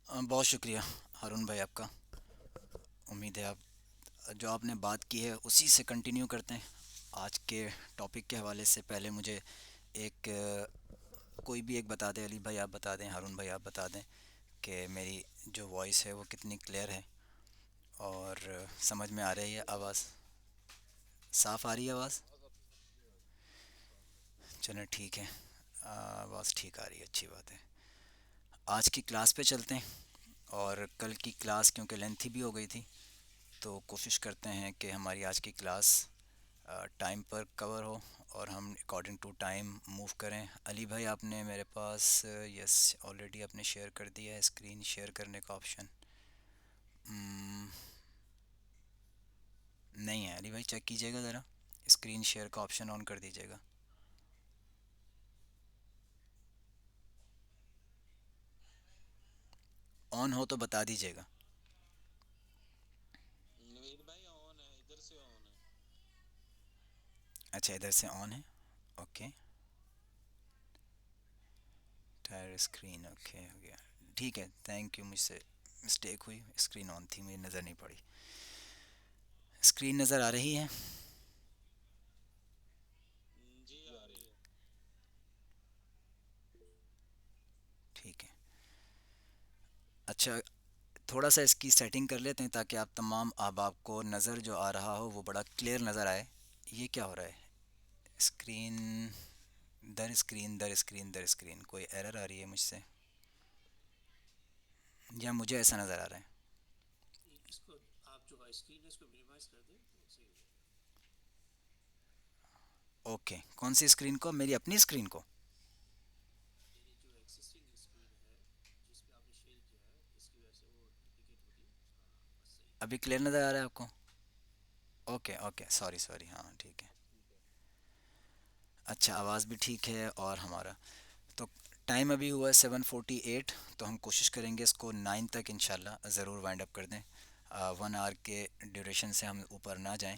بہت شکریہ ہارون بھائی آپ کا. امید ہے آپ جو آپ نے بات کی ہے اسی سے کنٹینیو کرتے ہیں. آج کے ٹاپک کے حوالے سے پہلے مجھے ایک کوئی بھی ایک بتا دیں. علی بھائی آپ بتا دیں, ہارون بھائی آپ بتا دیں کہ میری جو وائس ہے وہ کتنی کلیئر ہے اور سمجھ میں آ رہی ہے آواز. صاف آ رہی ہے آواز؟ چلیں ٹھیک ہے. آواز ٹھیک آ رہی ہے, اچھی بات ہے. آج کی کلاس پہ چلتے ہیں. اور کل کی کلاس کیونکہ لینتھی بھی ہو گئی تھی تو کوشش کرتے ہیں کہ ہماری آج کی کلاس ٹائم پر کور ہو اور ہم اکارڈنگ ٹو ٹائم موو کریں. علی بھائی آپ نے میرے پاس یس آلریڈی آپ نے شیئر کر دیا ہے اسکرین شیئر کرنے کا آپشن. نہیں ہے علی بھائی, چیک کیجیے گا ذرا, اسکرین شیئر کا آپشن آن کر دیجیے گا. آن ہو تو بتا دیجیے گا. اچھا ادھر سے آن ہے, اوکے. ٹائر اسکرین اوکے ہو گیا, ٹھیک ہے. تھینک یو, مجھ سے مسٹیک ہوئی, اسکرین آن تھی مجھے نظر نہیں پڑی. اسکرین نظر آ رہی ہے؟ ٹھیک ہے. اچھا, تھوڑا سا اس کی سیٹنگ کر لیتے ہیں تاکہ آپ تمام احباب کو نظر جو آ رہا ہو وہ بڑا کلیئر نظر آئے. یہ کیا ہو رہا ہے؟ اسکرین در اسکرین در اسکرین در اسکرین کوئی ایرر آ رہی ہے مجھ سے یا مجھے ایسا نظر آ رہا ہے؟ اوکے, کون سی اسکرین کو؟ میری اپنی اسکرین کو؟ ابھی کلیئر نظر آ رہا ہے آپ کو؟ اوکے اوکے, سوری سوری, ہاں ٹھیک ہے. اچھا, آواز بھی ٹھیک ہے اور ہمارا تو ٹائم ابھی ہوا ہے 7:48. تو ہم کوشش کریں گے اس کو 9 تک انشاءاللہ ضرور وائنڈ اپ کر دیں. 1 آور کے ڈیوریشن سے ہم اوپر نہ جائیں,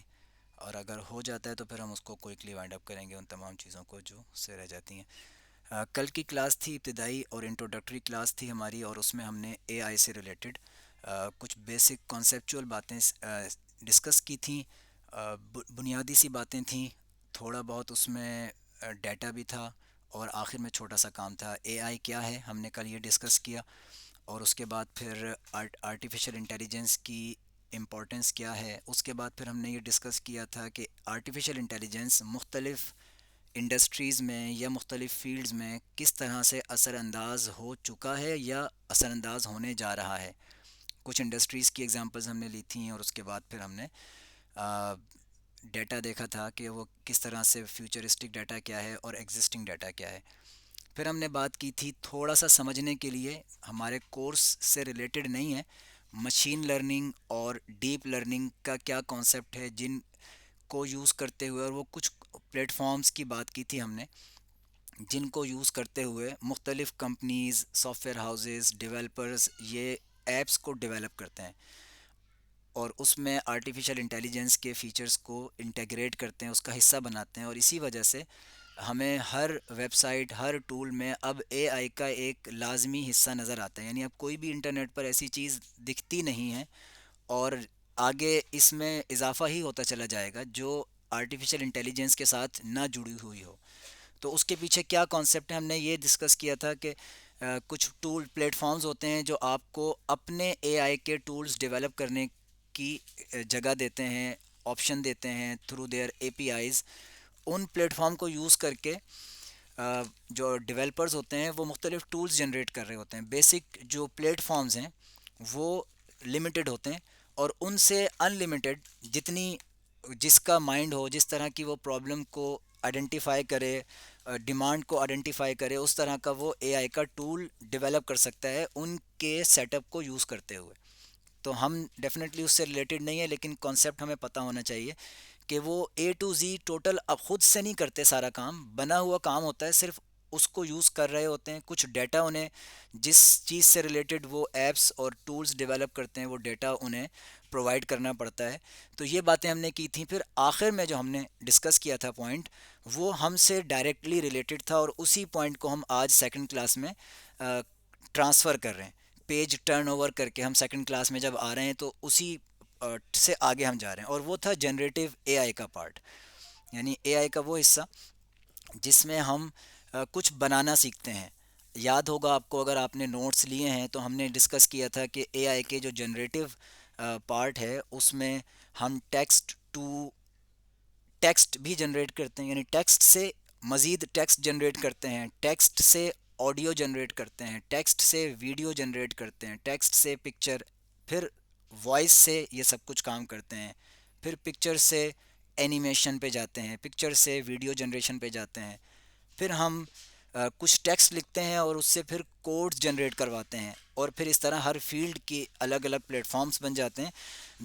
اور اگر ہو جاتا ہے تو پھر ہم اس کو کوئکلی وائنڈ اپ کریں گے ان تمام چیزوں کو جو سے رہ جاتی ہیں. کل کی کلاس تھی ابتدائی اور انٹروڈکٹری کلاس تھی ہماری, اور اس میں ہم نے اے آئی سے ریلیٹڈ کچھ بیسک کانسیپچول باتیں ڈسکس کی تھیں. بنیادی سی باتیں تھیں, تھوڑا بہت اس میں ڈیٹا بھی تھا, اور آخر میں چھوٹا سا کام تھا. اے آئی کیا ہے ہم نے کل یہ ڈسکس کیا, اور اس کے بعد پھر آرٹیفیشیل انٹیلیجنس کی امپورٹنس کیا ہے. اس کے بعد پھر ہم نے یہ ڈسکس کیا تھا کہ آرٹیفیشیل انٹیلیجنس مختلف انڈسٹریز میں یا مختلف فیلڈز میں کس طرح سے اثر انداز ہو چکا ہے یا اثر انداز ہونے جا رہا ہے. کچھ انڈسٹریز کی ایگزامپلز ہم نے لی تھیں, اور اس کے بعد پھر ہم نے ڈیٹا دیکھا تھا کہ وہ کس طرح سے فیوچرسٹک ڈیٹا کیا ہے اور ایگزسٹنگ ڈیٹا کیا ہے. پھر ہم نے بات کی تھی تھوڑا سا سمجھنے کے لیے, ہمارے کورس سے ریلیٹڈ نہیں ہے, مشین لرننگ اور ڈیپ لرننگ کا کیا کانسیپٹ ہے جن کو یوز کرتے ہوئے, اور وہ کچھ پلیٹ فارمز کی بات کی تھی ہم نے جن کو یوز کرتے ہوئے مختلف companies, soft where houses, developers یہ ایپس کو ڈیولپ کرتے ہیں, اور اس میں آرٹیفیشیل انٹیلیجنس کے فیچرز کو انٹیگریٹ کرتے ہیں, اس کا حصہ بناتے ہیں. اور اسی وجہ سے ہمیں ہر ویب سائٹ, ہر ٹول میں اب اے آئی کا ایک لازمی حصہ نظر آتا ہے. یعنی اب کوئی بھی انٹرنیٹ پر ایسی چیز دکھتی نہیں ہے, اور آگے اس میں اضافہ ہی ہوتا چلا جائے گا جو آرٹیفیشیل انٹیلیجنس کے ساتھ نہ جڑی ہوئی ہو. تو اس کے پیچھے کیا کانسیپٹ ہے ہم نے یہ ڈسکس کیا تھا کہ کچھ ٹول پلیٹ فارمز ہوتے ہیں جو آپ کو اپنے اے آئی کے ٹولز ڈیولپ کرنے کی جگہ دیتے ہیں, آپشن دیتے ہیں through there a P Is. In plate form کو یوز کر کے جو ڈیولپرز ہوتے ہیں وہ مختلف ٹولز جنریٹ کر رہے ہوتے ہیں. بیسک جو پلیٹ فارمز ہیں وہ لمیٹڈ ہوتے ہیں, اور ان سے ان لمیٹڈ جتنی جس کا مائنڈ ہو, جس طرح کی وہ پرابلم کو آئیڈینٹیفائی کرے, ڈیمانڈ کو آئیڈینٹیفائی کرے, اس طرح کا وہ اے آئی کا ٹول ڈیولپ کر سکتا ہے ان کے سیٹ اپ کو یوز کرتے ہوئے. تو ہم ڈیفینیٹلی اس سے ریلیٹڈ نہیں ہے, لیکن کانسیپٹ ہمیں پتہ ہونا چاہیے کہ وہ اے ٹو زی ٹوٹل اب خود سے نہیں کرتے, سارا کام بنا ہوا کام ہوتا ہے, صرف اس کو یوز کر رہے ہوتے ہیں. کچھ ڈیٹا انہیں جس چیز سے ریلیٹڈ وہ ایپس اور ٹولز ڈیولپ کرتے ہیں وہ ڈیٹا انہیں پرووائڈ کرنا پڑتا ہے. تو یہ باتیں ہم نے کی تھیں. پھر آخر میں جو ہم نے ڈسکس کیا تھا پوائنٹ, وہ ہم سے ڈائریکٹلی ریلیٹڈ تھا, اور اسی پوائنٹ کو ہم آج سیکنڈ کلاس میں ٹرانسفر کر رہے ہیں. پیج ٹرن اوور کر کے ہم سیکنڈ کلاس میں جب آ رہے ہیں تو اسی سے آگے ہم جا رہے ہیں، اور وہ تھا جنریٹیو اے آئی کا پارٹ، یعنی اے آئی کا وہ حصہ جس میں ہم کچھ بنانا سیکھتے ہیں۔ یاد ہوگا آپ کو، اگر آپ نے نوٹس لیے ہیں تو ہم نے ڈسکس کیا تھا کہ اے آئی کے جو جنریٹیو پارٹ ہے اس میں ہم ٹیکسٹ بھی جنریٹ کرتے ہیں، یعنی ٹیکسٹ سے مزید ٹیکسٹ جنریٹ کرتے ہیں، ٹیکسٹ سے آڈیو جنریٹ کرتے ہیں، ٹیکسٹ سے ویڈیو جنریٹ کرتے ہیں، ٹیکسٹ سے پکچر، پھر وائس سے یہ سب کچھ کام کرتے ہیں، پھر پکچر سے اینیمیشن پہ جاتے ہیں، پکچر سے ویڈیو جنریشن پہ جاتے ہیں، پھر ہم کچھ ٹیکسٹ لکھتے ہیں اور اس سے پھر کوڈز جنریٹ کرواتے ہیں، اور پھر اس طرح ہر فیلڈ کی الگ الگ پلیٹ فارمز بن جاتے ہیں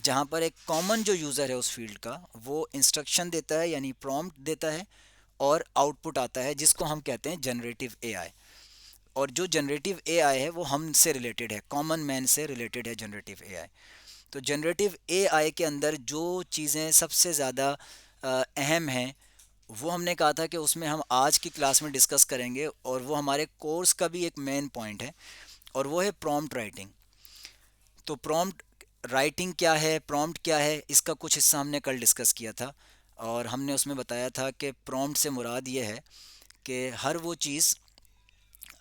جہاں پر ایک کامن جو یوزر ہے اس فیلڈ کا وہ انسٹرکشن دیتا ہے، یعنی پرومپٹ دیتا ہے، اور آؤٹ پٹ آتا ہے جس کو ہم کہتے ہیں جنریٹیو اے آئی۔ اور جو جنریٹیو اے آئی ہے وہ ہم سے ریلیٹڈ ہے، کامن مین سے ریلیٹڈ ہے جنریٹیو اے آئی۔ تو جنریٹیو اے آئی کے اندر جو چیزیں سب سے زیادہ اہم ہیں وہ ہم نے کہا تھا کہ اس میں ہم آج کی کلاس میں ڈسکس کریں گے، اور وہ ہمارے کورس کا بھی ایک مین پوائنٹ ہے، اور وہ ہے پرومپٹ رائٹنگ۔ تو پرومپٹ رائٹنگ کیا ہے، پرومپٹ کیا ہے، اس کا کچھ حصہ ہم نے کل ڈسکس کیا تھا، اور ہم نے اس میں بتایا تھا کہ پرومپٹ سے مراد یہ ہے کہ ہر وہ چیز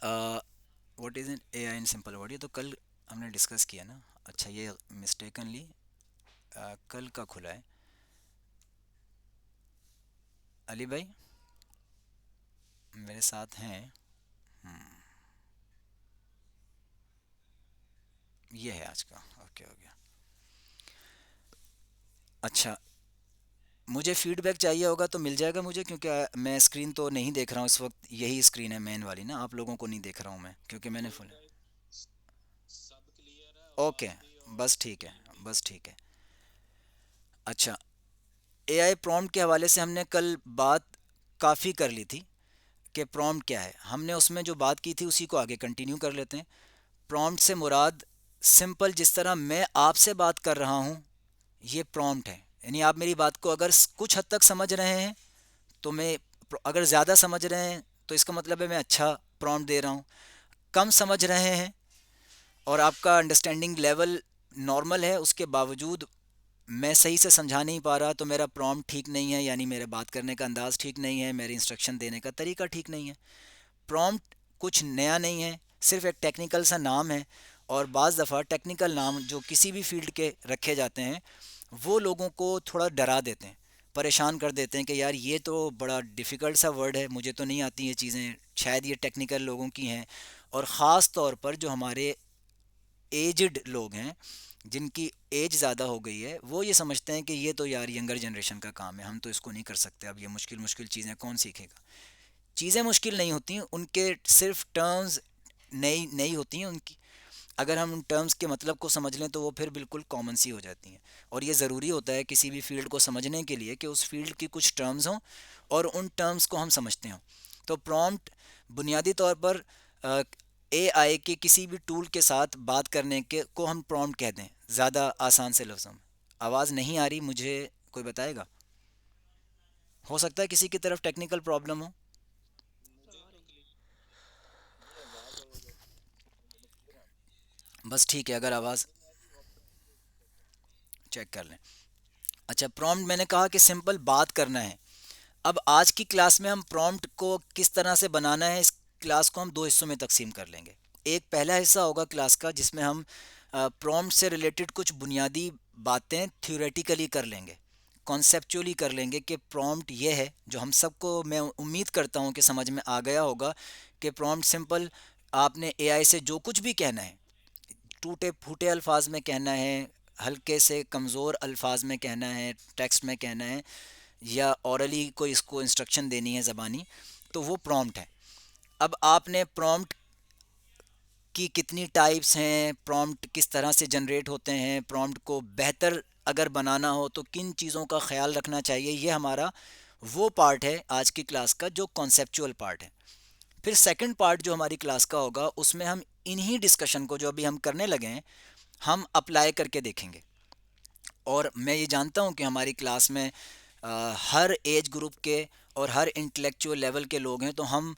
what is an a I in simple word, یہ تو کل ہم نے ڈسکس کیا نا۔ اچھا یہ مسٹیکنلی کل کا کھلا ہے علی بھائی، میرے ساتھ ہیں؟ یہ ہے آج کا، اوکے ہو گیا۔ اچھا، مجھے فیڈ بیک چاہیے ہوگا تو مل جائے گا مجھے، کیونکہ میں اسکرین تو نہیں دیکھ رہا ہوں اس وقت، یہی اسکرین ہے مین والی نا، آپ لوگوں کو نہیں دیکھ رہا ہوں میں کیونکہ میں نے فل، اوکے بس ٹھیک ہے، بس ٹھیک ہے۔ اچھا، اے آئی پرومپٹ کے حوالے سے ہم نے کل بات کافی کر لی تھی کہ پرومپٹ کیا ہے، ہم نے اس میں جو بات کی تھی اسی کو آگے کنٹینیو کر لیتے ہیں۔ پرومپٹ سے مراد سمپل جس طرح میں آپ سے بات کر رہا ہوں یہ پرومپٹ ہے، یعنی آپ میری بات کو اگر کچھ حد تک سمجھ رہے ہیں تو میں، اگر زیادہ سمجھ رہے ہیں تو اس کا مطلب ہے میں اچھا پرومپٹ دے رہا ہوں، کم سمجھ رہے ہیں اور آپ کا انڈرسٹینڈنگ لیول نارمل ہے اس کے باوجود میں صحیح سے سمجھا نہیں پا رہا تو میرا پرومپٹ ٹھیک نہیں ہے، یعنی میرے بات کرنے کا انداز ٹھیک نہیں ہے، میرے انسٹرکشن دینے کا طریقہ ٹھیک نہیں ہے۔ پرومپٹ کچھ نیا نہیں ہے، صرف ایک ٹیکنیکل سا نام ہے، اور بعض دفعہ ٹیکنیکل نام جو کسی بھی فیلڈ کے رکھے جاتے ہیں وہ لوگوں کو تھوڑا ڈرا دیتے ہیں، پریشان کر دیتے ہیں کہ یار یہ تو بڑا ڈیفیکلٹ سا ورڈ ہے، مجھے تو نہیں آتی یہ چیزیں، شاید یہ ٹیکنیکل لوگوں کی ہیں۔ اور خاص طور پر جو ہمارے ایجڈ لوگ ہیں جن کی ایج زیادہ ہو گئی ہے وہ یہ سمجھتے ہیں کہ یہ تو یار ینگر جنریشن کا کام ہے، ہم تو اس کو نہیں کر سکتے، اب یہ مشکل مشکل چیزیں کون سیکھے گا۔ چیزیں مشکل نہیں ہوتی ہیں، ان کے صرف ٹرمز نئی نئی ہوتی ہیں ان کی، اگر ہم ان ٹرمز کے مطلب کو سمجھ لیں تو وہ پھر بالکل کامن سی ہو جاتی ہیں، اور یہ ضروری ہوتا ہے کسی بھی فیلڈ کو سمجھنے کے لیے کہ اس فیلڈ کی کچھ ٹرمز ہوں اور ان ٹرمز کو ہم سمجھتے ہوں۔ تو پرومپٹ بنیادی طور پر اے آئی کے کسی بھی ٹول کے ساتھ بات کرنے کے کو ہم پرومپٹ کہتے ہیں، زیادہ آسان سے لفظوں میں۔ آواز نہیں آ رہی مجھے، کوئی بتائے گا؟ ہو سکتا ہے کسی کی طرف ٹیکنیکل پرابلم ہو۔ بس ٹھیک ہے، اگر آواز چیک کر لیں۔ اچھا، پرومپٹ میں نے کہا کہ سمپل بات کرنا ہے۔ اب آج کی کلاس میں ہم پرومپٹ کو کس طرح سے بنانا ہے، اس کلاس کو ہم دو حصوں میں تقسیم کر لیں گے۔ ایک پہلا حصہ ہوگا کلاس کا جس میں ہم پرومپٹ سے ریلیٹڈ کچھ بنیادی باتیں تھیوریٹیکلی کر لیں گے، کانسیپچولی کر لیں گے کہ پرومپٹ یہ ہے، جو ہم سب کو میں امید کرتا ہوں کہ سمجھ میں آ گیا ہوگا کہ پرومپٹ سمپل آپ نے اے آئی سے جو کچھ بھی کہنا ہے، ٹوٹے پھوٹے الفاظ میں کہنا ہے، ہلکے سے کمزور الفاظ میں کہنا ہے، ٹیکسٹ میں کہنا ہے، یا اورلی کوئی اس کو انسٹرکشن دینی ہے زبانی، تو وہ پرومپٹ ہے۔ اب آپ نے پرومپٹ کی کتنی ٹائپس ہیں، پرومپٹ کس طرح سے جنریٹ ہوتے ہیں، پرومپٹ کو بہتر اگر بنانا ہو تو کن چیزوں کا خیال رکھنا چاہیے، یہ ہمارا وہ پارٹ ہے آج کی کلاس کا جو کانسیپچول پارٹ ہے۔ پھر سیکنڈ پارٹ جو ہماری کلاس کا ہوگا اس میں ہم انہی ڈسکشن کو جو ابھی ہم کرنے لگے ہیں ہم اپلائی کر کے دیکھیں گے، اور میں یہ جانتا ہوں کہ ہماری کلاس میں ہر ایج گروپ کے اور ہر انٹلیکچوئل لیول کے لوگ ہیں، تو ہم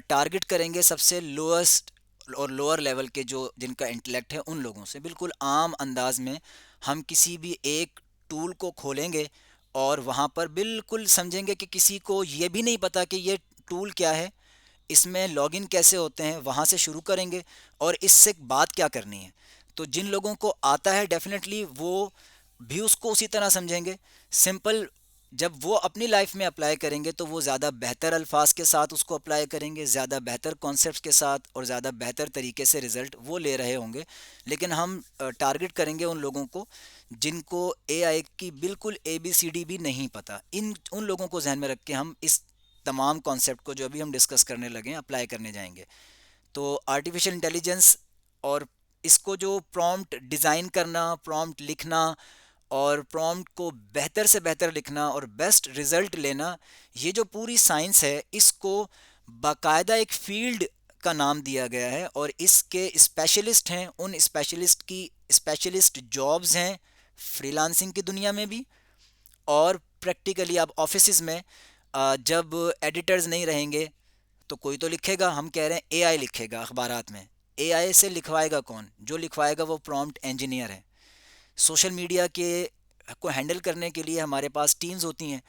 ٹارگٹ کریں گے سب سے لوئسٹ اور لوور لیول کے جو جن کا انٹلیکٹ ہے ان لوگوں سے بالکل عام انداز میں ہم کسی بھی ایک ٹول کو کھولیں گے اور وہاں پر بالکل سمجھیں گے کہ کسی کو یہ بھی نہیں پتا کہ یہ ٹول کیا ہے، اس میں لاگ ان کیسے ہوتے ہیں، وہاں سے شروع کریں گے اور اس سے بات کیا کرنی ہے۔ تو جن لوگوں کو آتا ہے ڈیفینیٹلی وہ بھی اس کو اسی طرح سمجھیں گے سمپل۔ جب وہ اپنی لائف میں اپلائی کریں گے تو وہ زیادہ بہتر الفاظ کے ساتھ اس کو اپلائی کریں گے، زیادہ بہتر کانسیپٹس کے ساتھ اور زیادہ بہتر طریقے سے رزلٹ وہ لے رہے ہوں گے۔ لیکن ہم ٹارگٹ کریں گے ان لوگوں کو جن کو اے آئی کی بالکل اے بی سی ڈی بھی نہیں پتہ، ان لوگوں کو ذہن میں رکھ کے ہم اس تمام کانسیپٹ کو جو ابھی ہم ڈسکس کرنے لگے ہیں اپلائی کرنے جائیں گے۔ تو آرٹیفیشل انٹیلیجنس اور اس کو جو پرومپٹ ڈیزائن کرنا، پرومپٹ لکھنا اور پرومپٹ کو بہتر سے بہتر لکھنا اور بیسٹ رزلٹ لینا، یہ جو پوری سائنس ہے اس کو باقاعدہ ایک فیلڈ کا نام دیا گیا ہے، اور اس کے اسپیشلسٹ ہیں، ان اسپیشلسٹ کی اسپیشلسٹ جابز ہیں فری لانسنگ کی دنیا میں بھی اور پریکٹیکلی آپ آفیسز میں جب ایڈیٹرز نہیں رہیں گے تو کوئی تو لکھے گا، ہم کہہ رہے ہیں اے آئی لکھے گا اخبارات میں۔ اے آئی سے لکھوائے گا کون؟ جو لکھوائے گا وہ پرومپٹ انجینئر ہے۔ سوشل میڈیا کے کو ہینڈل کرنے کے لیے ہمارے پاس ٹیمز ہوتی ہیں،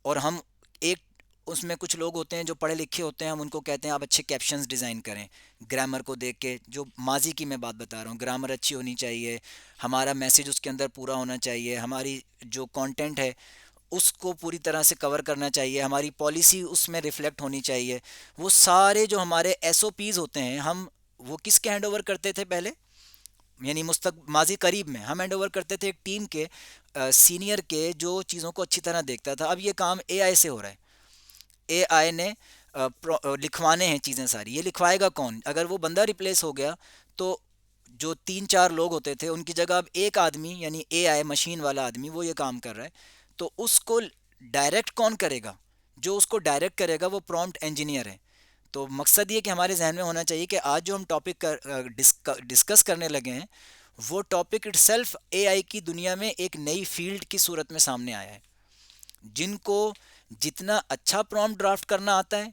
اور ہم ایک اس میں کچھ لوگ ہوتے ہیں جو پڑھے لکھے ہوتے ہیں، ہم ان کو کہتے ہیں آپ اچھے کیپشنز ڈیزائن کریں، گرامر کو دیکھ کے، جو ماضی کی میں بات بتا رہا ہوں، گرامر اچھی ہونی چاہیے، ہمارا میسیج اس کے اندر پورا ہونا چاہیے، ہماری جو کانٹینٹ ہے اس کو پوری طرح سے کور کرنا چاہیے، ہماری پالیسی اس میں ریفلیکٹ ہونی چاہیے۔ وہ سارے جو ہمارے ایس او پیز ہوتے ہیں، ہم وہ کس کے ہینڈ اوور کرتے تھے پہلے؟ یعنی ماضی قریب میں ہم ہینڈ اوور کرتے تھے ایک ٹیم کے سینئر کے جو چیزوں کو اچھی طرح دیکھتا تھا۔ اب یہ کام اے آئی سے ہو رہا ہے، اے آئی نے لکھوانے ہیں چیزیں ساری۔ یہ لکھوائے گا کون؟ اگر وہ بندہ ریپلیس ہو گیا تو جو 3 4 لوگ ہوتے تھے ان کی جگہ اب ایک آدمی، یعنی اے آئی مشین والا آدمی، وہ یہ کام کر رہا ہے۔ تو اس کو ڈائریکٹ کون کرے گا؟ جو اس کو ڈائریکٹ کرے گا وہ پرومپٹ انجینئر ہے۔ تو مقصد یہ کہ ہمارے ذہن میں ہونا چاہیے کہ آج جو ہم ٹاپک ڈسکس کرنے لگے ہیں وہ ٹاپک اٹ سیلف اے آئی کی دنیا میں ایک نئی فیلڈ کی صورت میں سامنے آیا ہے۔ جن کو جتنا اچھا پرومپٹ ڈرافٹ کرنا آتا ہے،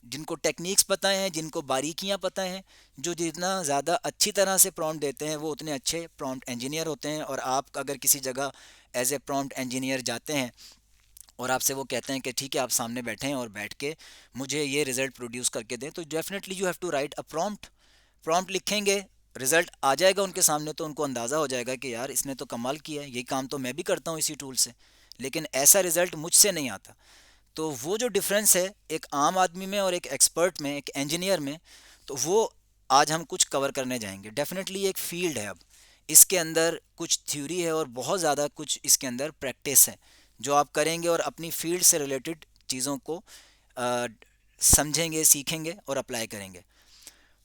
جن کو ٹیکنیکس پتہ ہیں، جن کو باریکیاں پتہ ہیں، جو جتنا زیادہ اچھی طرح سے پرومپٹ دیتے ہیں وہ اتنے اچھے پرومپٹ انجینئر ہوتے ہیں۔ اور آپ اگر کسی جگہ ایز اے پرومپٹ انجینئر جاتے ہیں اور آپ سے وہ کہتے ہیں کہ ٹھیک ہے آپ سامنے بیٹھیں اور بیٹھ کے مجھے یہ رزلٹ پروڈیوس کر کے دیں، تو definitely you have to write a prompt. Prompt لکھیں گے، رزلٹ آ جائے گا ان کے سامنے تو ان کو اندازہ ہو جائے گا کہ یار اس نے تو کمال کیا ہے، یہی کام تو میں بھی کرتا ہوں اسی ٹول سے، لیکن ایسا رزلٹ مجھ سے نہیں آتا۔ تو وہ جو ڈفرینس ہے ایک عام آدمی میں اور ایک ایکسپرٹ میں، ایک انجینئر میں، تو وہ آج ہم کچھ کور کرنے جائیں گے۔ ڈیفینیٹلی ایک فیلڈ ہے، اب اس کے اندر کچھ تھیوری ہے اور بہت زیادہ کچھ اس کے اندر پریکٹس ہے جو آپ کریں گے اور اپنی فیلڈ سے ریلیٹڈ چیزوں کو سمجھیں گے، سیکھیں گے اور اپلائی کریں گے۔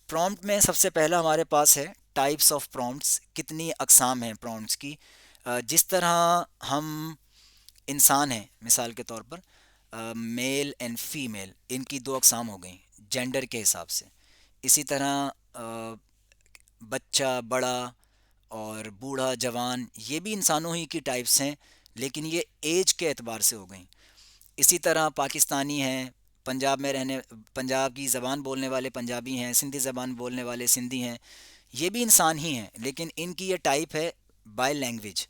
پرومپٹ میں سب سے پہلا ہمارے پاس ہے ٹائپس آف پرومپٹس، کتنی اقسام ہیں پرومپٹس کی۔ جس طرح ہم انسان ہیں مثال کے طور پر، میل اینڈ فیمیل، ان کی 2 اقسام ہو گئیں جینڈر کے حساب سے۔ اسی طرح بچہ، بڑا اور بوڑھا، جوان، یہ بھی انسانوں ہی کی ٹائپس ہیں لیکن یہ ایج کے اعتبار سے ہو گئیں۔ اسی طرح پاکستانی ہیں، پنجاب کی زبان بولنے والے پنجابی ہیں، سندھی زبان بولنے والے سندھی ہیں، یہ بھی انسان ہی ہیں لیکن ان کی یہ ٹائپ ہے بائی لینگویج۔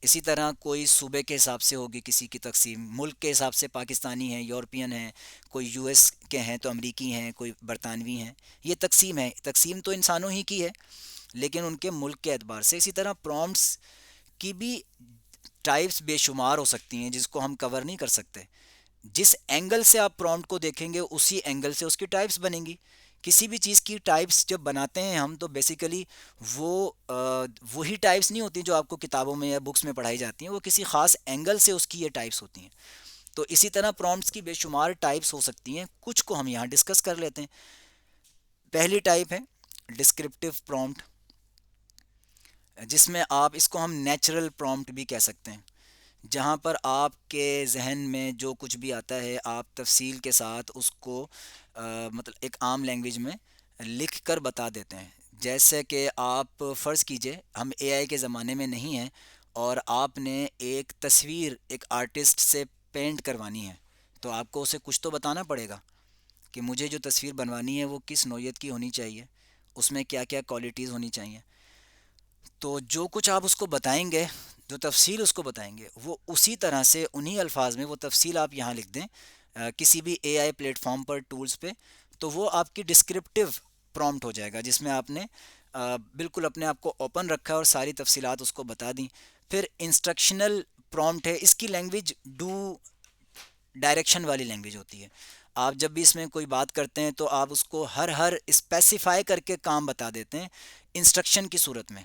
اسی طرح کوئی صوبے کے حساب سے ہوگی کسی کی تقسیم، ملک کے حساب سے پاکستانی ہیں، یورپین ہیں، کوئی یو ایس کے ہیں تو امریکی ہیں، کوئی برطانوی ہیں، یہ تقسیم ہے۔ تقسیم تو انسانوں ہی کی ہے لیکن ان کے ملک کے اعتبار سے۔ اسی طرح پرومپٹس کی بھی ٹائپس بے شمار ہو سکتی ہیں جس کو ہم کور نہیں کر سکتے۔ جس اینگل سے آپ پرومپٹ کو دیکھیں گے اسی اینگل سے اس کی ٹائپس بنیں گی۔ کسی بھی چیز کی ٹائپس جب بناتے ہیں ہم تو بیسیکلی وہی ٹائپس نہیں ہوتی جو آپ کو کتابوں میں یا بکس میں پڑھائی جاتی ہیں، وہ کسی خاص اینگل سے اس کی یہ ٹائپس ہوتی ہیں۔ تو اسی طرح پرومپٹس کی بے شمار ٹائپس ہو سکتی ہیں، کچھ کو ہم یہاں ڈسکس کر لیتے ہیں۔ پہلی ٹائپ ہے ڈسکرپٹیو پرومپٹ، جس میں آپ اس کو ہم نیچرل پرومپٹ بھی کہہ سکتے ہیں، جہاں پر آپ کے ذہن میں جو کچھ بھی آتا ہے آپ تفصیل کے ساتھ اس کو مطلب ایک عام لینگویج میں لکھ کر بتا دیتے ہیں۔ جیسے کہ آپ فرض کیجئے ہم اے آئی کے زمانے میں نہیں ہیں اور آپ نے ایک تصویر ایک آرٹسٹ سے پینٹ کروانی ہے، تو آپ کو اسے کچھ تو بتانا پڑے گا کہ مجھے جو تصویر بنوانی ہے وہ کس نوعیت کی ہونی چاہیے، اس میں کیا کیا کوالٹیز ہونی چاہیے. تو جو کچھ آپ اس کو بتائیں گے، جو تفصیل اس کو بتائیں گے، وہ اسی طرح سے انہی الفاظ میں وہ تفصیل آپ یہاں لکھ دیں کسی بھی اے آئی پلیٹ فارم پر، ٹولز پہ، تو وہ آپ کی ڈسکرپٹیو پرومپٹ ہو جائے گا، جس میں آپ نے بالکل اپنے آپ کو اوپن رکھا اور ساری تفصیلات اس کو بتا دیں. پھر انسٹرکشنل پرومپٹ ہے، اس کی لینگویج ڈو ڈائریکشن والی لینگویج ہوتی ہے. آپ جب بھی اس میں کوئی بات کرتے ہیں تو آپ اس کو ہر اسپیسیفائی کر کے کام بتا دیتے ہیں انسٹرکشن کی صورت میں،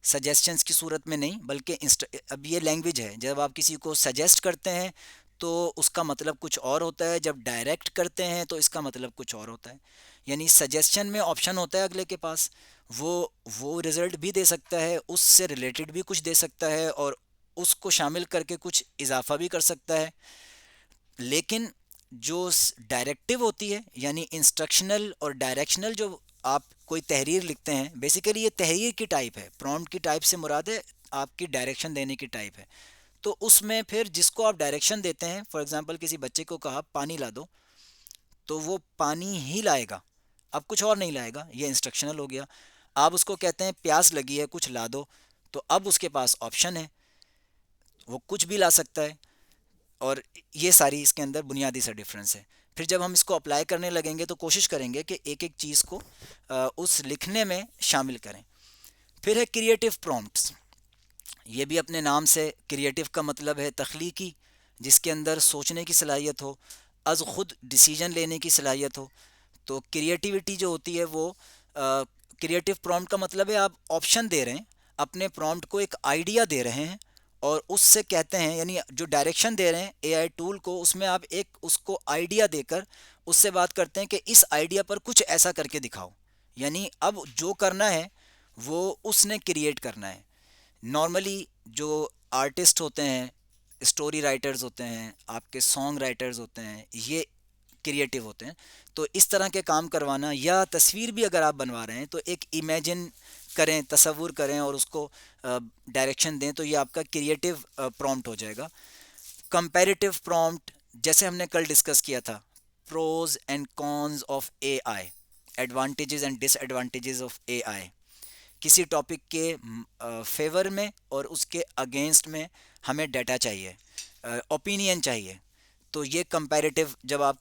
سجیسشنس کی صورت میں نہیں، بلکہ اب یہ لینگویج ہے، جب آپ کسی کو سجیسٹ کرتے ہیں تو اس کا مطلب کچھ اور ہوتا ہے، جب ڈائریکٹ کرتے ہیں تو اس کا مطلب کچھ اور ہوتا ہے. یعنی سجیسشن میں آپشن ہوتا ہے اگلے کے پاس، وہ رزلٹ بھی دے سکتا ہے، اس سے ریلیٹڈ بھی کچھ دے سکتا ہے، اور اس کو شامل کر کے کچھ اضافہ بھی کر سکتا ہے. لیکن جو ڈائریکٹیو ہوتی ہے، یعنی انسٹرکشنل اور ڈائریکشنل، جو آپ کوئی تحریر لکھتے ہیں، بیسیکلی یہ تحریر کی ٹائپ ہے، پرومپٹ کی ٹائپ سے مراد ہے آپ کی ڈائریکشن دینے کی ٹائپ ہے. تو اس میں پھر جس کو آپ ڈائریکشن دیتے ہیں، فار ایگزامپل کسی بچے کو کہا پانی لا دو، تو وہ پانی ہی لائے گا، اب کچھ اور نہیں لائے گا، یہ انسٹرکشنل ہو گیا. آپ اس کو کہتے ہیں پیاس لگی ہے کچھ لا دو، تو اب اس کے پاس آپشن ہے، وہ کچھ بھی لا سکتا ہے. اور یہ ساری اس کے اندر بنیادی سا ڈفرینس ہے. پھر جب ہم اس کو اپلائی کرنے لگیں گے تو کوشش کریں گے کہ ایک ایک چیز کو اس لکھنے میں شامل کریں. پھر ہے کریٹیو پرومپٹس. یہ بھی اپنے نام سے، کریٹیو کا مطلب ہے تخلیقی، جس کے اندر سوچنے کی صلاحیت ہو، از خود ڈیسیجن لینے کی صلاحیت ہو. تو کریٹیوٹی جو ہوتی ہے وہ کریٹیو پرومپٹ کا مطلب ہے آپ آپشن دے رہے ہیں، اپنے پرومپٹ کو ایک آئیڈیا دے رہے ہیں، اور اس سے کہتے ہیں، یعنی جو ڈائریکشن دے رہے ہیں اے آئی ٹول کو، اس میں آپ ایک اس کو آئیڈیا دے کر اس سے بات کرتے ہیں کہ اس آئیڈیا پر کچھ ایسا کر کے دکھاؤ. یعنی اب جو کرنا ہے وہ اس نے کریٹ کرنا ہے. نارملی جو آرٹسٹ ہوتے ہیں، اسٹوری رائٹرز ہوتے ہیں، آپ کے سانگ رائٹرز ہوتے ہیں، یہ کریٹیو ہوتے ہیں. تو اس طرح کے کام کروانا، یا تصویر بھی اگر آپ بنوا رہے ہیں تو ایک امیجن کریں، تصور کریں اور اس کو ڈائریکشن دیں، تو یہ آپ کا کریٹیو پرومپٹ ہو جائے گا. کمپیریٹیو پرومپٹ، جیسے ہم نے کل ڈسکس کیا تھا، pros and cons of A I, advantages and disadvantages of A I. کسی ٹاپک کے فیور میں اور اس کے اگینسٹ میں ہمیں ڈیٹا چاہیے، اوپینین چاہیے. تو یہ کمپیریٹیو، جب آپ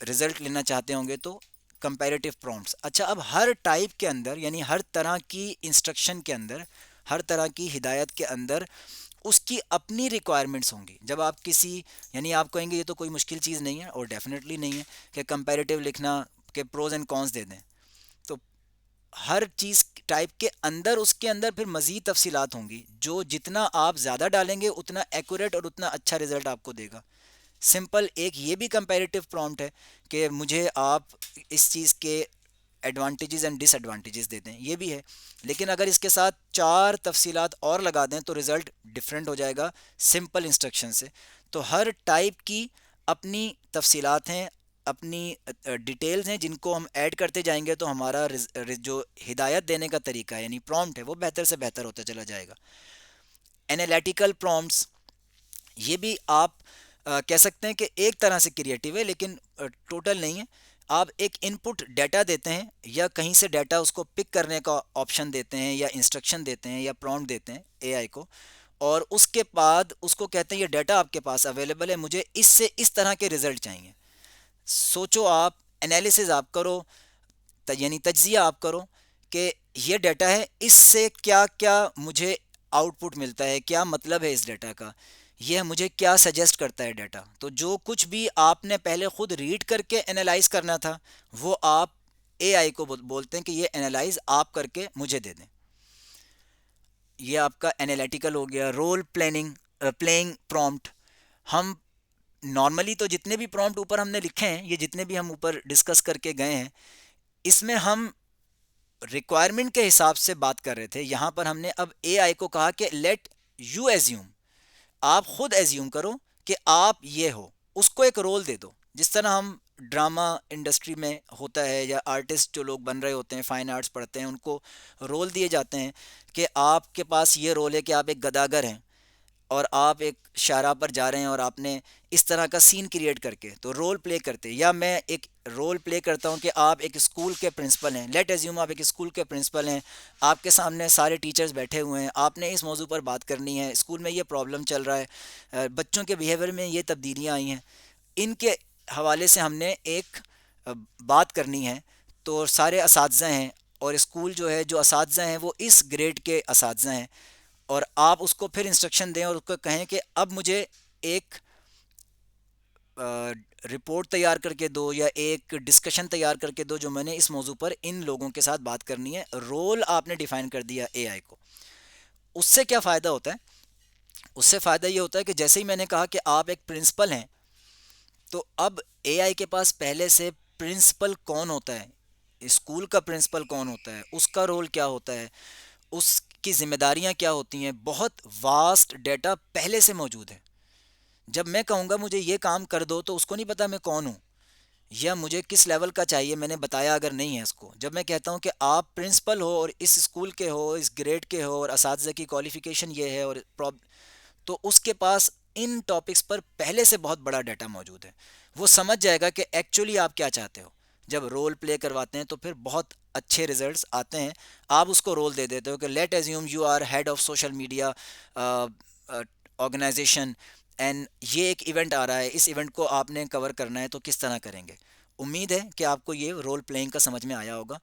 رزلٹ لینا چاہتے ہوں گے تو کمپیریٹیو پرومپٹس. اچھا، اب ہر ٹائپ کے اندر، یعنی ہر طرح کی انسٹرکشن کے اندر، ہر طرح کی ہدایت کے اندر اس کی اپنی ریکوائرمنٹس ہوں گی. جب آپ کسی، یعنی آپ کہیں گے یہ تو کوئی مشکل چیز نہیں ہے، اور ڈیفینیٹلی نہیں ہے کہ کمپیریٹیو لکھنا، کہ پروز اینڈ کونس دے دیں. تو ہر چیز ٹائپ کے اندر، اس کے اندر پھر مزید تفصیلات ہوں گی، جو جتنا آپ زیادہ ڈالیں گے اتنا ایکوریٹ اور اتنا اچھا رزلٹ آپ کو دے گا. سمپل ایک یہ بھی کمپیریٹیو پرومپٹ ہے کہ مجھے آپ اس چیز کے ایڈوانٹیجز اینڈ ڈس ایڈوانٹیجز دے دیں، یہ بھی ہے. لیکن اگر اس کے ساتھ 4 تفصیلات اور لگا دیں تو رزلٹ ڈفرینٹ ہو جائے گا سمپل انسٹرکشن سے. تو ہر ٹائپ کی اپنی تفصیلات ہیں، اپنی ڈیٹیلز ہیں، جن کو ہم ایڈ کرتے جائیں گے تو ہمارا جو ہدایت دینے کا طریقہ ہے، یعنی پرومپٹ ہے، وہ بہتر سے بہتر ہوتا چلا جائے گا. انالیٹیکل پرومپٹس، یہ بھی آپ کہہ سکتے ہیں کہ ایک طرح سے کریٹیو ہے، لیکن ٹوٹل نہیں ہے. آپ ایک ان پٹ ڈیٹا دیتے ہیں، یا کہیں سے ڈیٹا اس کو پک کرنے کا آپشن دیتے ہیں، یا انسٹرکشن دیتے ہیں، یا پرومپٹ دیتے ہیں اے آئی کو، اور اس کے بعد اس کو کہتے ہیں یہ ڈیٹا آپ کے پاس اویلیبل ہے، مجھے اس سے اس طرح کے رزلٹ چاہیے. سوچو آپ، انالیسز آپ کرو، یعنی تجزیہ آپ کرو کہ یہ ڈیٹا ہے، اس سے کیا کیا مجھے آؤٹ پٹ ملتا ہے، کیا مطلب ہے اس ڈیٹا کا، یہ مجھے کیا سجیسٹ کرتا ہے ڈیٹا. تو جو کچھ بھی آپ نے پہلے خود ریڈ کر کے انالائز کرنا تھا، وہ آپ اے آئی کو بولتے ہیں کہ یہ انالائز آپ کر کے مجھے دے دیں. یہ آپ کا انالیٹیکل ہو گیا. Role playing prompt. ہم نارملی تو جتنے بھی پرومپٹ اوپر ہم نے لکھے ہیں، یہ جتنے بھی ہم اوپر ڈسکس کر کے گئے ہیں، اس میں ہم ریکوائرمنٹ کے حساب سے بات کر رہے تھے. یہاں پر ہم نے اب اے آئی کو کہا کہ لیٹ یو ایزیوم، آپ خود ایزیوم کرو کہ آپ یہ ہو، اس کو ایک رول دے دو. جس طرح ہم ڈرامہ انڈسٹری میں ہوتا ہے، یا آرٹسٹ جو لوگ بن رہے ہوتے ہیں، فائن آرٹس پڑھتے ہیں، ان کو رول دیے جاتے ہیں کہ آپ کے پاس یہ رول ہے کہ آپ ایک گداگر ہیں، اور آپ ایک شاہراہ پر جا رہے ہیں اور آپ نے اس طرح کا سین کریٹ کر کے تو رول پلے کرتے، یا میں ایک رول پلے کرتا ہوں کہ آپ ایک اسکول کے پرنسپل ہیں، لیٹ ایزیوم آپ ایک اسکول کے پرنسپل ہیں، آپ کے سامنے سارے ٹیچرز بیٹھے ہوئے ہیں، آپ نے اس موضوع پر بات کرنی ہے، اسکول میں یہ پرابلم چل رہا ہے، بچوں کے بیہیویئر میں یہ تبدیلیاں آئی ہیں، ان کے حوالے سے ہم نے ایک بات کرنی ہے۔ تو سارے اساتذہ ہیں، اور اسکول جو ہے جو اساتذہ ہیں وہ اس گریڈ کے اساتذہ ہیں، اور آپ اس کو پھر انسٹرکشن دیں اور اس کو کہیں کہ اب مجھے ایک رپورٹ تیار کر کے دو یا ایک ڈسکشن تیار کر کے دو جو میں نے اس موضوع پر ان لوگوں کے ساتھ بات کرنی ہے۔ رول آپ نے ڈیفائن کر دیا اے آئی کو۔ اس سے کیا فائدہ ہوتا ہے؟ اس سے فائدہ یہ ہوتا ہے کہ جیسے ہی میں نے کہا کہ آپ ایک پرنسپل ہیں، تو اب اے آئی کے پاس پہلے سے پرنسپل کون ہوتا ہے، اسکول کا پرنسپل کون ہوتا ہے، اس کا رول کیا ہوتا ہے، اس کی ذمہ داریاں کیا ہوتی ہیں، بہت واسٹ ڈیٹا پہلے سے موجود ہے۔ جب میں کہوں گا مجھے یہ کام کر دو تو اس کو نہیں پتا میں کون ہوں یا مجھے کس لیول کا چاہیے، میں نے بتایا اگر نہیں ہے اس کو۔ جب میں کہتا ہوں کہ آپ پرنسپل ہو اور اس اسکول کے ہو، اس گریڈ کے ہو، اور اساتذہ کی کوالیفیکیشن یہ ہے، اور تو اس کے پاس ان ٹاپکس پر پہلے سے بہت بڑا ڈیٹا موجود ہے، وہ سمجھ جائے گا کہ ایکچولی آپ کیا چاہتے ہو۔ جب رول پلے کرواتے ہیں تو پھر بہت اچھے ریزلٹس آتے ہیں۔ آپ اس کو رول دے دیتے ہو کہ let assume you are head of social media organisation, and یہ ایک ایونٹ آ رہا ہے، اس ایونٹ کو آپ نے کور کرنا ہے، تو کس طرح کریں گے؟ امید ہے کہ آپ کو یہ رول پلینگ کا سمجھ میں آیا ہوگا۔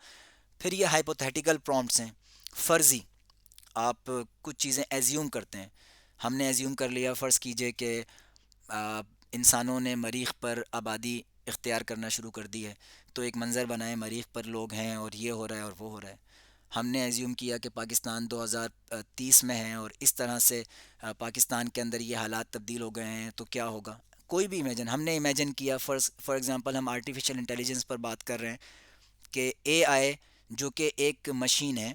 پھر یہ ہائپوتھیٹیکل پرومپٹس ہیں، فرضی، آپ کچھ چیزیں ایزیوم کرتے ہیں۔ ہم نے ایزیوم کر لیا، فرض کیجئے کہ انسانوں نے مریخ پر آبادی اختیار کرنا شروع کر دی ہے، تو ایک منظر بنائے مریخ پر لوگ ہیں اور یہ ہو رہا ہے اور وہ ہو رہا ہے۔ ہم نے ایزیوم کیا کہ پاکستان 2030 میں ہے اور اس طرح سے پاکستان کے اندر یہ حالات تبدیل ہو گئے ہیں، تو کیا ہوگا؟ کوئی بھی امیجن ہم نے امیجن کیا، فار ایگزامپل ہم آرٹیفیشیل انٹیلیجنس پر بات کر رہے ہیں کہ اے آئی جو کہ ایک مشین ہے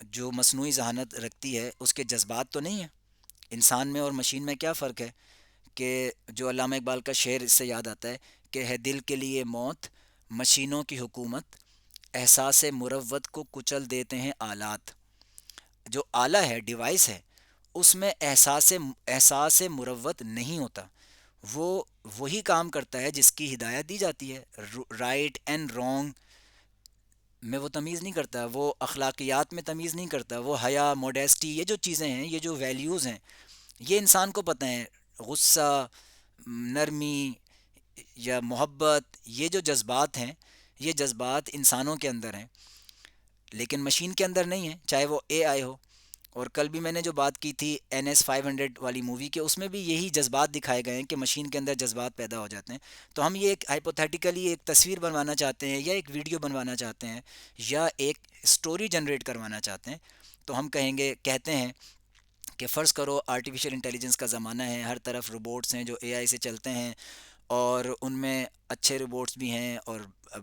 جو مصنوعی ذہانت رکھتی ہے، اس کے جذبات تو نہیں ہیں۔ انسان میں اور مشین میں کیا فرق ہے؟ کہ جو علامہ اقبال کا شعر اس سے یاد آتا ہے کہ ہے دل کے لیے موت مشینوں کی حکومت، احساس مروت کو کچل دیتے ہیں آلات۔ جو آلہ ہے، ڈیوائس ہے، اس میں احساس مروت نہیں ہوتا، وہ وہی کام کرتا ہے جس کی ہدایت دی جاتی ہے۔ رائٹ اینڈ رانگ میں وہ تمیز نہیں کرتا، وہ اخلاقیات میں تمیز نہیں کرتا، وہ حیا، موڈیسٹی، یہ جو چیزیں ہیں، یہ جو ویلیوز ہیں، یہ انسان کو پتہ ہیں۔ غصہ، نرمی یا محبت، یہ جو جذبات ہیں، یہ جذبات انسانوں کے اندر ہیں لیکن مشین کے اندر نہیں ہیں، چاہے وہ اے آئی ہو۔ اور کل بھی میں نے جو بات کی تھی NS 500 والی مووی کے، اس میں بھی یہی جذبات دکھائے گئے ہیں کہ مشین کے اندر جذبات پیدا ہو جاتے ہیں۔ تو ہم یہ ایک ہائپوتھیٹیکلی ایک تصویر بنوانا چاہتے ہیں، یا ایک ویڈیو بنوانا چاہتے ہیں، یا ایک سٹوری جنریٹ کروانا چاہتے ہیں، تو ہم کہتے ہیں کہ فرض کرو آرٹیفیشیل انٹیلیجنس کا زمانہ ہے، ہر طرف روبوٹس ہیں جو اے آئی سے چلتے ہیں، اور ان میں اچھے روبوٹس بھی ہیں اور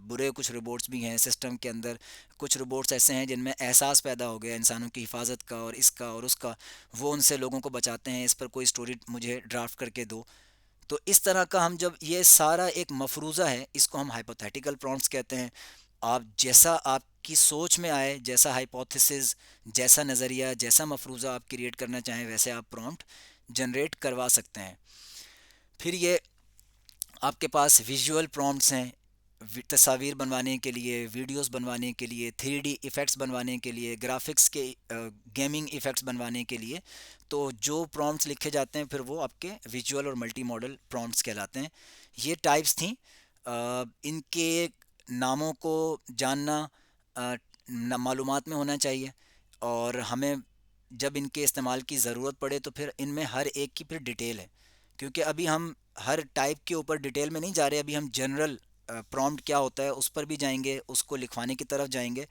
برے کچھ روبوٹس بھی ہیں سسٹم کے اندر۔ کچھ روبوٹس ایسے ہیں جن میں احساس پیدا ہو گیا انسانوں کی حفاظت کا اور اس کا اور اس کا، وہ ان سے لوگوں کو بچاتے ہیں، اس پر کوئی سٹوری مجھے ڈرافٹ کر کے دو۔ تو اس طرح کا ہم جب یہ سارا ایک مفروضہ ہے، اس کو ہم ہائپوتھیٹیکل پرومپٹس کہتے ہیں۔ آپ جیسا آپ کی سوچ میں آئے، جیسا ہائپوتھیسز، جیسا نظریہ، جیسا مفروضہ آپ کریٹ کرنا چاہیں، ویسے آپ پرومپٹ جنریٹ کروا سکتے ہیں۔ پھر یہ آپ کے پاس ویژول پرومپٹس ہیں، تصاویر بنوانے کے لیے، ویڈیوز بنوانے کے لیے، 3D ایفیکٹس بنوانے کے لیے، گرافکس کے گیمنگ ایفیکٹس بنوانے کے لیے۔ تو جو پرومپٹس لکھے جاتے ہیں پھر وہ آپ کے ویژول اور ملٹی ماڈل پرومپٹس کہلاتے ہیں۔ یہ ٹائپس تھیں، ان کے ناموں کو جاننا معلومات میں ہونا چاہیے، اور ہمیں جب ان کے استعمال کی ضرورت پڑے تو پھر ان میں ہر ایک کی پھر ڈیٹیل ہے، کیونکہ ابھی ہم ہر ٹائپ کے اوپر ڈیٹیل میں نہیں جا رہے، ابھی ہم جنرل پرومپٹ کیا ہوتا ہے اس پر بھی جائیں گے، اس کو لکھوانے کی طرف جائیں گے۔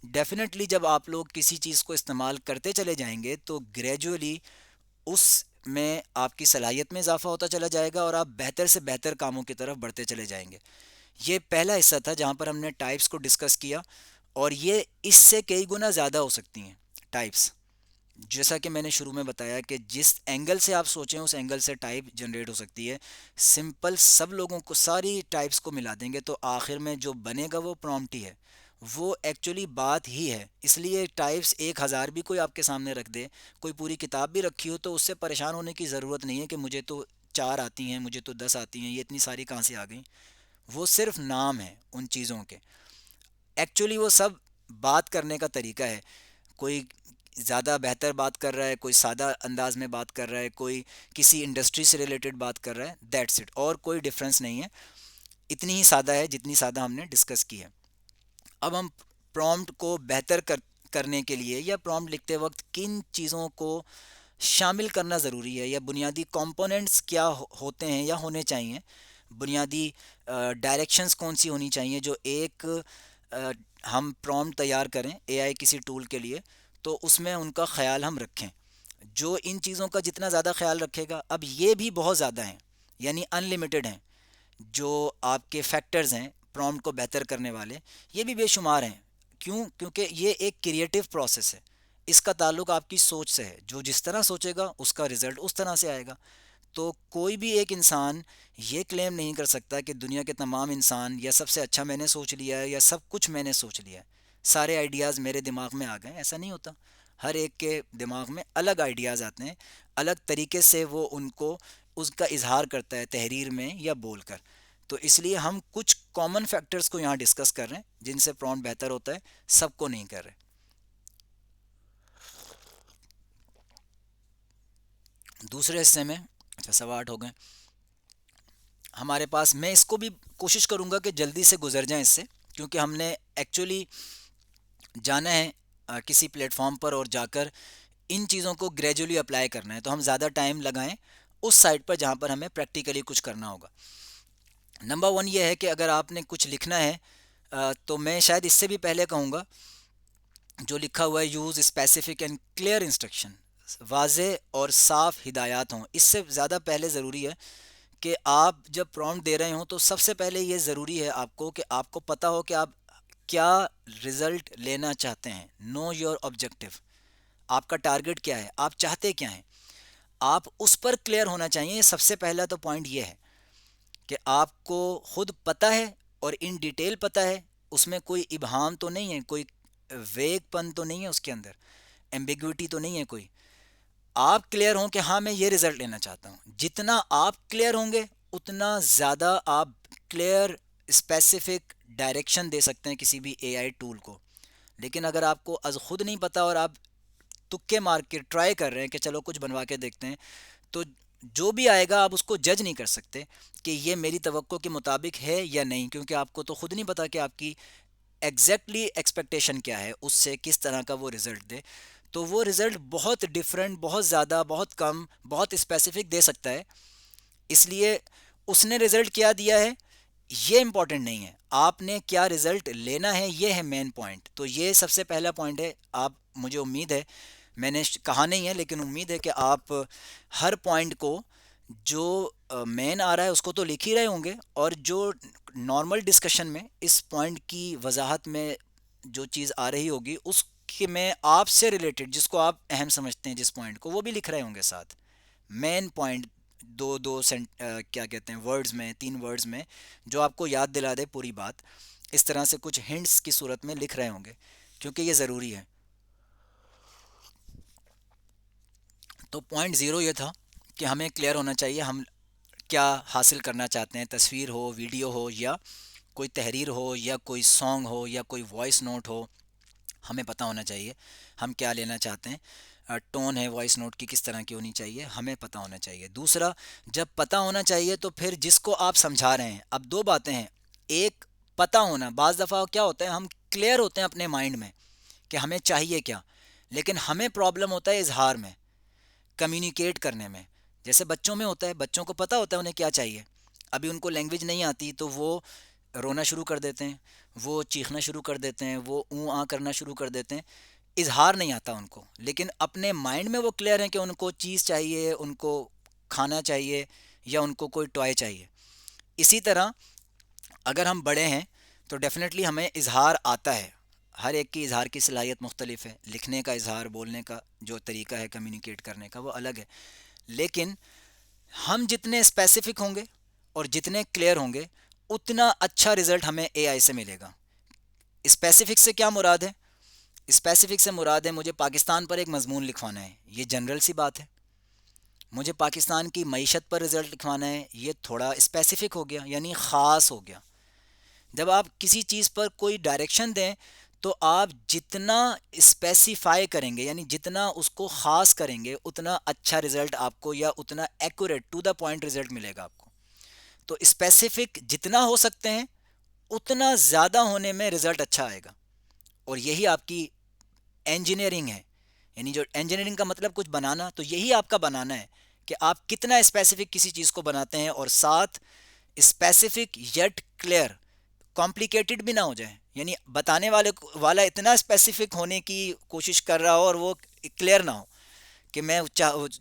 ڈیفینیٹلی جب آپ لوگ کسی چیز کو استعمال کرتے چلے جائیں گے تو گریجولی اس میں آپ کی صلاحیت میں اضافہ ہوتا چلا جائے گا، اور آپ بہتر سے بہتر کاموں کی طرف بڑھتے چلے جائیں گے۔ یہ پہلا حصہ تھا جہاں پر ہم نے ٹائپس کو ڈسکس کیا، اور یہ اس سے کئی گنا زیادہ ہو سکتی ہیں ٹائپس۔ جیسا کہ میں نے شروع میں بتایا کہ جس اینگل سے آپ سوچیں اس اینگل سے ٹائپ جنریٹ ہو سکتی ہے۔ سمپل سب لوگوں کو ساری ٹائپس کو ملا دیں گے تو آخر میں جو بنے گا وہ پرومپٹ ہی ہے، وہ ایکچولی بات ہی ہے. اس لیے ٹائپس 1,000 بھی کوئی آپ کے سامنے رکھ دے, کوئی پوری کتاب بھی رکھی ہو, تو اس سے پریشان ہونے کی ضرورت نہیں ہے کہ مجھے تو 4 آتی ہیں, مجھے تو 10 آتی ہیں, یہ اتنی ساری کہاں سے آ گئیں. وہ صرف نام ہیں ان چیزوں کے. ایکچولی وہ سب بات کرنے کا طریقہ ہے. کوئی زیادہ بہتر بات کر رہا ہے, کوئی سادہ انداز میں بات کر رہا ہے, کوئی کسی انڈسٹری سے ریلیٹڈ بات کر رہا ہے, دیٹس اٹ. اور کوئی ڈفرینس نہیں ہے, اتنی ہی سادہ ہے جتنی سادہ ہم نے ڈسکس کی ہے. اب ہم پرومپٹ کو بہتر کرنے کے لیے یا پرومپٹ لکھتے وقت کن چیزوں کو شامل کرنا ضروری ہے, یا بنیادی کمپوننٹس کیا ہوتے ہیں یا ہونے چاہیے, بنیادی ڈائریکشنز کون سی ہونی چاہیے جو ایک ہم پرومپٹ تیار کریں اے آئی کسی ٹول کے لیے, تو اس میں ان کا خیال ہم رکھیں. جو ان چیزوں کا جتنا زیادہ خیال رکھے گا, اب یہ بھی بہت زیادہ ہیں, یعنی ان لمیٹڈ ہیں, جو آپ کے فیکٹرز ہیں پرومپٹ کو بہتر کرنے والے, یہ بھی بے شمار ہیں. کیوں؟ کیونکہ یہ ایک کریٹو پروسیس ہے. اس کا تعلق آپ کی سوچ سے ہے. جو جس طرح سوچے گا اس کا رزلٹ اس طرح سے آئے گا. تو کوئی بھی ایک انسان یہ کلیم نہیں کر سکتا کہ دنیا کے تمام انسان یا سب سے اچھا میں نے سوچ لیا ہے یا سب کچھ میں نے سوچ لیا ہے, سارے آئیڈیاز میرے دماغ میں آ گئے. ایسا نہیں ہوتا. ہر ایک کے دماغ میں الگ آئیڈیاز آتے ہیں, الگ طریقے سے وہ ان کو اس کا اظہار کرتا ہے تحریر میں یا بول کر. تو اس لیے ہم کچھ کامن فیکٹرز کو یہاں ڈسکس کر رہے ہیں جن سے پرومپٹ بہتر ہوتا ہے, سب کو نہیں کر رہے. دوسرے حصے میں, اچھا 8:15 ہو گئے ہمارے پاس. میں اس کو بھی کوشش کروں گا کہ جلدی سے گزر جائیں اس سے, کیونکہ ہم نے ایکچولی جانا ہے کسی پلیٹ فارم پر اور جا کر ان چیزوں کو گریجولی اپلائی کرنا ہے. تو ہم زیادہ ٹائم لگائیں اس سائٹ پر جہاں پر ہمیں پریکٹیکلی کچھ کرنا ہوگا. نمبر 1 یہ ہے کہ اگر آپ نے کچھ لکھنا ہے, تو میں شاید اس سے بھی پہلے کہوں گا جو لکھا ہوا ہے use specific and clear instruction, واضح اور صاف ہدایات ہوں. اس سے زیادہ پہلے ضروری ہے کہ آپ جب پرومپٹ دے رہے ہوں تو سب سے پہلے یہ ضروری ہے آپ کو کہ آپ کو پتہ ہو کہ آپ کیا رزلٹ لینا چاہتے ہیں. نو یور آبجیکٹو, آپ کا ٹارگٹ کیا ہے, آپ چاہتے کیا ہیں, آپ اس پر کلیئر ہونا چاہیے. سب سے پہلا تو پوائنٹ یہ ہے کہ آپ کو خود پتہ ہے اور ان ڈیٹیل پتہ ہے, اس میں کوئی ابہام تو نہیں ہے, کوئی ویگ پن تو نہیں ہے اس کے اندر, ایمبیگوٹی تو نہیں ہے کوئی. آپ کلیئر ہوں کہ ہاں میں یہ رزلٹ لینا چاہتا ہوں. جتنا آپ کلیئر ہوں گے اتنا زیادہ آپ کلیئر اسپیسیفک ڈائریکشن دے سکتے ہیں کسی بھی اے آئی ٹول کو. لیکن اگر آپ کو از خود نہیں پتا اور آپ تکے مار کے ٹرائی کر رہے ہیں کہ چلو کچھ بنوا کے دیکھتے ہیں, تو جو بھی آئے گا آپ اس کو جج نہیں کر سکتے کہ یہ میری توقع کے مطابق ہے یا نہیں, کیونکہ آپ کو تو خود نہیں پتا کہ آپ کی ایگزیکٹلی ایکسپیکٹیشن کیا ہے, اس سے کس طرح کا وہ رزلٹ دے. تو وہ رزلٹ بہت ڈفرینٹ, بہت زیادہ, بہت کم, بہت اسپیسیفک دے سکتا ہے. اس لیے اس نے رزلٹ کیا دیا ہے یہ امپورٹنٹ نہیں ہے, آپ نے کیا رزلٹ لینا ہے یہ ہے مین پوائنٹ. تو یہ سب سے پہلا پوائنٹ ہے. آپ, مجھے امید ہے, میں نے کہا نہیں ہے لیکن امید ہے کہ آپ ہر پوائنٹ کو جو مین آ رہا ہے اس کو تو لکھ ہی رہے ہوں گے, اور جو نارمل ڈسکشن میں اس پوائنٹ کی وضاحت میں جو چیز آ رہی ہوگی اس کہ میں آپ سے ریلیٹڈ جس کو آپ اہم سمجھتے ہیں جس پوائنٹ کو, وہ بھی لکھ رہے ہوں گے ساتھ. مین پوائنٹ دو دو کیا کہتے ہیں ورڈز میں, 3 ورڈز میں, جو آپ کو یاد دلا دے پوری بات, اس طرح سے کچھ ہنٹس کی صورت میں لکھ رہے ہوں گے, کیونکہ یہ ضروری ہے. تو پوائنٹ 0 یہ تھا کہ ہمیں کلیئر ہونا چاہیے ہم کیا حاصل کرنا چاہتے ہیں, تصویر ہو, ویڈیو ہو, یا کوئی تحریر ہو, یا کوئی سانگ ہو, یا کوئی وائس نوٹ ہو. ہمیں پتہ ہونا چاہیے ہم کیا لینا چاہتے ہیں. ٹون ہے وائس نوٹ کی کس طرح کی ہونی چاہیے, ہمیں پتہ ہونا چاہیے. دوسرا, جب پتہ ہونا چاہیے تو پھر جس کو آپ سمجھا رہے ہیں, اب 2 باتیں ہیں. ایک پتہ ہونا, بعض دفعہ کیا ہوتا ہے ہم کلیئر ہوتے ہیں اپنے مائنڈ میں کہ ہمیں چاہیے کیا, لیکن ہمیں پرابلم ہوتا ہے اظہار میں, کمیونیکیٹ کرنے میں. جیسے بچوں میں ہوتا ہے, بچوں کو پتہ ہوتا ہے انہیں کیا چاہیے, ابھی ان کو لینگویج نہیں آتی تو وہ رونا شروع کر دیتے ہیں, وہ چیخنا شروع کر دیتے ہیں, وہ اوں آ کرنا شروع کر دیتے ہیں, اظہار نہیں آتا ان کو. لیکن اپنے مائنڈ میں وہ کلیئر ہیں کہ ان کو چیز چاہیے, ان کو کھانا چاہیے, یا ان کو کوئی ٹوائے چاہیے. اسی طرح اگر ہم بڑے ہیں تو ڈیفینیٹلی ہمیں اظہار آتا ہے. ہر ایک کی اظہار کی صلاحیت مختلف ہے, لکھنے کا اظہار, بولنے کا جو طریقہ ہے کمیونیکیٹ کرنے کا وہ الگ ہے. لیکن ہم جتنے اسپیسیفک ہوں گے اور جتنے کلیئر ہوں گے اتنا اچھا رزلٹ ہمیں اے آئی سے ملے گا. اسپیسیفک سے کیا مراد ہے؟ اسپیسیفک سے مراد ہے مجھے پاکستان پر ایک مضمون لکھوانا ہے، یہ جنرل سی بات ہے. مجھے پاکستان کی معیشت پر رزلٹ لکھوانا ہے، یہ تھوڑا اسپیسیفک ہو گیا، یعنی خاص ہو گیا. جب آپ کسی چیز پر کوئی ڈائریکشن دیں تو آپ جتنا اسپیسیفائی کریں گے، یعنی جتنا اس کو خاص کریں گے، اتنا اچھا رزلٹ آپ کو، یا اتنا accurate to the point result ملے گا آپ کو. تو اسپیسیفک جتنا ہو سکتے ہیں اتنا زیادہ ہونے میں رزلٹ اچھا آئے گا. اور یہی آپ کی انجینئرنگ ہے. یعنی جو انجینئرنگ کا مطلب کچھ بنانا، تو یہی آپ کا بنانا ہے کہ آپ کتنا اسپیسیفک کسی چیز کو بناتے ہیں، اور ساتھ اسپیسیفک یٹ کلیئر، کمپلیکیٹڈ بھی نہ ہو جائے. یعنی بتانے والا اتنا اسپیسیفک ہونے کی کوشش کر رہا ہو اور وہ کلیئر نہ ہو، کہ میں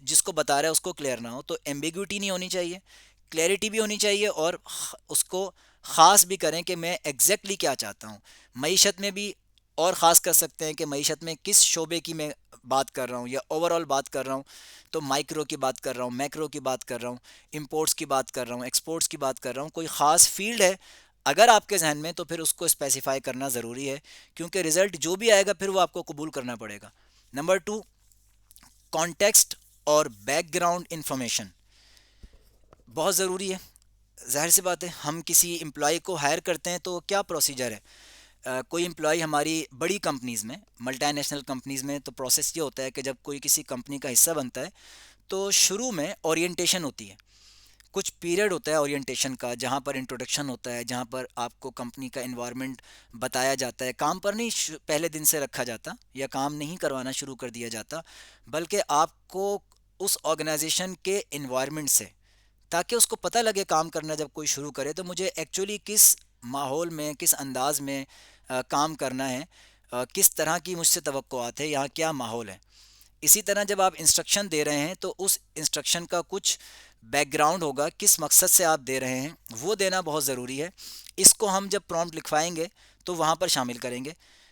جس کو بتا رہا ہے اس کو کلیئر نہ ہو. تو ایمبیگوٹی نہیں ہونی چاہیے، کلیئرٹی بھی ہونی چاہیے، اور اس کو خاص بھی کریں کہ میں ایگزیکٹلی کیا چاہتا ہوں. معیشت میں بھی اور خاص کر سکتے ہیں کہ معیشت میں کس شعبے کی میں بات کر رہا ہوں، یا اوور آل بات کر رہا ہوں. تو مائکرو کی بات کر رہا ہوں، میکرو کی بات کر رہا ہوں، امپورٹس کی بات کر رہا ہوں، ایکسپورٹس کی بات کر رہا ہوں. کوئی خاص فیلڈ ہے اگر آپ کے ذہن میں، تو پھر اس کو اسپیسیفائی کرنا ضروری ہے، کیونکہ رزلٹ جو بھی آئے گا پھر وہ آپ کو قبول کرنا پڑے گا. نمبر 2، کانٹیکسٹ اور بیک گراؤنڈ انفارمیشن بہت ضروری ہے. ظاہر سی بات ہے، ہم کسی امپلائی کو ہائر کرتے ہیں تو کیا پروسیجر ہے؟ کوئی امپلائی ہماری بڑی کمپنیز میں، ملٹی نیشنل کمپنیز میں، تو پروسیس یہ ہوتا ہے کہ جب کوئی کسی کمپنی کا حصہ بنتا ہے تو شروع میں اورینٹیشن ہوتی ہے. کچھ پیریڈ ہوتا ہے اورینٹیشن کا، جہاں پر انٹروڈکشن ہوتا ہے، جہاں پر آپ کو کمپنی کا انوائرمنٹ بتایا جاتا ہے. کام پر نہیں پہلے دن سے رکھا جاتا، یا کام نہیں کروانا شروع کر دیا جاتا، بلکہ آپ کو اس آرگنائزیشن کے انوائرمنٹ سے، تاکہ اس کو پتہ لگے کام کرنا جب کوئی شروع کرے تو مجھے ایکچولی کس ماحول میں، کس انداز میں کام کرنا ہے، کس طرح کی مجھ سے توقعات ہے، یہاں کیا ماحول ہے. اسی طرح جب آپ انسٹرکشن دے رہے ہیں تو اس انسٹرکشن کا کچھ بیک گراؤنڈ ہوگا، کس مقصد سے آپ دے رہے ہیں، وہ دینا بہت ضروری ہے. اس کو ہم جب پرومپٹ لکھوائیں گے تو وہاں پر شامل کریں گے.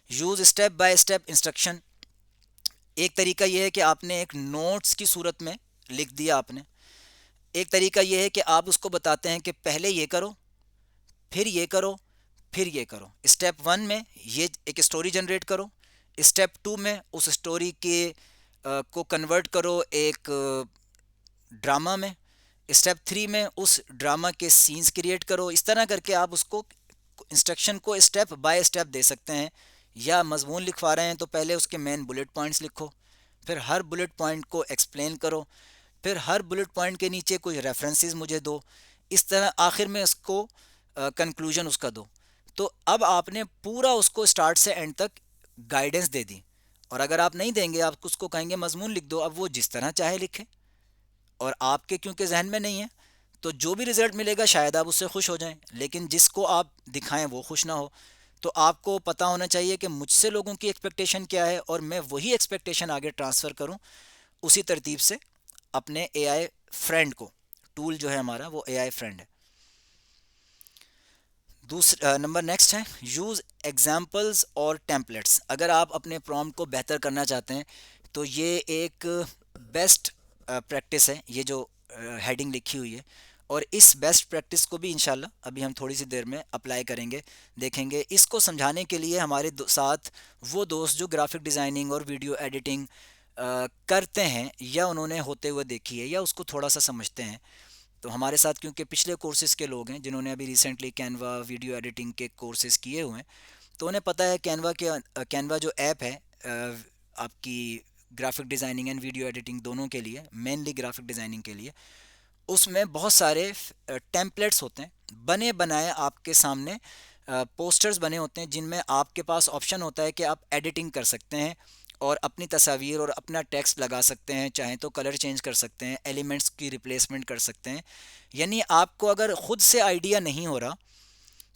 Use step by step instruction. ایک طریقہ یہ ہے کہ آپ نے ایک نوٹس کی صورت میں لکھ دیا آپ نے. ایک طریقہ یہ ہے کہ آپ اس کو بتاتے ہیں کہ پہلے یہ کرو، پھر یہ کرو، پھر یہ کرو. اسٹیپ 1 میں یہ ایک اسٹوری جنریٹ کرو، اسٹیپ 2 میں اس اسٹوری کے کو کنورٹ کرو ایک ڈرامہ میں، اسٹیپ 3 میں اس ڈرامہ کے سینز کریٹ کرو. اس طرح کر کے آپ اس کو انسٹرکشن کو اسٹیپ بائی اسٹیپ دے سکتے ہیں. یا مضمون لکھوا رہے ہیں تو پہلے اس کے مین بلٹ پوائنٹس لکھو، پھر ہر بلٹ پوائنٹ کو ایکسپلین کرو، پھر ہر بلٹ پوائنٹ کے نیچے کچھ ریفرنسز مجھے دو. اس طرح آخر میں اس کو کنکلوژن اس کا دو. تو اب آپ نے پورا اس کو اسٹارٹ سے اینڈ تک گائیڈنس دے دی. اور اگر آپ نہیں دیں گے، آپ اس کو کہیں گے مضمون لکھ دو، اب وہ جس طرح چاہے لکھے، اور آپ کے کیونکہ ذہن میں نہیں ہے تو جو بھی رزلٹ ملے گا شاید آپ اس سے خوش ہو جائیں، لیکن جس کو آپ دکھائیں وہ خوش نہ ہو. تو آپ کو پتہ ہونا چاہیے کہ مجھ سے لوگوں کی ایکسپیکٹیشن کیا ہے، اور میں وہی ایکسپیکٹیشن آگے ٹرانسفر کروں اسی ترتیب سے اپنے اے آئی فرینڈ کو. ٹول جو ہے ہمارا وہ اے آئی فرینڈ ہے. دوسرا نمبر نیکسٹ ہے یوز ایگزامپلز اور ٹیمپلیٹس. اگر آپ اپنے پرومپٹ کو بہتر کرنا چاہتے ہیں تو یہ ایک بیسٹ پریکٹس ہے، یہ جو ہیڈنگ لکھی ہوئی ہے. اور اس بیسٹ پریکٹس کو بھی انشاءاللہ ابھی ہم تھوڑی سی دیر میں اپلائی کریں گے، دیکھیں گے. اس کو سمجھانے کے لیے ہمارے ساتھ وہ دوست جو گرافک ڈیزائننگ اور ویڈیو ایڈیٹنگ کرتے ہیں، یا انہوں نے ہوتے ہوئے دیکھی ہے، یا اس کو تھوڑا سا سمجھتے ہیں. تو ہمارے ساتھ کیونکہ پچھلے کورسز کے لوگ ہیں جنہوں نے ابھی ریسنٹلی کینوا ویڈیو ایڈیٹنگ کے کورسز کیے ہوئے ہیں، تو انہیں پتہ ہے کینوا جو ایپ ہے آپ کی graphic designing and video editing دونوں کے لیے، مینلی گرافک ڈیزائننگ کے لیے، اس میں بہت سارے ٹیمپلیٹس ہوتے ہیں بنے بنائے آپ کے سامنے. پوسٹرز بنے ہوتے ہیں جن میں آپ کے پاس آپشن ہوتا ہے کہ آپ ایڈیٹنگ کر سکتے ہیں اور اپنی تصاویر اور اپنا ٹیکسٹ لگا سکتے ہیں، چاہیں تو کلر چینج کر سکتے ہیں، ایلیمنٹس کی ریپلیسمنٹ کر سکتے ہیں. یعنی آپ کو اگر خود سے آئیڈیا نہیں ہو رہا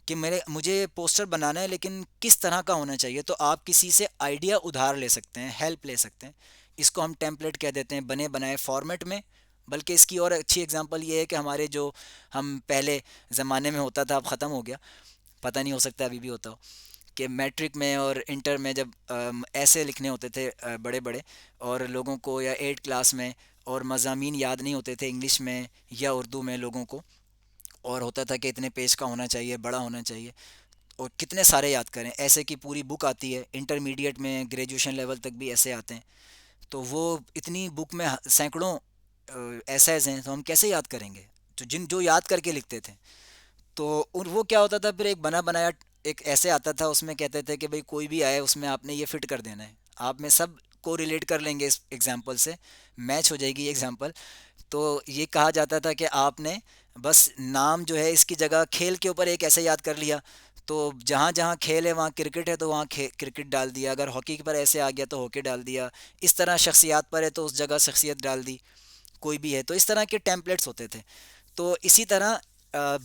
کہ مجھے پوسٹر بنانا ہے لیکن کس طرح کا ہونا چاہیے، تو آپ کسی سے آئیڈیا ادھار لے سکتے ہیں، ہیلپ لے سکتے ہیں. اس کو ہم ٹیمپلیٹ کہہ دیتے ہیں، بنے بنائے فارمیٹ میں. بلکہ اس کی اور اچھی اگزامپل یہ ہے کہ ہمارے جو ہم پہلے زمانے میں ہوتا تھا، اب ختم ہو گیا، پتہ نہیں ہو سکتا ابھی بھی ہوتا ہو، کہ میٹرک میں اور انٹر میں جب ایسے لکھنے ہوتے تھے بڑے بڑے، اور لوگوں کو، یا 8 کلاس میں، اور مضامین یاد نہیں ہوتے تھے انگلش میں یا اردو میں لوگوں کو، اور ہوتا تھا کہ اتنے پیج کا ہونا چاہیے، بڑا ہونا چاہیے. اور کتنے سارے یاد کریں، ایسے کی پوری بک آتی ہے، انٹرمیڈیٹ میں گریجویشن لیول تک بھی ایسے آتے ہیں، تو وہ اتنی بک میں سینکڑوں ایسیز ہیں، تو ہم کیسے یاد کریں گے؟ تو جو یاد کر کے لکھتے تھے، تو وہ کیا ہوتا تھا پھر ایک بنا بنایا ایک ایسے آتا تھا، اس میں کہتے تھے کہ بھائی کوئی بھی آئے اس میں آپ نے یہ فٹ کر دینا ہے، آپ میں سب کو ریلیٹ کر لیں گے اس ایگزامپل سے، میچ ہو جائے گی یہ ایگزامپل. تو یہ کہا جاتا تھا کہ آپ نے بس نام جو ہے اس کی جگہ کھیل کے اوپر ایک ایسے یاد کر لیا، تو جہاں جہاں کھیل ہے وہاں کرکٹ ہے تو وہاں کرکٹ ڈال دیا، اگر ہاکی پر ایسے آ گیا تو ہاکی ڈال دیا، اس طرح شخصیات پر ہے تو اس جگہ شخصیت ڈال دی، کوئی بھی ہے تو اس طرح کے ٹیمپلیٹس ہوتے تھے. تو اسی طرح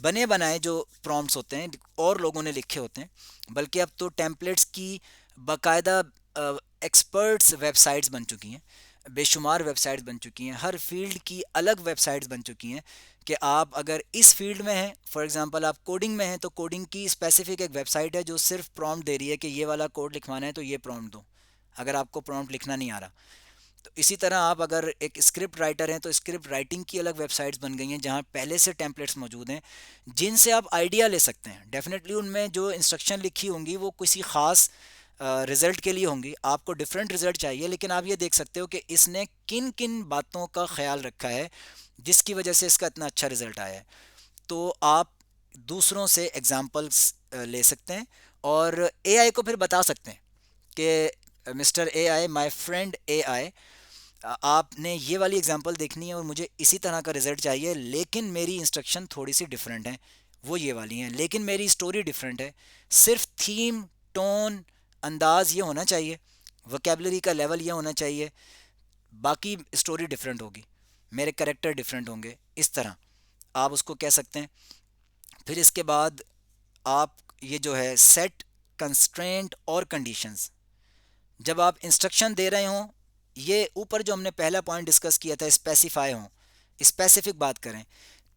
بنے بنائے جو پرومپٹس ہوتے ہیں اور لوگوں نے لکھے ہوتے ہیں، بلکہ اب تو ٹیمپلیٹس کی باقاعدہ ایکسپرٹس ویب سائٹس بن چکی ہیں، بے شمار ویب سائٹس بن چکی ہیں، ہر فیلڈ کی الگ ویب سائٹس بن چکی ہیں کہ آپ اگر اس فیلڈ میں ہیں، فار ایگزامپل آپ کوڈنگ میں ہیں تو کوڈنگ کی اسپیسیفک ایک ویب سائٹ ہے جو صرف پرومپٹ دے رہی ہے کہ یہ والا کوڈ لکھوانا ہے تو یہ پرومپٹ دو، اگر آپ کو پرومپٹ لکھنا نہیں آ رہا. تو اسی طرح آپ اگر ایک اسکرپٹ رائٹر ہیں تو اسکرپٹ رائٹنگ کی الگ ویب سائٹس بن گئی ہیں جہاں پہلے سے ٹیمپلیٹس موجود ہیں جن سے آپ آئیڈیا لے سکتے ہیں. ڈیفینیٹلی ان میں جو انسٹرکشن لکھی ہوں گی وہ کسی خاص رزلٹ کے لیے ہوں گی، آپ کو ڈفرینٹ رزلٹ چاہیے، لیکن آپ یہ دیکھ سکتے ہو کہ اس نے کن کن باتوں کا خیال رکھا ہے جس کی وجہ سے اس کا اتنا اچھا رزلٹ آیا ہے. تو آپ دوسروں سے ایگزامپلس لے سکتے ہیں اور اے آئی کو پھر بتا سکتے ہیں کہ mister A I, my friend اے آئی، آپ نے یہ والی اگزامپل دیکھنی ہے اور مجھے اسی طرح کا رزلٹ چاہیے، لیکن میری انسٹرکشن تھوڑی سی ڈفرینٹ ہیں، وہ یہ والی ہیں، لیکن میری اسٹوری ڈفرینٹ ہے، صرف تھیم، ٹون، انداز یہ ہونا چاہیے، وکیبلری کا لیول یہ ہونا چاہیے، باقی اسٹوری ڈفرینٹ ہوگی، میرے کریکٹر ڈفرینٹ ہوں گے، اس طرح آپ اس کو کہہ سکتے ہیں. پھر اس کے بعد آپ یہ جو ہے سیٹ کنسٹرینٹ اور کنڈیشنز، جب آپ انسٹرکشن دے رہے ہوں، یہ اوپر جو ہم نے پہلا پوائنٹ ڈسکس کیا تھا اسپیسیفائی ہوں، اسپیسیفک بات کریں،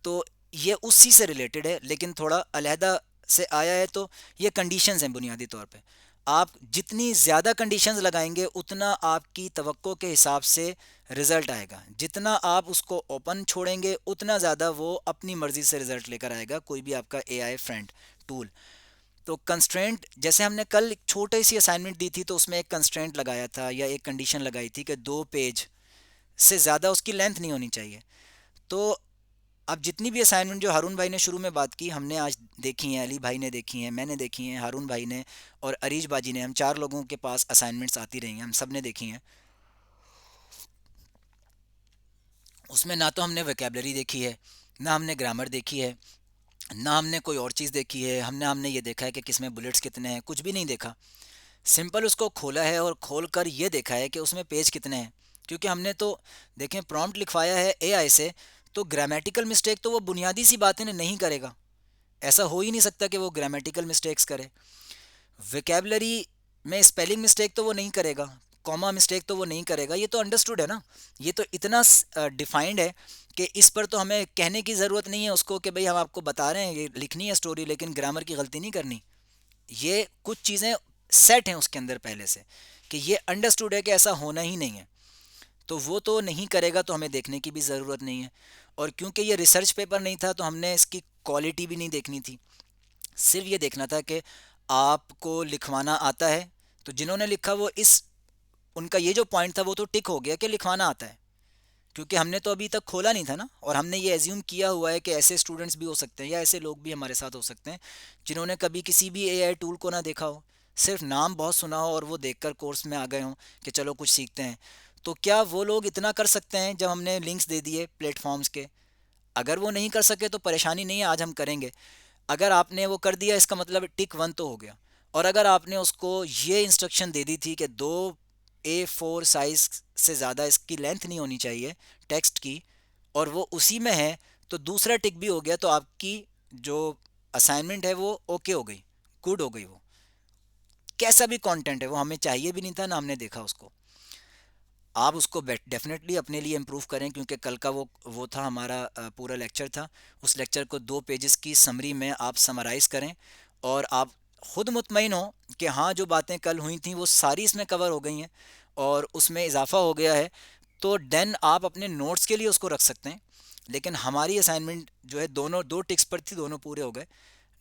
تو یہ اسی سے ریلیٹڈ ہے لیکن تھوڑا علیحدہ سے آیا ہے. تو یہ کنڈیشنز ہیں بنیادی طور پہ، آپ جتنی زیادہ کنڈیشنز لگائیں گے اتنا آپ کی توقع کے حساب سے رزلٹ آئے گا، جتنا آپ اس کو اوپن چھوڑیں گے اتنا زیادہ وہ اپنی مرضی سے رزلٹ لے کر آئے گا کوئی بھی آپ کا اے آئی فرینڈ ٹول. تو کنسٹرینٹ جیسے ہم نے کل ایک چھوٹی سی اسائنمنٹ دی تھی تو اس میں ایک کنسٹرینٹ لگایا تھا یا ایک کنڈیشن لگائی تھی کہ 2 پیج سے زیادہ اس کی لینتھ نہیں ہونی چاہیے. تو اب جتنی بھی اسائنمنٹ جو ہارون بھائی نے شروع میں بات کی ہم نے آج دیکھی ہیں، علی بھائی نے دیکھی ہیں، میں نے دیکھی ہیں، ہارون بھائی نے اور اریج باجی نے، ہم 4 لوگوں کے پاس اسائنمنٹس آتی رہی ہیں، ہم سب نے دیکھی ہیں. اس میں نہ تو ہم نے ویکیبلری دیکھی ہے، نہ ہم نے گرامر دیکھی ہے، نہ ہم نے کوئی اور چیز دیکھی ہے، ہم نے یہ دیکھا ہے کہ کس میں بلٹس کتنے ہیں، کچھ بھی نہیں دیکھا. سمپل اس کو کھولا ہے اور کھول کر یہ دیکھا ہے کہ اس میں پیج کتنے ہیں، کیونکہ ہم نے تو دیکھیں پرومپٹ لکھوایا ہے اے آئی سے، تو گرامیٹیکل مسٹیک تو وہ بنیادی سی باتیں نہیں کرے گا، ایسا ہو ہی نہیں سکتا کہ وہ گرامیٹیکل مسٹیکس کرے. ویکیبلری میں اسپیلنگ مسٹیک تو وہ نہیں کرے گا، کوما مسٹیک تو وہ نہیں کرے گا، یہ تو انڈرسٹوڈ ہے نا، یہ تو اتنا ڈیفائنڈ ہے کہ اس پر تو ہمیں کہنے کی ضرورت نہیں ہے اس کو کہ بھئی ہم آپ کو بتا رہے ہیں یہ لکھنی ہے اسٹوری لیکن گرامر کی غلطی نہیں کرنی. یہ کچھ چیزیں سیٹ ہیں اس کے اندر پہلے سے کہ یہ انڈرسٹوڈ ہے کہ ایسا ہونا ہی نہیں ہے، تو وہ تو نہیں کرے گا تو ہمیں دیکھنے کی بھی ضرورت نہیں ہے. اور کیونکہ یہ ریسرچ پیپر نہیں تھا تو ہم نے اس کی کوالٹی بھی نہیں دیکھنی تھی، صرف یہ دیکھنا تھا کہ آپ کو لکھوانا آتا ہے. تو جنہوں نے لکھا وہ ان کا یہ جو پوائنٹ تھا وہ تو ٹک ہو گیا کہ لکھوانا آتا ہے، کیونکہ ہم نے تو ابھی تک کھولا نہیں تھا نا، اور ہم نے یہ ایزیوم کیا ہوا ہے کہ ایسے اسٹوڈنٹس بھی ہو سکتے ہیں یا ایسے لوگ بھی ہمارے ساتھ ہو سکتے ہیں جنہوں نے کبھی کسی بھی اے آئی ٹول کو نہ دیکھا ہو، صرف نام بہت سنا ہو اور وہ دیکھ کر کورس میں آ گئے ہوں کہ چلو کچھ سیکھتے ہیں. تو کیا وہ لوگ اتنا کر سکتے ہیں جب ہم نے لنکس دے دیے پلیٹ فارمز کے؟ اگر وہ نہیں کر سکے تو پریشانی نہیں ہے، آج ہم کریں گے. اگر آپ نے وہ کر دیا اس کا مطلب ٹک 1 تو ہو گیا. اور اگر آپ نے اس کو یہ انسٹرکشن دے دی تھی کہ 2A4 سائز سے زیادہ اس کی لینتھ نہیں ہونی چاہیے ٹیکسٹ کی، اور وہ اسی میں ہے، تو دوسرا ٹک بھی ہو گیا، تو آپ کی جو اسائنمنٹ ہے وہ اوکے ہو گئی، گڈ ہو گئی. وہ کیسا بھی کانٹینٹ ہے وہ ہمیں چاہیے بھی نہیں تھا نہ ہم نے دیکھا اس کو. آپ اس کو ڈیفینیٹلی اپنے لیے امپروو کریں کیونکہ کل کا وہ تھا ہمارا پورا لیکچر تھا، اس لیکچر کو 2 پیجز کی سمری میں آپ سمرائز کریں اور آپ خود مطمئن ہوں کہ ہاں جو باتیں کل ہوئی تھیں وہ ساری اس میں کور ہو گئی ہیں اور اس میں اضافہ ہو گیا ہے. تو دین آپ اپنے نوٹس کے لیے اس کو رکھ سکتے ہیں. لیکن ہماری اسائنمنٹ جو ہے دونوں 2 ٹکس پر تھی، دونوں پورے ہو گئے.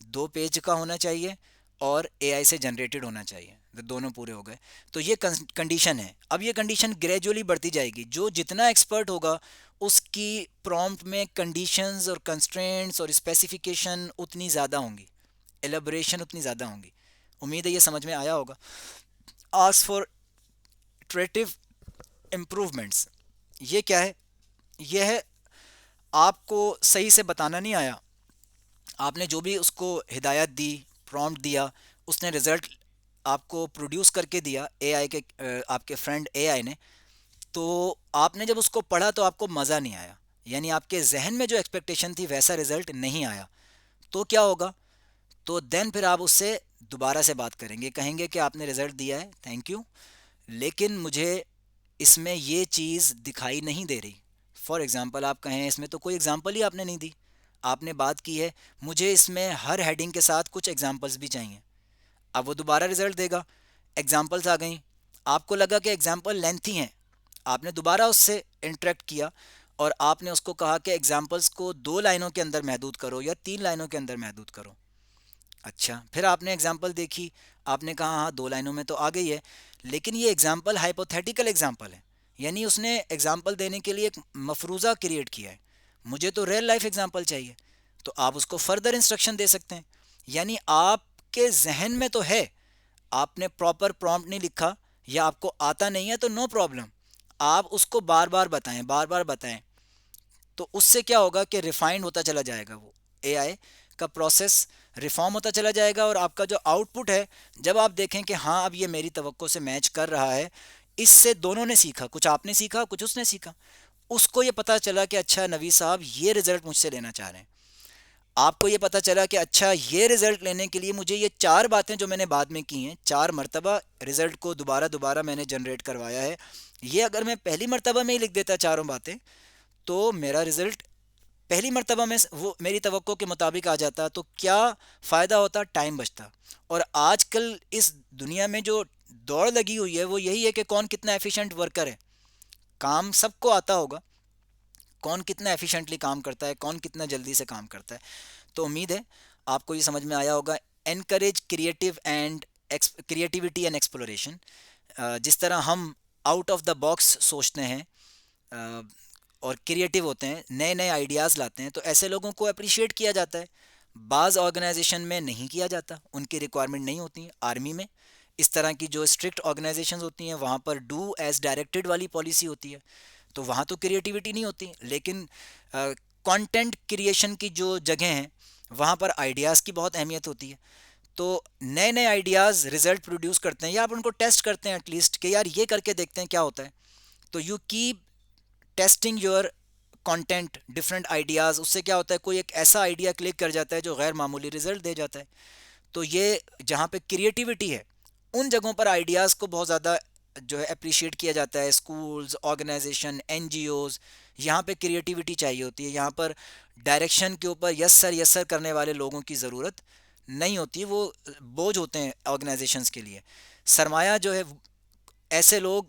2 پیج کا ہونا چاہیے اور اے آئی سے جنریٹڈ ہونا چاہیے، دونوں پورے ہو گئے تو یہ کنڈیشن ہے. اب یہ کنڈیشن گریجولی بڑھتی جائے گی، جو جتنا ایکسپرٹ ہوگا اس کی پرومپٹ میں کنڈیشنز اور کنسٹرینٹس اور اسپیسیفیکیشن اتنی زیادہ ہوں گی، ایلیبریشن اتنی زیادہ ہوں گی. امید ہے یہ سمجھ میں آیا ہوگا. آسک فار ٹریٹو امپروومنٹس، یہ کیا ہے؟ یہ ہے آپ کو صحیح سے بتانا نہیں آیا، آپ نے جو بھی اس کو ہدایت دی، پرومپٹ دیا، اس نے رزلٹ آپ کو پروڈیوس کر کے دیا اے آئی کے، آپ کے فرینڈ اے آئی نے. تو آپ نے جب اس کو پڑھا تو آپ کو مزہ نہیں آیا، یعنی آپ کے ذہن میں جو ایکسپیکٹیشن تھی ویسا رزلٹ نہیں آیا. تو کیا ہوگا؟ تو دین پھر آپ اس سے دوبارہ سے بات کریں گے، کہیں گے کہ آپ نے رزلٹ دیا ہے، تھینک یو، لیکن مجھے اس میں یہ چیز دکھائی نہیں دے رہی. فار ایگزامپل آپ کہیں اس میں تو کوئی ایگزامپل ہی آپ نے نہیں دی، آپ نے بات کی ہے مجھے اس میں ہر ہیڈنگ کے ساتھ کچھ ایگزامپلس بھی چاہیے. اب وہ دوبارہ رزلٹ دے گا، ایگزامپلس آ گئیں، آپ کو لگا کہ ایگزامپل لینتھی ہیں، آپ نے دوبارہ اس سے انٹریکٹ کیا اور آپ نے اس کو کہا کہ ایگزامپلس کو 2 لائنوں کے اندر محدود کرو یا 3 لائنوں کے اندر محدود کرو. اچھا، پھر آپ نے ایگزامپل دیکھی، آپ نے کہا ہاں 2 لائنوں میں تو آ گئی ہے، لیکن یہ ایگزامپل ہائپوتھیٹیکل ایگزامپل ہے، یعنی اس نے ایگزامپل دینے کے لیے ایک مفروضہ کریٹ کیا ہے. مجھے تو ریئل لائف ایگزامپل چاہیے، تو آپ اس کو فردر انسٹرکشن دے سکتے ہیں. یعنی آپ کے ذہن میں تو ہے، آپ نے پراپر پرومپٹ نہیں لکھا یا آپ کو آتا نہیں ہے تو نو پرابلم، آپ اس کو بار بار بتائیں، بار بار بتائیں. تو اس سے کیا ہوگا کہ ریفائنڈ ہوتا چلا جائے گا، وہ اے آئی کا پروسیس ریفارم ہوتا چلا جائے گا، اور آپ کا جو آؤٹ پٹ ہے جب آپ دیکھیں کہ ہاں اب یہ میری توقع سے میچ کر رہا ہے، اس سے دونوں نے سیکھا، کچھ آپ نے سیکھا کچھ اس نے سیکھا، اس کو یہ پتا چلا کہ اچھا نوید صاحب یہ رزلٹ مجھ سے لینا چاہ رہے ہیں، آپ کو یہ پتا چلا کہ اچھا یہ رزلٹ لینے کے لیے مجھے یہ 4 باتیں جو میں نے بعد میں کی ہیں، 4 مرتبہ رزلٹ کو دوبارہ دوبارہ میں نے جنریٹ کروایا ہے، یہ اگر میں پہلی مرتبہ میں ہی لکھ دیتا 4 باتیں تو میرا رزلٹ پہلی مرتبہ میں وہ میری توقع کے مطابق آ جاتا. تو کیا فائدہ ہوتا؟ ٹائم بچتا. اور آج کل اس دنیا میں جو دوڑ لگی ہوئی ہے وہ یہی ہے کہ کون کتنا ایفیشینٹ ورکر ہے. کام سب کو آتا ہوگا، کون کتنا ایفیشینٹلی کام کرتا ہے، کون کتنا جلدی سے کام کرتا ہے. تو امید ہے آپ کو یہ سمجھ میں آیا ہوگا. Encourage creativity and exploration. جس طرح ہم آؤٹ آف دا باکس سوچتے ہیں اور کریٹیو ہوتے ہیں، نئے نئے آئیڈیاز لاتے ہیں، تو ایسے لوگوں کو اپریشیٹ کیا جاتا ہے. بعض آرگنائزیشن میں نہیں کیا جاتا، ان کی ریکوائرمنٹ نہیں ہوتی. آرمی میں اس طرح کی جو اسٹرکٹ آرگنائزیشنز ہوتی ہیں وہاں پر ڈو ایز ڈائریکٹڈ والی پالیسی ہوتی ہے، تو وہاں تو کریٹیوٹی نہیں ہوتی. لیکن کانٹینٹ کریشن کی جو جگہیں ہیں وہاں پر آئیڈیاز کی بہت اہمیت ہوتی ہے. تو نئے نئے آئیڈیاز رزلٹ پروڈیوس کرتے ہیں، یا آپ ان کو ٹیسٹ کرتے ہیں ایٹ لیسٹ کہ یار یہ کر کے دیکھتے ہیں کیا ہوتا ہے. تو you keep testing your content different ideas. اس سے کیا ہوتا ہے، کوئی ایک ایسا آئیڈیا کلک کر جاتا ہے جو غیر معمولی رزلٹ دے جاتا ہے. تو یہ جہاں پہ کریٹیوٹی ہے ان جگہوں پر آئیڈیاز کو بہت زیادہ جو ہے اپریشیٹ کیا جاتا ہے. Schools, organisation, N G Os, یہاں پہ کریٹیوٹی چاہیے ہوتی ہے. یہاں پر ڈائریکشن کے اوپر یس سر یس سر کرنے والے لوگوں کی ضرورت نہیں ہوتی، وہ بوجھ ہوتے ہیں آرگنائزیشنز کے لیے. سرمایہ جو ہے ایسے لوگ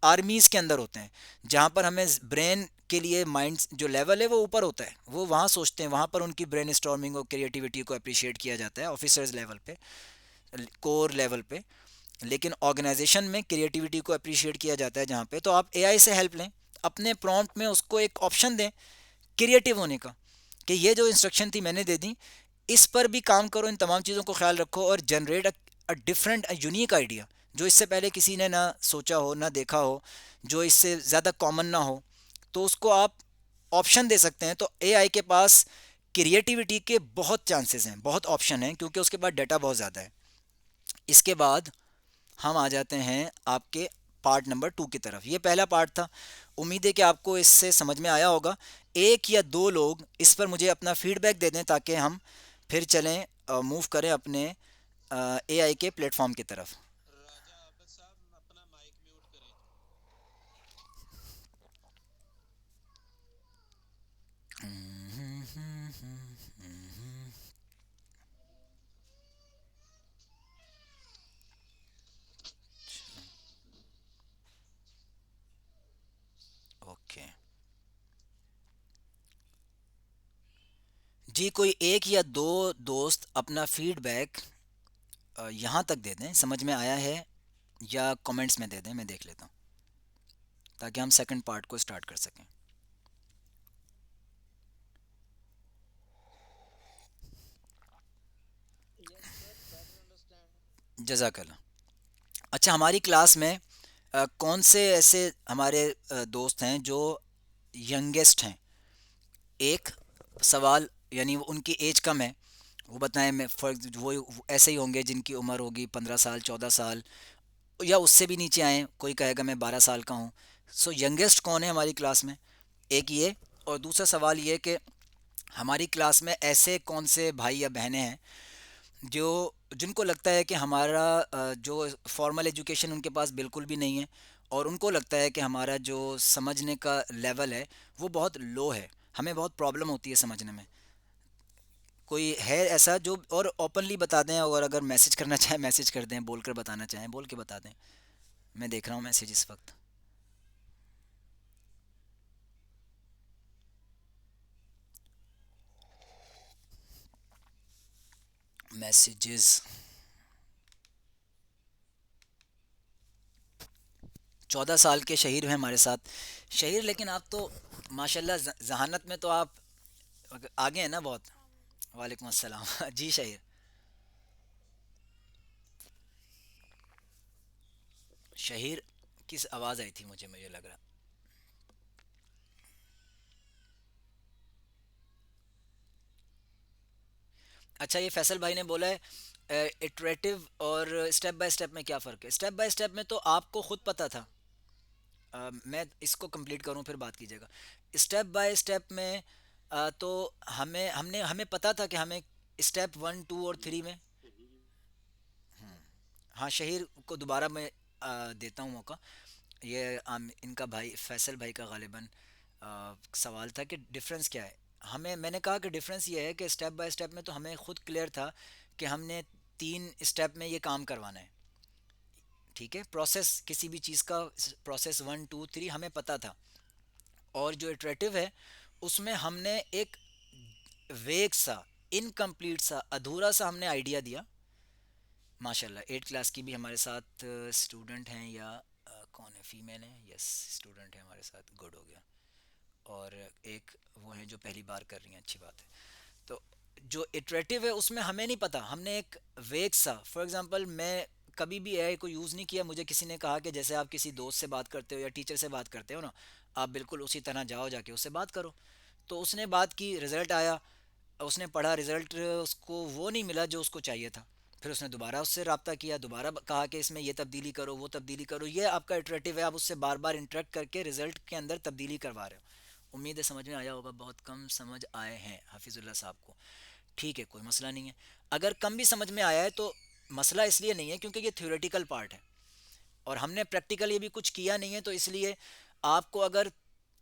آرمیز کے اندر ہوتے ہیں جہاں پر ہمیں برین کے لیے مائنڈ جو لیول ہے وہ اوپر ہوتا ہے، وہ وہاں سوچتے ہیں، وہاں پر ان کی برین اسٹارمنگ اور کریٹیوٹی کو اپریشیٹ کیا جاتا ہے آفیسرز لیول پہ، کور لیول پہ. لیکن آرگنائزیشن میں کریٹیوٹی کو اپریشیٹ کیا جاتا ہے جہاں پہ. تو آپ اے آئی سے ہیلپ لیں، اپنے پرومپٹ میں اس کو ایک آپشن دیں کریٹیو ہونے کا، کہ یہ جو انسٹرکشن تھی میں نے دے دی، اس پر بھی کام کرو، ان تمام چیزوں کو خیال رکھو اور generate a different unique idea جو اس سے پہلے کسی نے نہ سوچا ہو، نہ دیکھا ہو، جو اس سے زیادہ کامن نہ ہو. تو اس کو آپ آپشن دے سکتے ہیں. تو اے آئی کے پاس کریٹیوٹی کے بہت چانسز ہیں، بہت آپشن ہیں، کیونکہ اس کے پاس ڈیٹا بہت زیادہ ہے. اس کے بعد ہم آ جاتے ہیں آپ کے پارٹ نمبر 2 کی طرف. یہ پہلا پارٹ تھا، امید ہے کہ آپ کو اس سے سمجھ میں آیا ہوگا. ایک یا دو لوگ اس پر مجھے اپنا فیڈ بیک دے دیں تاکہ ہم پھر چلیں، موو کریں اپنے اے آئی کے پلیٹ فارم کی طرف. اوکے جی، کوئی ایک یا دو دوست اپنا فیڈ بیک یہاں تک دے دیں سمجھ میں آیا ہے، یا کمنٹس میں دے دیں، میں دیکھ لیتا ہوں تاکہ ہم سیکنڈ پارٹ کو اسٹارٹ کر سکیں. جزاک اللہ. اچھا، ہماری کلاس میں کون سے ایسے ہمارے دوست ہیں جو ینگیسٹ ہیں؟ ایک سوال، یعنی ان کی ایج کم ہے، وہ بتائیں. میں وہ ایسے ہی ہوں گے جن کی عمر ہوگی 15 سال 14 سال، یا اس سے بھی نیچے آئیں. کوئی کہے گا میں 12 سال کا ہوں. سو ینگیسٹ کون ہے ہماری کلاس میں؟ ایک یہ. اور دوسرا سوال یہ کہ ہماری کلاس میں ایسے کون سے بھائی یا بہنیں ہیں جو جن کو لگتا ہے کہ ہمارا جو فارمل ایجوکیشن ان کے پاس بالکل بھی نہیں ہے، اور ان کو لگتا ہے کہ ہمارا جو سمجھنے کا لیول ہے وہ بہت لو ہے، ہمیں بہت پرابلم ہوتی ہے سمجھنے میں. کوئی ہے ایسا جو اور اوپنلی بتا دیں، اور اگر میسج کرنا چاہیں میسج کر دیں، بول کر بتانا چاہیں بول کے بتا دیں. میں دیکھ رہا ہوں میسج اس وقت. میسیجز 14 سال کے شہیر ہیں ہمارے ساتھ. شہیر، لیکن آپ تو ماشاء اللہ ذہانت میں تو آپ آگے ہیں نا بہت. وعلیکم السلام. جی شہیر. شہیر کس آواز آئی تھی مجھے لگ رہا. اچھا، یہ فیصل بھائی نے بولا ہے اٹریٹو اور اسٹیپ بائی اسٹیپ میں کیا فرق ہے. اسٹیپ بائی اسٹیپ میں تو آپ کو خود پتہ تھا. میں اس کو کمپلیٹ کروں پھر بات کیجیے گا. اسٹیپ بائی اسٹیپ میں تو ہمیں پتہ تھا کہ ہمیں اسٹیپ 1 2 اور 3 میں. ہاں، شہیر کو دوبارہ میں دیتا ہوں موقع. یہ ان کا بھائی فیصل بھائی کا غالباً سوال تھا کہ ڈفرینس کیا ہے. میں نے کہا کہ ڈفرینس یہ ہے کہ اسٹیپ بائی اسٹیپ میں تو ہمیں خود کلیئر تھا کہ ہم نے 3 اسٹیپ میں یہ کام کروانا ہے. ٹھیک ہے، پروسیس کسی بھی چیز کا پروسیس 1 2 3 ہمیں پتہ تھا. اور جو اٹریٹو ہے اس میں ہم نے ایک ویگ سا، انکمپلیٹ سا، ادھورا سا ہم نے آئیڈیا دیا. ماشاء اللہ 8 کلاس کی بھی ہمارے ساتھ اسٹوڈنٹ ہیں، یا کون ہے، فیمیل ہیں؟ یس، اسٹوڈنٹ ہیں ہمارے ساتھ. گڈ ہو گیا. اور ایک وہ ہیں جو پہلی بار کر رہی ہیں، اچھی بات ہے. تو جو اٹریٹو ہے اس میں ہمیں نہیں پتا، ہم نے ایک ویگ سا، فار ایگزامپل میں کبھی بھی اے آئی کو یوز نہیں کیا. مجھے کسی نے کہا کہ جیسے آپ کسی دوست سے بات کرتے ہو یا ٹیچر سے بات کرتے ہو نا، آپ بالکل اسی طرح جاؤ، جا کے اس سے بات کرو. تو اس نے بات کی، رزلٹ آیا، اس نے پڑھا، رزلٹ اس کو وہ نہیں ملا جو اس کو چاہیے تھا. پھر اس نے دوبارہ اس سے رابطہ کیا، دوبارہ کہا کہ اس میں یہ تبدیلی کرو، وہ تبدیلی کرو. یہ آپ کا اٹریٹو ہے، آپ اس سے بار بار انٹریکٹ کر کے رزلٹ کے اندر تبدیلی کروا رہے ہو. امید ہے سمجھ میں آیا ہوگا. بہت کم سمجھ آئے ہیں حفیظ اللہ صاحب کو. ٹھیک ہے، کوئی مسئلہ نہیں ہے. اگر کم بھی سمجھ میں آیا ہے تو مسئلہ اس لیے نہیں ہے کیونکہ یہ تھیوریٹیکل پارٹ ہے، اور ہم نے پریکٹیکل یہ بھی کچھ کیا نہیں ہے. تو اس لیے آپ کو اگر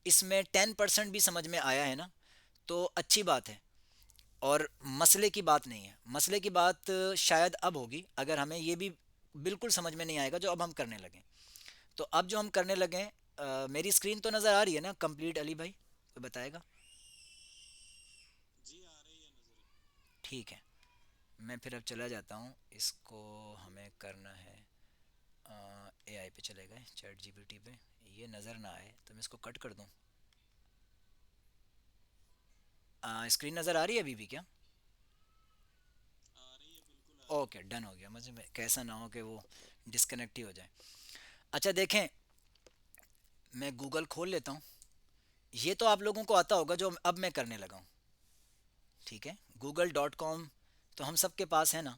اس میں 10% بھی سمجھ میں آیا ہے نا تو اچھی بات ہے، اور مسئلے کی بات نہیں ہے. مسئلے کی بات شاید اب ہوگی اگر ہمیں یہ بھی بالکل سمجھ میں نہیں آئے گا جو اب ہم کرنے لگیں. تو اب جو ہم کرنے لگیں، میری اسکرین تو نظر آ رہی ہے نا کمپلیٹ؟ علی بھائی کوئی بتائے گا؟ ٹھیک ہے، میں پھر اب چلا جاتا ہوں. اس کو ہمیں کرنا ہے اے آئی پہ چلے گئے، چیٹ جی پی ٹی پہ. یہ نظر نہ آئے تو میں اس کو کٹ کر دوں. اسکرین نظر آ رہی ہے ابھی بھی کیا؟ اوکے، ڈن ہو گیا. مجھے کیسا نہ ہو کہ وہ ڈسکنیکٹ ہی ہو جائے. اچھا دیکھیں، میں گوگل کھول لیتا ہوں. یہ تو آپ لوگوں کو آتا ہوگا جو اب میں کرنے لگا ہوں. ٹھیک ہے، google.com تو ہم سب کے پاس ہے نا،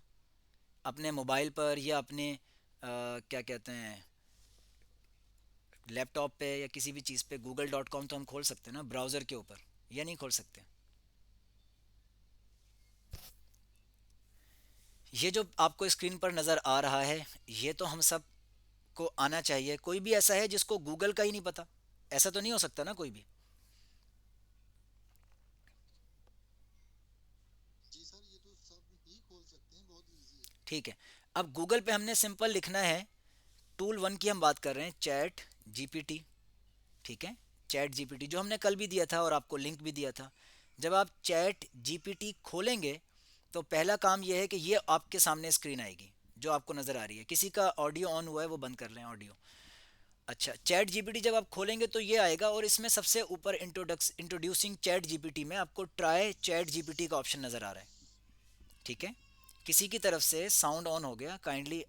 اپنے موبائل پر یا اپنے کیا کہتے ہیں لیپ ٹاپ پہ یا کسی بھی چیز پہ google.com تو ہم کھول سکتے ہیں نا براؤزر کے اوپر، یا نہیں کھول سکتے؟ یہ جو آپ کو اسکرین پر نظر آ رہا ہے یہ تو ہم سب کو آنا چاہیے. کوئی بھی ایسا ہے جس کو گوگل کا ہی نہیں پتا؟ ایسا تو نہیں ہو سکتا نا کوئی بھی. ٹھیک ہے، اب گوگل پہ ہم نے سمپل لکھنا ہے. ٹول 1 کی ہم بات کر رہے ہیں، چیٹ جی پی ٹی. ٹھیک ہے، چیٹ جی پی ٹی جو ہم نے کل بھی دیا تھا اور آپ کو لنک بھی دیا تھا. جب آپ چیٹ جی پی ٹی کھولیں گے تو پہلا کام یہ ہے کہ یہ آپ کے سامنے اسکرین آئے گی. جو آپ کو نظر آ رہی ہے. کسی کا آڈیو آن ہوا ہے وہ بند کر لیں آڈیو. اچھا چیٹ جی پی ٹی جب آپ کھولیں گے تو یہ آئے گا, اور اس میں سب سے اوپر introducing chat G P T میں آپ کو try chat G P T کا آپشن نظر آ رہا ہے. ٹھیک ہے, کسی کی طرف سے ساؤنڈ آن ہو گیا, کائنڈلی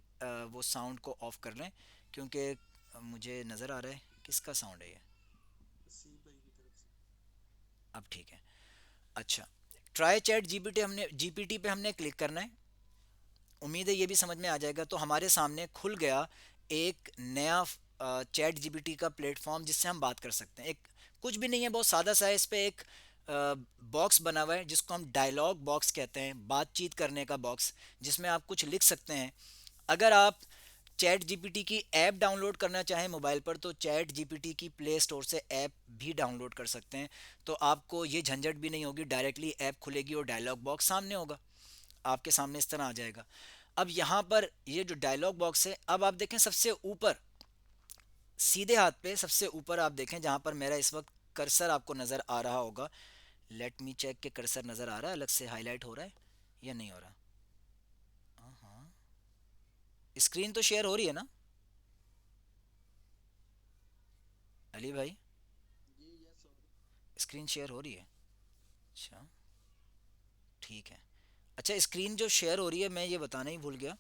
وہ ساؤنڈ کو آف کر لیں کیونکہ مجھے نظر آ رہا ہے. کس کا ساؤنڈ ہے یہ؟ اب ٹھیک ہے. اچھا, try chat G P T پہ ہم نے کلک کرنا ہے. امید ہے یہ بھی سمجھ میں آ جائے گا. تو ہمارے سامنے کھل گیا ایک نیا چیٹ جی پی ٹی کا پلیٹ فارم جس سے ہم بات کر سکتے ہیں. ایک کچھ بھی نہیں ہے, بہت سادہ سا ہے. اس پہ ایک باکس بنا ہوا ہے جس کو ہم ڈائلاگ باکس کہتے ہیں, بات چیت کرنے کا باکس, جس میں آپ کچھ لکھ سکتے ہیں. اگر آپ چیٹ جی پی ٹی کی ایپ ڈاؤن لوڈ کرنا چاہیں موبائل پر تو چیٹ جی پی ٹی کی پلے اسٹور سے ایپ بھی ڈاؤن لوڈ کر سکتے ہیں. تو آپ کو یہ جھنجھٹ بھی نہیں ہوگی, ڈائریکٹلی ایپ کھلے گی اور ڈائلاگ باکس سامنے ہوگا, آپ کے سامنے اس طرح آ جائے گا. اب یہاں پر یہ جو ڈائلاگ باکس ہے, اب آپ دیکھیں سب سے اوپر سیدھے ہاتھ پہ سب سے اوپر آپ دیکھیں جہاں پر میرا اس وقت کرسر آپ کو نظر آ رہا ہوگا. لیٹ می چیک کہ کرسر نظر آ رہا ہے, الگ سے ہائی لائٹ ہو رہا ہے یا نہیں ہو رہا. ہاں ہاں, اسکرین تو شیئر ہو رہی ہے نا علی بھائی؟ اسکرین شیئر ہو رہی ہے. اچھا ٹھیک ہے. اچھا اسکرین جو شیئر ہو رہی ہے, میں یہ بتانا ہی بھول گیا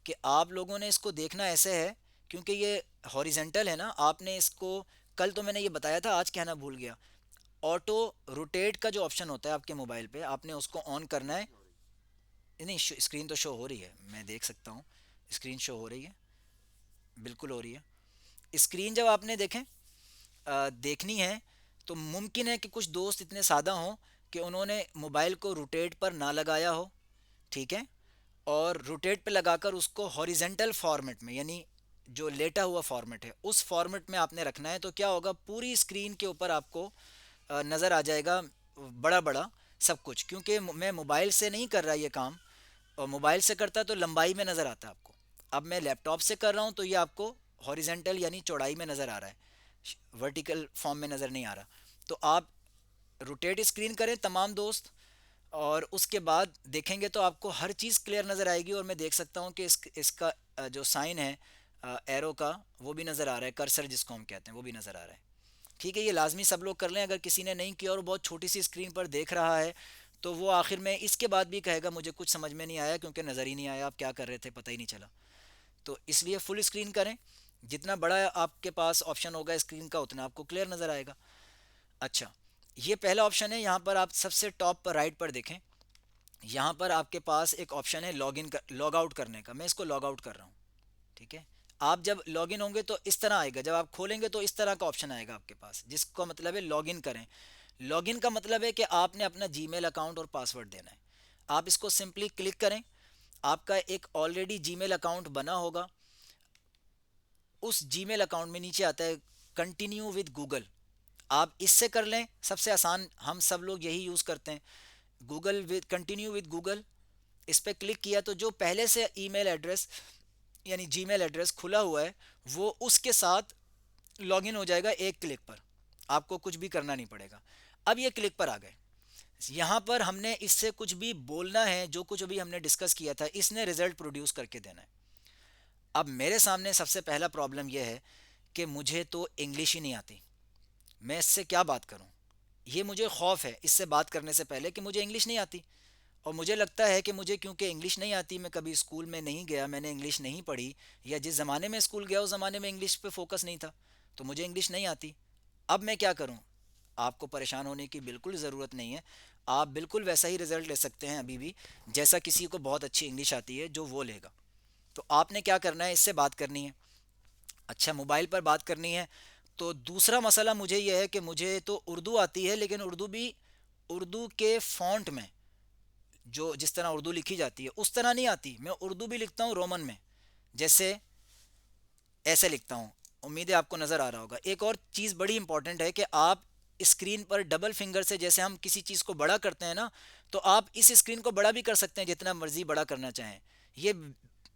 کہ آپ لوگوں نے اس کو دیکھنا ایسے ہے کیونکہ یہ ہاریزنٹل ہے نا. آپ نے اس کو کل تو میں نے یہ بتایا تھا, آج کہنا بھول گیا. آٹو روٹیٹ کا جو آپشن ہوتا ہے آپ کے موبائل پہ, آپ نے اس کو آن کرنا ہے. نہیں اسکرین تو شو ہو رہی ہے, میں دیکھ سکتا ہوں. اسکرین شو ہو رہی ہے, بالکل ہو رہی ہے. اسکرین جب آپ نے دیکھیں دیکھنی ہے تو ممکن ہے کہ کچھ دوست اتنے سادہ ہوں کہ انہوں نے موبائل کو روٹیٹ پر نہ لگایا ہو. ٹھیک ہے, اور روٹیٹ پہ لگا کر اس کو ہاریزنٹل فارمیٹ میں, یعنی جو لیٹا ہوا فارمیٹ ہے اس فارمیٹ میں آپ نے رکھنا ہے. تو کیا ہوگا, پوری اسکرین کے اوپر آپ کو نظر آ جائے گا بڑا بڑا سب کچھ. کیونکہ میں موبائل سے نہیں کر رہا یہ کام, اور موبائل سے کرتا تو لمبائی میں نظر آتا آپ کو. اب میں لیپ ٹاپ سے کر رہا ہوں تو یہ آپ کو ہاریزنٹل یعنی چوڑائی میں نظر آ رہا ہے, ورٹیکل فارم میں نظر نہیں آ رہا. تو آپ روٹیٹ اسکرین کریں تمام دوست, اور اس کے بعد دیکھیں گے تو آپ کو ہر چیز کلیئر نظر آئے گی. اور میں دیکھ سکتا ہوں کہ اس کا جو سائن ہے ایرو کا وہ بھی نظر آ رہا ہے, کرسر جس کو ہم کہتے ہیں وہ بھی نظر آ رہا ہے. ٹھیک ہے, یہ لازمی سب لوگ کر لیں. اگر کسی نے نہیں کیا اور بہت چھوٹی سی اسکرین پر دیکھ رہا ہے تو وہ آخر میں اس کے بعد بھی کہے گا مجھے کچھ سمجھ میں نہیں آیا کیونکہ نظر ہی نہیں آیا, آپ کیا کر رہے تھے پتہ ہی نہیں چلا. تو اس لیے فل اسکرین کریں, جتنا بڑا آپ کے پاس آپشن ہوگا اسکرین کا اتنا آپ کو کلیئر نظر آئے گا. اچھا, یہ پہلا آپشن ہے. یہاں پر آپ سب سے ٹاپ پر رائٹ پر دیکھیں, یہاں پر آپ کے پاس ایک آپشن ہے لاگ آؤٹ کرنے کا. میں اس کو لاگ آؤٹ کر رہا ہوں. ٹھیک ہے, آپ جب لاگ ان ہوں گے تو اس طرح آئے گا, جب آپ کھولیں گے تو اس طرح کا آپشن آئے گا آپ کے پاس, جس کا مطلب ہے لاگ ان کریں. لاگ ان کا مطلب ہے کہ آپ نے اپنا جی میل اکاؤنٹ اور پاسورڈ دینا ہے. آپ اس کو سمپلی کلک کریں, آپ کا ایک آلریڈی جی میل اکاؤنٹ بنا ہوگا, اس جی میل اکاؤنٹ میں نیچے آتا ہے کنٹینیو ود گوگل, آپ اس سے کر لیں. سب سے آسان ہم سب لوگ یہی یوز کرتے ہیں, Google with continue with Google. اس پہ کلک کیا تو جو پہلے سے ای میل ایڈریس یعنی جی میل ایڈریس کھلا ہوا ہے وہ اس کے ساتھ لاگ ان ہو جائے گا ایک کلک پر, آپ کو کچھ بھی کرنا نہیں پڑے گا. اب یہ کلک پر آ گئے, یہاں پر ہم نے اس سے کچھ بھی بولنا ہے, جو کچھ بھی ہم نے ڈسکس کیا تھا اس نے رزلٹ پروڈیوس کر کے دینا ہے. اب میرے سامنے سب سے پہلا پرابلم یہ ہے کہ مجھے تو انگلش ہی نہیں آتی, میں اس سے کیا بات کروں. یہ مجھے خوف ہے اس سے بات کرنے سے پہلے کہ مجھے انگلش نہیں آتی, اور مجھے لگتا ہے کہ مجھے کیونکہ انگلش نہیں آتی, میں کبھی اسکول میں نہیں گیا, میں نے انگلش نہیں پڑھی, یا جس زمانے میں اسکول گیا اس زمانے میں انگلش پہ فوکس نہیں تھا, تو مجھے انگلش نہیں آتی. اب میں کیا کروں. آپ کو پریشان ہونے کی بالکل ضرورت نہیں ہے, آپ بالکل ویسا ہی رزلٹ لے سکتے ہیں ابھی بھی جیسا کسی کو بہت اچھی انگلش آتی ہے جو وہ لے گا. تو آپ نے کیا کرنا ہے, اس سے بات کرنی ہے. اچھا موبائل پر بات کرنی ہے تو دوسرا مسئلہ مجھے یہ ہے کہ مجھے تو اردو آتی ہے, لیکن اردو بھی اردو کے فونٹ میں, جو جس طرح اردو لکھی جاتی ہے اس طرح نہیں آتی. میں اردو بھی لکھتا ہوں رومن میں, جیسے ایسے لکھتا ہوں. امید ہے آپ کو نظر آ رہا ہوگا. ایک اور چیز بڑی امپورٹنٹ ہے کہ آپ اسکرین پر ڈبل فنگر سے, جیسے ہم کسی چیز کو بڑا کرتے ہیں نا, تو آپ اس اسکرین کو بڑا بھی کر سکتے ہیں جتنا مرضی بڑا کرنا چاہیں. یہ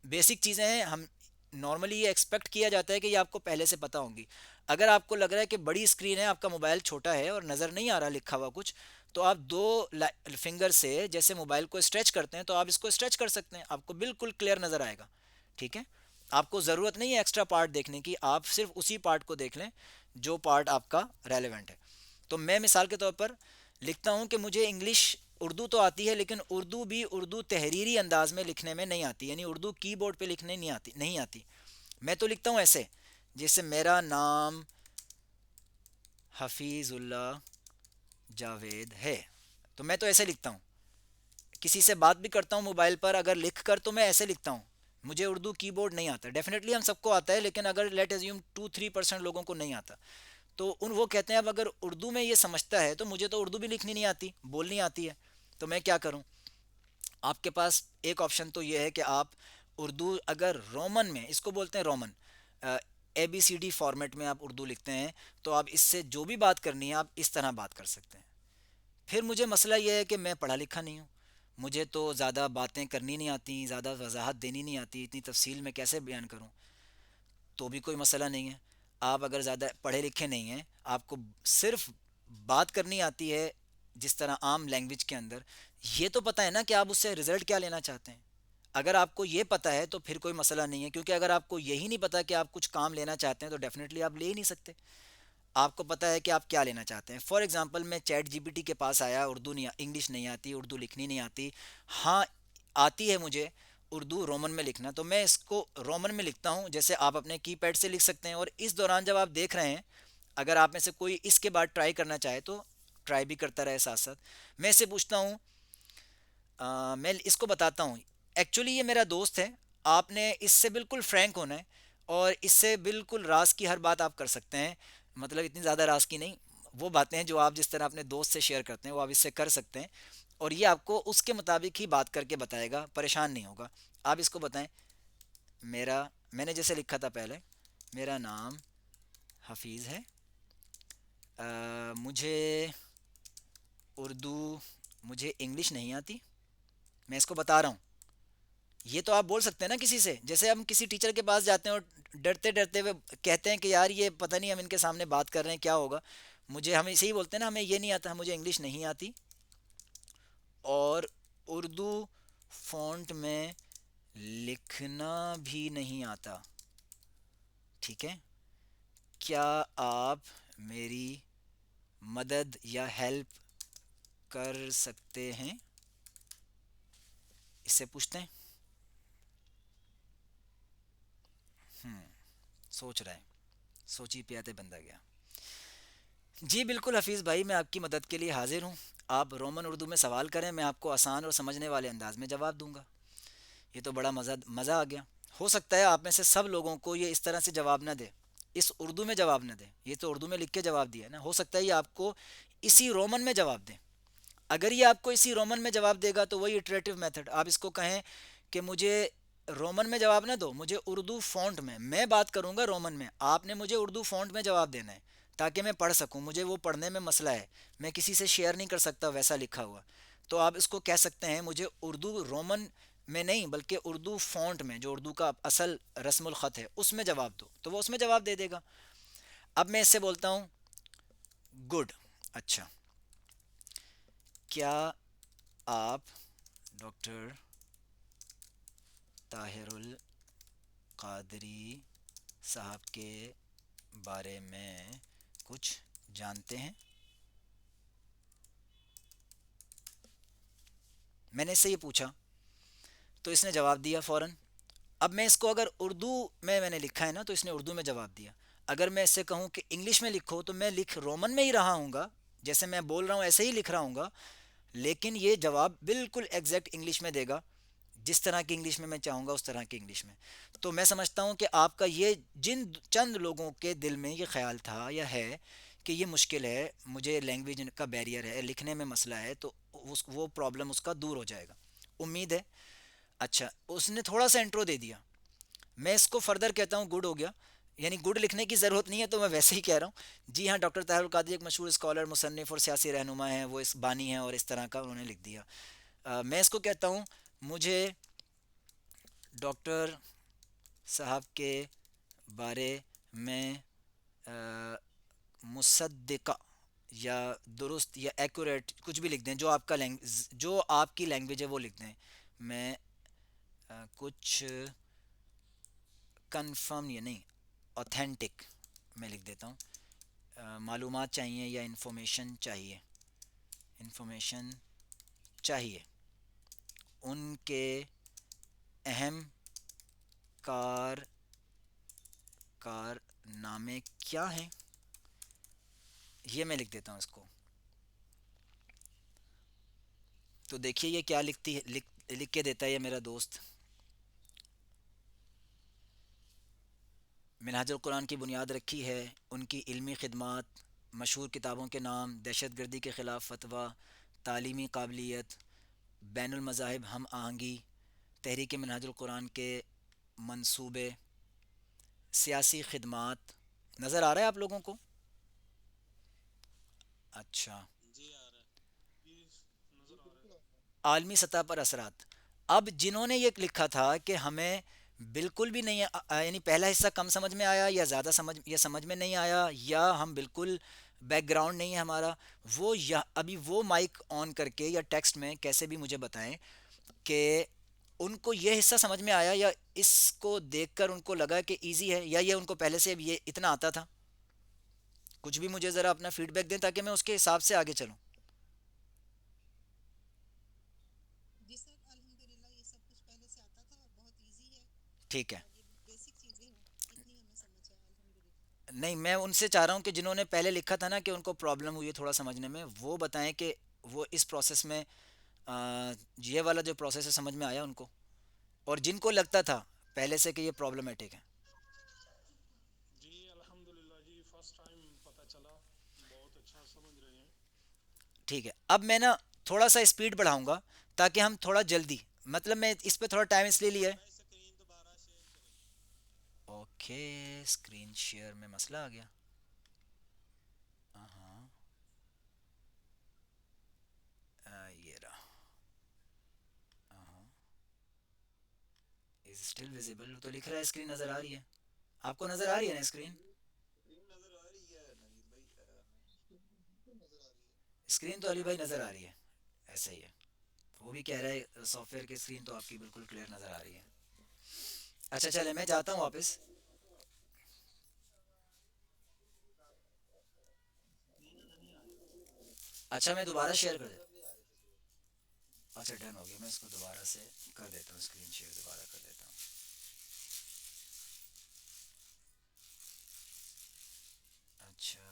بیسک چیزیں ہیں, ہم نارملی یہ ایکسپیکٹ کیا جاتا ہے کہ یہ آپ کو پہلے سے پتہ ہوں گی. اگر آپ کو لگ رہا ہے کہ بڑی اسکرین ہے, آپ کا موبائل چھوٹا ہے اور نظر نہیں آ رہا لکھا ہوا کچھ, تو آپ دو فنگر سے جیسے موبائل کو اسٹریچ کرتے ہیں تو آپ اس کو اسٹریچ کر سکتے ہیں, آپ کو بالکل کلیئر نظر آئے گا. ٹھیک ہے، آپ کو ضرورت نہیں ہے ایکسٹرا پارٹ دیکھنے کی، آپ صرف اسی پارٹ کو دیکھ لیں جو پارٹ آپ کا ریلیونٹ ہے. تو میں مثال کے طور پر لکھتا ہوں کہ مجھے انگلش اردو تو آتی ہے، لیکن اردو بھی اردو تحریری انداز میں لکھنے میں نہیں آتی، یعنی اردو کی بورڈ پہ لکھنے نہیں آتی. میں تو لکھتا ہوں ایسے، جیسے میرا نام حفیظ اللہ جاوید ہے، تو میں تو ایسے لکھتا ہوں. کسی سے بات بھی کرتا ہوں موبائل پر اگر لکھ کر، تو میں ایسے لکھتا ہوں. مجھے اردو کی بورڈ نہیں آتا، ڈیفینیٹلی ہم سب کو آتا ہے، لیکن اگر لیٹ ایزیوم 2-3% لوگوں کو نہیں آتا، تو وہ کہتے ہیں اب اگر اردو میں یہ سمجھتا ہے تو مجھے تو اردو بھی لکھنی نہیں آتی، بولنی آتی ہے، تو میں کیا کروں؟ آپ کے پاس ایک آپشن تو یہ ہے کہ آپ اردو اگر رومن میں، اس کو بولتے ہیں رومن، ABCD فارمیٹ میں آپ اردو لکھتے ہیں، تو آپ اس سے جو بھی بات کرنی ہے آپ اس طرح بات کر سکتے ہیں. پھر مجھے مسئلہ یہ ہے کہ میں پڑھا لکھا نہیں ہوں، مجھے تو زیادہ باتیں کرنی نہیں آتی، زیادہ وضاحت دینی نہیں آتی، اتنی تفصیل میں کیسے بیان کروں؟ تو بھی کوئی مسئلہ نہیں ہے. آپ اگر زیادہ پڑھے لکھے نہیں ہیں، آپ کو صرف بات کرنی آتی ہے جس طرح عام لینگویج کے اندر، یہ تو پتہ ہے نا کہ آپ اس سے رزلٹ کیا لینا چاہتے ہیں. اگر آپ کو یہ پتہ ہے تو پھر کوئی مسئلہ نہیں ہے، کیونکہ اگر آپ کو یہی نہیں پتہ کہ آپ کچھ کام لینا چاہتے ہیں تو ڈیفینیٹلی آپ لے ہی نہیں سکتے. آپ کو پتہ ہے کہ آپ کیا لینا چاہتے ہیں. فار ایگزامپل میں چیٹ GPT کے پاس آیا، اردو نہیں، انگلش نہیں آتی، اردو لکھنی نہیں آتی، ہاں آتی ہے مجھے اردو رومن میں لکھنا، تو میں اس کو رومن میں لکھتا ہوں جیسے آپ اپنے کی پیڈ سے لکھ سکتے ہیں. اور اس دوران جب آپ دیکھ رہے ہیں، اگر آپ میں سے کوئی اس کے بعد ٹرائی کرنا چاہے تو ٹرائی بھی کرتا رہے ساتھ ساتھ. میں اسے پوچھتا ہوں، میں اس کو بتاتا ہوں ایکچولی یہ میرا دوست ہے، آپ نے اس سے بالکل فرینک ہونا ہے، اور اس سے بالکل راز کی ہر بات آپ کر سکتے ہیں. مطلب اتنی زیادہ راز کی نہیں، وہ باتیں ہیں جو آپ جس طرح اپنے دوست سے شیئر کرتے ہیں وہ آپ اس سے کر سکتے ہیں، اور یہ آپ کو اس کے مطابق ہی بات کر کے بتائے گا، پریشان نہیں ہوگا. آپ اس کو بتائیں، میرا، میں نے جیسے لکھا تھا پہلے، میرا نام حفیظ ہے، مجھے اردو، مجھے انگلش نہیں آتی. میں اس کو بتا رہا ہوں. یہ تو آپ بول سکتے ہیں نا کسی سے، جیسے ہم کسی ٹیچر کے پاس جاتے ہیں اور ڈرتے ڈرتے ہوئے کہتے ہیں کہ یار یہ پتہ نہیں ہم ان کے سامنے بات کر رہے ہیں کیا ہوگا. ہم اسے ہی بولتے ہیں نا، ہمیں یہ نہیں آتا، مجھے انگلش نہیں آتی اور اردو فونٹ میں لکھنا بھی نہیں آتا. ٹھیک ہے، کیا آپ میری مدد یا ہیلپ کر سکتے ہیں؟ اس سے پوچھتے ہیں. سوچ رہا ہے، سوچی پیاتے بندہ گیا. جی بالکل حفیظ بھائی، میں آپ کی مدد کے لیے حاضر ہوں. آپ رومن اردو میں سوال کریں، میں آپ کو آسان اور سمجھنے والے انداز میں جواب دوں گا. یہ تو بڑا مزہ آ گیا. ہو سکتا ہے آپ میں سے سب لوگوں کو یہ اس طرح سے جواب نہ دے، اس اردو میں جواب نہ دے. یہ تو اردو میں لکھ کے جواب دیا ہے نا، ہو سکتا ہے یہ آپ کو اسی رومن میں جواب دیں. اگر یہ آپ کو اسی رومن میں جواب دے گا تو وہی اٹریٹو میتھڈ، آپ اس کو کہیں کہ مجھے رومن میں جواب نہ دو، مجھے اردو فونٹ میں بات کروں گا رومن میں، آپ نے مجھے اردو فونٹ میں جواب دینا ہے تاکہ میں پڑھ سکوں. مجھے وہ پڑھنے میں مسئلہ ہے، میں کسی سے شیئر نہیں کر سکتا ویسا لکھا ہوا. تو آپ اس کو کہہ سکتے ہیں مجھے اردو رومن میں نہیں بلکہ اردو فونٹ میں، جو اردو کا اصل رسم الخط ہے اس میں جواب دو، تو وہ اس میں جواب دے دے گا. اب میں اس سے بولتا ہوں گڈ. اچھا، کیا آپ ڈاکٹر طاہر القادری صاحب کے بارے میں کچھ جانتے ہیں؟ میں نے اس سے یہ پوچھا تو اس نے جواب دیا فوراً. اب میں اس کو اگر اردو میں نے لکھا ہے نا تو اس نے اردو میں جواب دیا. اگر میں اس سے کہوں کہ انگلش میں لکھو تو میں لکھ رومن میں ہی رہا ہوں گا، جیسے میں بول رہا ہوں ایسے ہی لکھ رہا ہوں گا، لیکن یہ جواب بالکل ایگزیکٹ انگلش میں دے گا، جس طرح کی انگلش میں چاہوں گا اس طرح کی انگلش میں. تو میں سمجھتا ہوں کہ آپ کا یہ جن چند لوگوں کے دل میں یہ خیال تھا یا ہے کہ یہ مشکل ہے، مجھے لینگویج کا بیریئر ہے، لکھنے میں مسئلہ ہے، تو وہ پرابلم اس کا دور ہو جائے گا، امید ہے. اچھا، اس نے تھوڑا سا انٹرو دے دیا، میں اس کو فردر کہتا ہوں گڈ ہو گیا. یعنی گڈ لکھنے کی ضرورت نہیں ہے، تو میں ویسے ہی کہہ رہا ہوں جی ہاں ڈاکٹر طاہر القادری ایک مشہور اسکالر، مصنف اور سیاسی رہنما ہیں، وہ اس بانی ہیں اور اس طرح کا انہوں نے لکھ دیا. میں اس کو کہتا ہوں مجھے ڈاکٹر صاحب کے بارے میں مصدقہ یا درست یا ایکوریٹ کچھ بھی لکھ دیں، جو آپ کی لینگویج ہے وہ لکھ دیں. میں کچھ کنفرم یہ نہیں، اوتھینٹک میں لکھ دیتا ہوں. معلومات چاہیے یا انفارمیشن چاہیے، انفارمیشن چاہیے ان کے اہم کار کارنامے کیا ہیں، یہ میں لکھ دیتا ہوں اس کو. تو دیکھیے یہ کیا لکھ کے دیتا ہے یہ میرا دوست. منہاج القرآن کی بنیاد رکھی ہے، ان کی علمی خدمات، مشہور کتابوں کے نام، دہشت گردی کے خلاف فتویٰ، تعلیمی قابلیت، بین المذاہب ہم آہنگی، تحریک منہاج القرآن کے منصوبے، سیاسی خدمات. نظر آ رہا ہے آپ لوگوں کو؟ اچھا. عالمی سطح پر اثرات. اب جنہوں نے یہ لکھا تھا کہ ہمیں بالکل بھی نہیں یعنی پہلا حصہ کم سمجھ میں آیا یا زیادہ سمجھ یا سمجھ میں نہیں آیا یا ہم بالکل بیک گراؤنڈ نہیں ہے ہمارا، وہ ابھی وہ مائک آن کر کے یا ٹیکسٹ میں کیسے بھی مجھے بتائیں کہ ان کو یہ حصہ سمجھ میں آیا یا اس کو دیکھ کر ان کو لگا کہ ایزی ہے، یا یہ ان کو پہلے سے یہ اتنا آتا تھا. کچھ بھی مجھے ذرا اپنا فیڈ بیک دیں تاکہ میں اس کے حساب سے آگے چلوں. ٹھیک ہے. نہیں میں ان سے چاہ رہا ہوں کہ جنہوں نے پہلے لکھا تھا نا کہ ان کو پرابلم ہوئی ہے تھوڑا سمجھنے میں، وہ بتائیں کہ وہ اس پروسیس میں یہ والا جو پروسیس ہے سمجھ میں آیا ان کو، اور جن کو لگتا تھا پہلے سے کہ یہ پرابلمٹک ہے. ٹھیک ہے. اب میں نا تھوڑا سا اسپیڈ بڑھاؤں گا تاکہ ہم تھوڑا جلدی، مطلب میں اس پہ تھوڑا ٹائم اس لیے لیا ہے. اوکے اسکرین شیئر میں مسئلہ آ گیا. ہاں یہ رہا. از اسٹل ویزیبل تو لکھ رہا ہے، اسکرین نظر آ رہی ہے. آپ کو نظر آ رہی ہے نا اسکرین؟ اسکرین تو علی بھائی نظر آ رہی ہے، ایسا ہی ہے. وہ بھی کہہ رہا ہے سافٹ ویئر کی اسکرین تو آپ کی بالکل کلیئر نظر آ رہی ہے. اچھا چلے میں جاتا ہوں واپس. اچھا میں دوبارہ شیئر کر دیتا. اچھا ڈن ہو گیا، میں اس کو دوبارہ سے کر دیتا ہوں، اسکرین شیئر دوبارہ کر دیتا ہوں. اچھا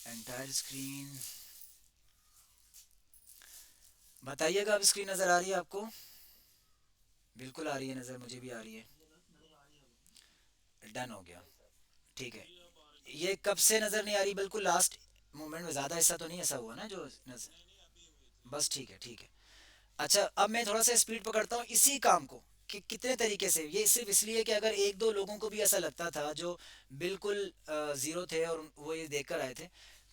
انٹائر اسکرین بتائیے گا. اب اسکرین نظر آ رہی ہے آپ کو؟ بالکل آ رہی ہے نظر، مجھے بھی آ رہی ہے. ڈن ہو گیا. ٹھیک ہے. یہ کب سے نظر نہیں آ رہی؟ بالکل لاسٹ مومنٹ میں، زیادہ حصہ تو نہیں ایسا ہوا نا جو نظر؟ بس ٹھیک ہے ٹھیک ہے. اچھا اب میں تھوڑا سا اسپیڈ پکڑتا ہوں اسی کام کو کہ کتنے طریقے سے. یہ صرف اس لیے کہ اگر ایک دو لوگوں کو بھی ایسا لگتا تھا جو بالکل زیرو تھے اور وہ یہ دیکھ کر آئے تھے،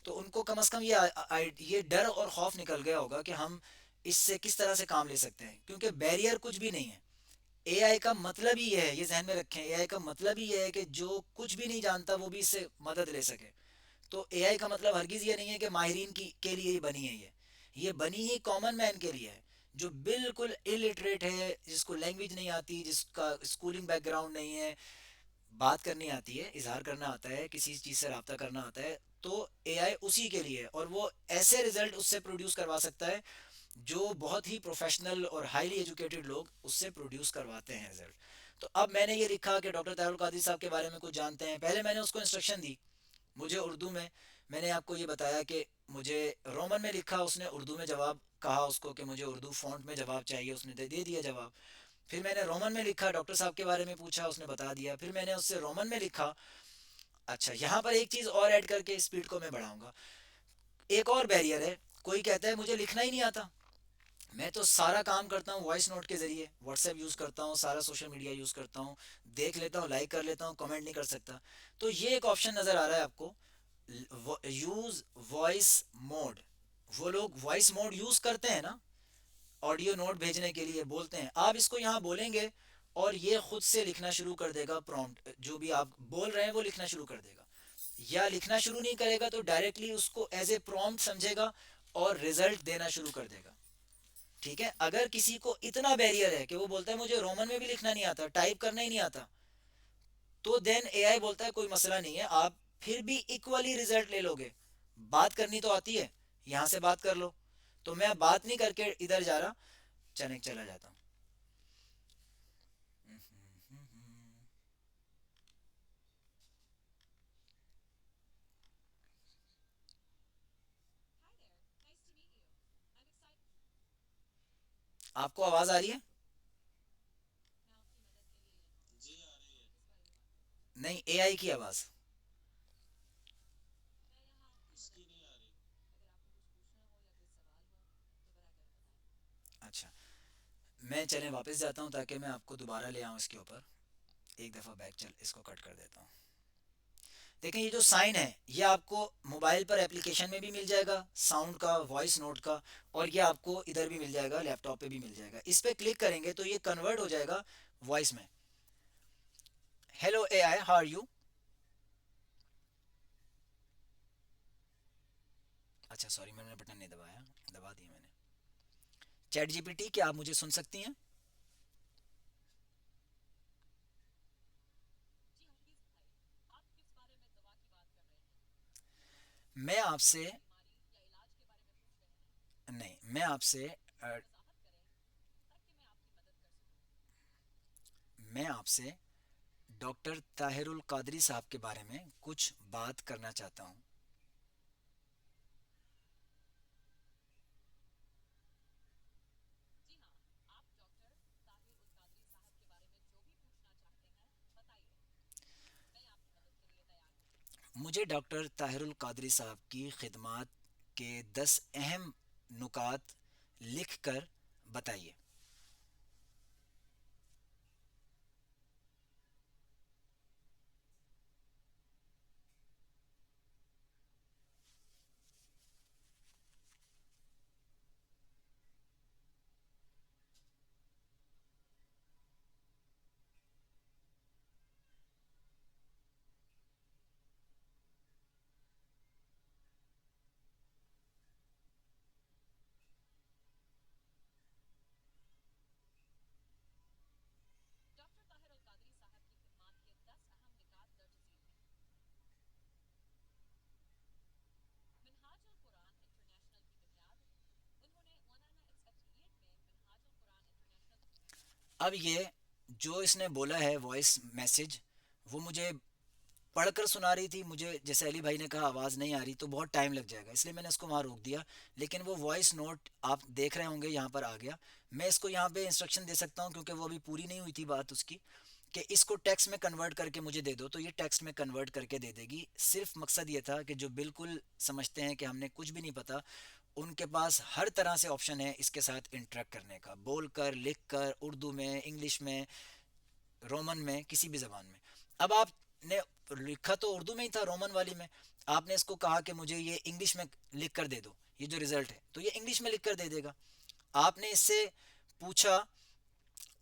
تو ان کو کم از کم یہ ڈر اور خوف نکل گیا ہوگا کہ ہم اس سے کس طرح سے کام لے سکتے ہیں. کیونکہ بیریئر کچھ بھی نہیں ہے. اے آئی کا مطلب ہی ہے، یہ ذہن میں رکھیں، اے آئی کا مطلب ہی ہے کہ جو کچھ بھی نہیں جانتا وہ بھی اس سے مدد لے سکے. تو اے آئی کا مطلب ہرگز یہ نہیں ہے کہ ماہرین کے لیے ہی بنی ہے. یہ بنی ہی کامن مین کے لیے ہے، جو بالکل الٹریٹ ہے، جس کو لینگویج نہیں آتی، جس کا اسکولنگ بیک گراؤنڈ نہیں ہے، بات کرنی آتی ہے، اظہار کرنا آتا ہے، کسی چیز سے رابطہ کرنا آتا ہے. تو اے آئی اسی کے لیے ہے، اور وہ ایسے رزلٹ اس سے پروڈیوس کروا سکتا ہے جو بہت ہی پروفیشنل اور ہائیلی ایجوکیٹڈ لوگ اس سے پروڈیوس کرواتے ہیں رزلٹ. تو اب میں نے یہ لکھا کہ ڈاکٹر طاہر القادری صاحب کے بارے میں کچھ جانتے ہیں. پہلے میں نے اس کو انسٹرکشن دی مجھے اردو میں نے آپ کو یہ بتایا کہ مجھے رومن میں لکھا، اس نے اردو میں جواب کہا اس کو کہ مجھے اردو فونٹ میں جواب چاہیے، اس نے دے دیا جواب. پھر میں نے رومن میں لکھا، ڈاکٹر صاحب کے بارے میں پوچھا، اس نے بتا دیا. پھر میں نے اس سے رومن میں لکھا. اچھا یہاں پر ایک چیز اور ایڈ کر کے اسپیڈ کو میں بڑھاؤں گا. ایک اور بیریئر ہے، کوئی کہتا ہے مجھے لکھنا ہی نہیں آتا. میں تو سارا کام کرتا ہوں وائس نوٹ کے ذریعے، واٹس ایپ یوز کرتا ہوں، سارا سوشل میڈیا یوز کرتا ہوں، دیکھ لیتا ہوں، لائک کر لیتا ہوں، کمنٹ نہیں کر سکتا. تو یہ ایک آپشن نظر آ رہا ہے آپ کو، یوز وائس موڈ. وہ لوگ وائس موڈ یوز کرتے ہیں نا آڈیو نوٹ بھیجنے کے لیے، بولتے ہیں. آپ اس کو یہاں بولیں گے اور یہ خود سے لکھنا شروع کر دے گا. پرومپٹ جو بھی آپ بول رہے ہیں وہ لکھنا شروع کر دے گا. یا لکھنا شروع نہیں کرے گا تو ڈائریکٹلی اس کو ایز اے پرومپٹ سمجھے گا اور رزلٹ دینا شروع کر دے گا. ٹھیک ہے، اگر کسی کو اتنا بیریئر ہے کہ وہ بولتا ہے مجھے رومن میں بھی لکھنا نہیں آتا، ٹائپ کرنا ہی نہیں آتا، تو دین اے آئی بولتا ہے کوئی مسئلہ نہیں ہے، آپ پھر بھی ایکولی ریزلٹ لے لو گے، بات کرنی تو آتی ہے، یہاں سے بات کر لو۔ تو میں بات نہیں کر کے ادھر جا رہا، چلا جاتا ہوں۔ آپ کو آواز آ رہی ہے؟ نہیں، اے آئی کی آواز۔ اچھا، میں چلیں واپس جاتا ہوں تاکہ میں آپ کو دوبارہ لے آؤں اس کے اوپر، ایک دفعہ بیک چل اس کو کٹ کر دیتا ہوں۔ دیکھیں یہ جو سائن ہے یہ آپ کو موبائل پر اپلیکیشن میں بھی مل جائے گا، ساؤنڈ کا، وائس نوٹ کا، اور یہ آپ کو ادھر بھی مل جائے گا، لیپ ٹاپ پہ بھی مل جائے گا۔ اس پہ کلک کریں گے تو یہ کنورٹ ہو جائے گا وائس میں۔ Hello A I, how are you? اچھا سوری، میں نے بٹن نہیں دبایا، دبا دیا میں نے۔ چیٹ جی پی ٹی، کیا آپ مجھے سن سکتی ہیں؟ میں آپ سے نہیں، میں آپ سے میں آپ سے ڈاکٹر طاہر القادری صاحب کے بارے میں کچھ بات کرنا چاہتا ہوں۔ مجھے ڈاکٹر طاہر القادری صاحب کی خدمات کے 10 اہم نکات لکھ کر بتائیے۔ اب یہ جو اس نے بولا ہے وائس میسج، وہ مجھے پڑھ کر سنا رہی تھی، مجھے جیسے علی بھائی نے کہا آواز نہیں آ رہی تو بہت ٹائم لگ جائے گا، اس لیے میں نے اس کو وہاں روک دیا۔ لیکن وہ وائس نوٹ آپ دیکھ رہے ہوں گے یہاں پر آ گیا۔ میں اس کو یہاں پہ انسٹرکشن دے سکتا ہوں کیونکہ وہ ابھی پوری نہیں ہوئی تھی بات اس کی، کہ اس کو ٹیکسٹ میں کنورٹ کر کے مجھے دے دو، تو یہ ٹیکسٹ میں کنورٹ کر کے دے دے گی۔ صرف مقصد یہ تھا کہ جو بالکل سمجھتے ہیں کہ ہم نے کچھ بھی نہیں پتا، ان کے پاس ہر طرح سے آپشن ہے اس کے ساتھ انٹریکٹ کرنے کا، بول کر، لکھ کر، اردو میں، انگلش میں، رومن میں، کسی بھی زبان میں۔ اب آپ نے لکھا تو اردو میں ہی تھا، رومن والی میں، آپ نے اس کو کہا کہ مجھے یہ انگلش میں لکھ کر دے دو، یہ جو رزلٹ ہے تو یہ انگلش میں لکھ کر دے دے گا۔ آپ نے اس سے پوچھا،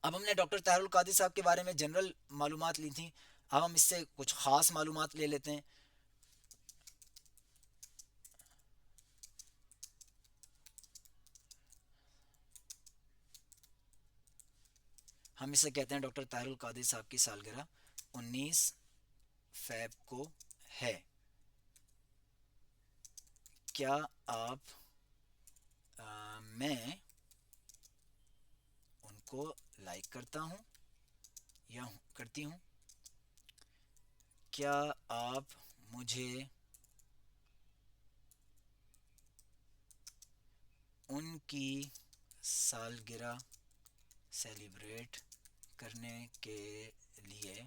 اب ہم نے ڈاکٹر طاہر القادری صاحب کے بارے میں جنرل معلومات لی تھیں، اب ہم اس سے کچھ خاص معلومات لے لیتے ہیں۔ ہم اسے کہتے ہیں ڈاکٹر طاہر القادری صاحب کی سالگرہ 19 فیب کو ہے۔ کیا آپ میں ان کو لائک کرتا ہوں یا کرتی ہوں؟ کیا آپ مجھے ان کی سالگرہ سیلیبریٹ کرنے کے لیے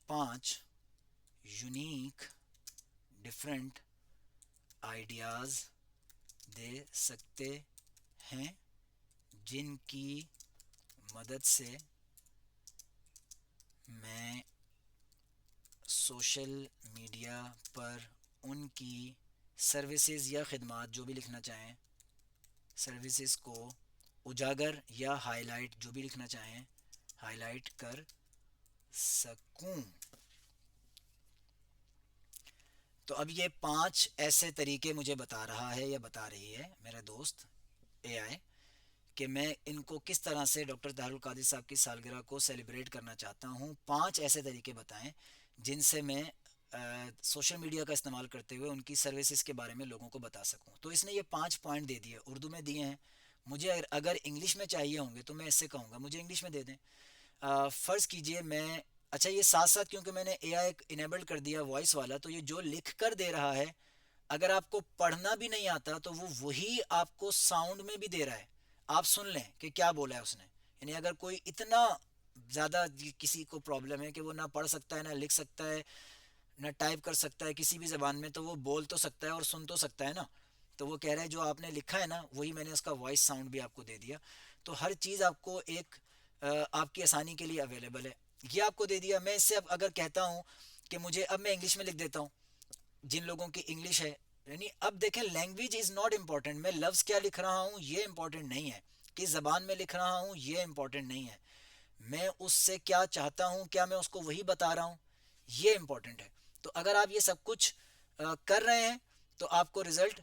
5 یونیک ڈفرینٹ آئیڈیاز دے سکتے ہیں جن کی مدد سے میں سوشل میڈیا پر ان کی سروسز یا خدمات، جو بھی لکھنا چاہیں، سروسز کو اجاگر یا ہائی لائٹ، جو بھی لکھنا چاہیں، ہائی لائٹ کر سکوں۔ تو اب یہ 5 ایسے طریقے مجھے بتا رہا ہے یا بتا رہی ہے میرا دوست اے آئی، کہ میں ان کو کس طرح سے ڈاکٹر طاہر القادری صاحب کی سالگرہ کو سیلیبریٹ کرنا چاہتا ہوں. 5 ایسے طریقے بتائیں جن سے میں سوشل میڈیا کا استعمال کرتے ہوئے ان کی سروسز کے بارے میں لوگوں کو بتا سکوں. تو اس نے یہ 5 پوائنٹ دے دیے, اردو میں دیے ہیں. مجھے اگر انگلش میں چاہیے ہوں گے تو میں اس سے کہوں گا مجھے انگلش میں دے دیں. فرض کیجئے میں, اچھا یہ ساتھ ساتھ کیونکہ میں نے اے آئی انیبل کر دیا وائس والا, تو یہ جو لکھ کر دے رہا ہے اگر آپ کو پڑھنا بھی نہیں آتا تو وہ وہی آپ کو ساؤنڈ میں بھی دے رہا ہے. آپ سن لیں کہ کیا بولا ہے اس نے. یعنی اگر کوئی اتنا زیادہ کسی کو پرابلم ہے کہ وہ نہ پڑھ سکتا ہے نہ لکھ سکتا ہے نہ ٹائپ کر سکتا ہے کسی بھی زبان میں, تو وہ بول تو سکتا ہے اور سن تو سکتا ہے نا. تو وہ کہہ رہا ہے جو آپ نے لکھا ہے نا وہی میں نے اس کا وائس ساؤنڈ بھی آپ کو دے دیا. تو ہر چیز آپ کو ایک آپ کی آسانی کے لیے اویلیبل ہے. یہ آپ کو دے دیا. میں اس سے اب اگر کہتا ہوں کہ مجھے, اب میں انگلش میں لکھ دیتا ہوں جن لوگوں کی انگلش ہے. یعنی اب دیکھیں لینگویج از ناٹ امپورٹنٹ, میں لفظ کیا لکھ رہا ہوں یہ امپورٹنٹ نہیں ہے, کس زبان میں لکھ رہا ہوں یہ امپورٹنٹ نہیں ہے, میں اس سے کیا چاہتا ہوں کیا میں اس کو وہی بتا رہا ہوں یہ امپورٹنٹ ہے. تو اگر آپ یہ سب کچھ کر رہے ہیں تو آپ کو رزلٹ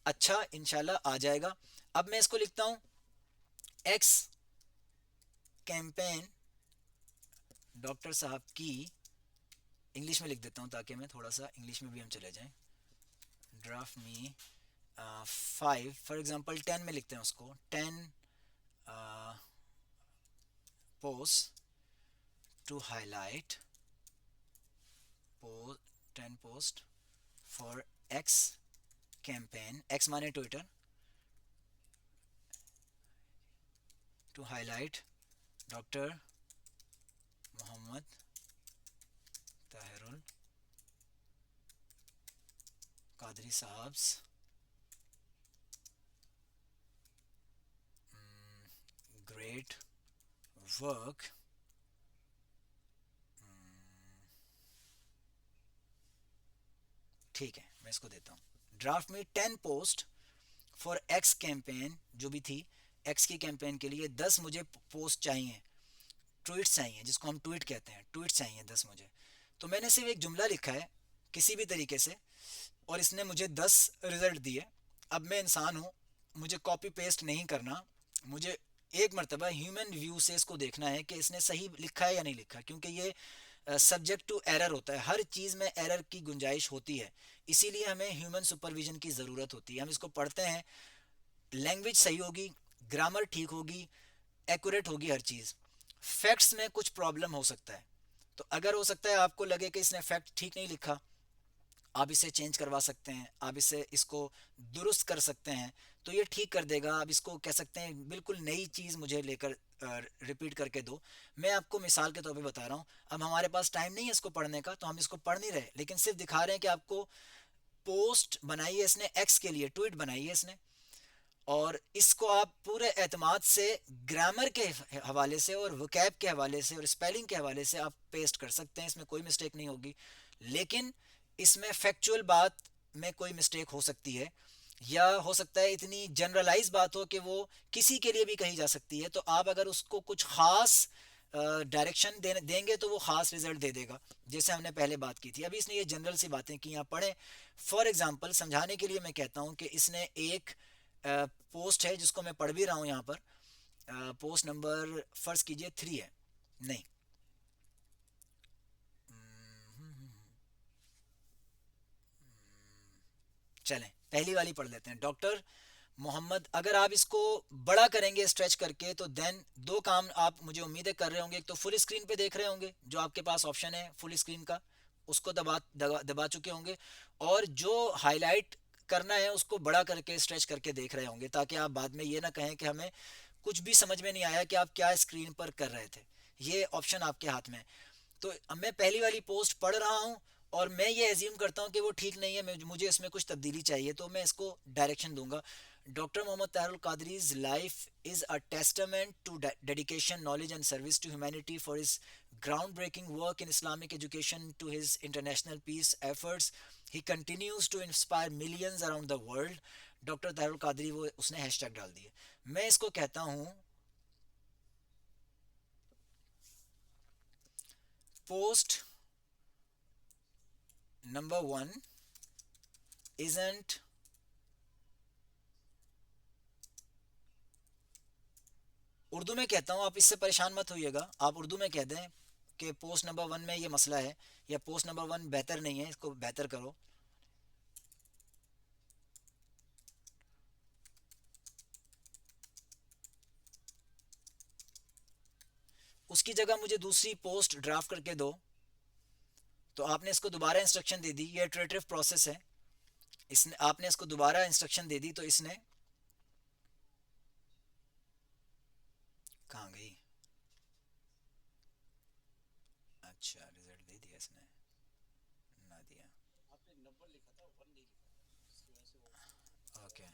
اچھا انشاءاللہ آ جائے گا. اب میں اس کو لکھتا ہوں ایکس کیمپین ڈاکٹر صاحب کی, انگلش میں لکھ دیتا ہوں تاکہ میں تھوڑا سا انگلش میں بھی ہم چلے جائیں. ڈرافٹ می 5 فار ایگزامپل 10 میں لکھتے ہیں اس کو 10 پوسٹ ٹو ہائی لائٹ 10 post for X campaign, X مانے Twitter, to highlight doctor Muhammad Tahir al-Qadri صاحب great work ٹھیک ہے میں اس کو دیتا ہوں. ڈرافٹ میں 10 پوسٹ فار ایکس کیمپین, جو بھی تھی ایکس کی کیمپین کے لیے 10 مجھے پوسٹ چاہیے, ٹویٹس چاہیے جس کو ہم ٹویٹ کہتے ہیں, ٹویٹس چاہیے 10 مجھے. تو میں نے صرف ایک جملہ لکھا ہے کسی بھی طریقے سے اور اس نے مجھے 10 رزلٹ دیے. اب میں انسان ہوں, مجھے کاپی پیسٹ نہیں کرنا, مجھے ایک مرتبہ ہیومن ویو سے اس کو دیکھنا ہے کہ اس نے صحیح لکھا ہے یا نہیں لکھا, کیونکہ یہ سبجیکٹ ٹو ایرر ہوتا ہے, ہر چیز میں ایرر کی گنجائش ہوتی ہے, اسی لیے ہمیں ہیومن سپرویژن کی ضرورت ہوتی ہے. ہم اس کو پڑھتے ہیں, لینگویج صحیح ہوگی, گرامر ٹھیک ہوگی, ایکوریٹ ہوگی ہر چیز. فیکٹس میں کچھ پرابلم ہو سکتا ہے, تو اگر ہو سکتا ہے آپ کو لگے کہ اس نے فیکٹ ٹھیک نہیں لکھا, آپ اسے چینج کروا سکتے ہیں, آپ اس کو درست کر سکتے ہیں, تو یہ ٹھیک کر دے گا. آپ اس کو کہہ سکتے ہیں بالکل نئی چیز مجھے لے کر ریپیٹ کر کے دو. میں آپ کو مثال کے طور پہ بتا رہا ہوں, اب ہمارے پاس ٹائم نہیں ہے اس کو پڑھنے کا تو ہم اس کو پڑھ نہیں رہے, لیکن صرف دکھا رہے ہیں کہ آپ کو پوسٹ بنائی ہے اس نے, ایکس کے لیے ٹویٹ بنائی ہے اس نے, اور اس کو آپ پورے اعتماد سے گرامر کے حوالے سے اور وکیب کے حوالے سے اور اسپیلنگ کے حوالے سے آپ پیسٹ کر سکتے ہیں, اس میں کوئی مسٹیک نہیں ہوگی. لیکن اس میں فیکچوئل بات میں کوئی مسٹیک ہو سکتی ہے, یا ہو سکتا ہے اتنی جنرلائز بات ہو کہ وہ کسی کے لیے بھی کہی جا سکتی ہے, تو آپ اگر اس کو کچھ خاص ڈائریکشن دیں گے تو وہ خاص رزلٹ دے دے گا, جیسے ہم نے پہلے بات کی تھی. ابھی اس نے یہ جنرل سی باتیں کی, آپ پڑھیں. فار ایگزامپل سمجھانے کے لیے میں کہتا ہوں کہ اس نے ایک پوسٹ ہے جس کو میں پڑھ بھی رہا ہوں یہاں پر, پوسٹ نمبر فرض کیجئے 3 ہے, نہیں چلیں پہلی والی پڑھ لیتے ہیں. ڈاکٹر محمد, اگر آپ اس کو بڑا کریں گے اسٹریچ کر کے تو دین 2 کام آپ مجھے امیدیں کر رہے ہوں گے. ایک تو فل اسکرین پہ دیکھ رہے ہوں گے, جو آپ کے پاس آپشن ہے فل اسکرین کا اس کو دبا چکے ہوں گے, اور جو ہائی لائٹ کرنا ہے اس کو بڑا کر کے اسٹریچ کر کے دیکھ رہے ہوں گے, تاکہ آپ بعد میں یہ نہ کہیں کہ ہمیں کچھ بھی سمجھ میں نہیں آیا کہ آپ کیا اسکرین پر کر رہے تھے. یہ آپشن آپ کے ہاتھ میں. تو میں پہلی والی پوسٹ پڑھ رہا ہوں اور میں یہ ایزیوم کرتا ہوں کہ وہ ٹھیک نہیں ہے, مجھے اس میں کچھ تبدیلی چاہیے, تو میں اس کو ڈائریکشن دوں گا. ڈاکٹر محمد طاہر القادری's life is a testament to dedication, knowledge and service to humanity, for his groundbreaking work in Islamic education, to his international peace efforts. He continues to inspire millions around the world. Doctor Tahir al-Qadri, وہ اس نے hash tag ڈال دیے. میں اس کو کہتا ہوں post number 1 isn't Urdu میں کہتا ہوں، آپ اس سے پریشان مت ہوئیے گا، آپ اردو میں کہہ دیں کہ پوسٹ نمبر 1 میں یہ مسئلہ ہے، یا پوسٹ نمبر 1 بہتر نہیں ہے، اس کو بہتر کرو. اس کی جگہ مجھے دوسری پوسٹ ڈرافٹ کر کے دو. تو آپ نے اس کو دوبارہ انسٹرکشن دے دی، یہ ایٹریٹو پروسیس ہے. اس نے آپ نے اس کو دوبارہ انسٹرکشن دے دی تو اس نے کہاں گئی؟ اچھا رزلٹ دے دیا اس نے؟ نہ دیا. اوکے.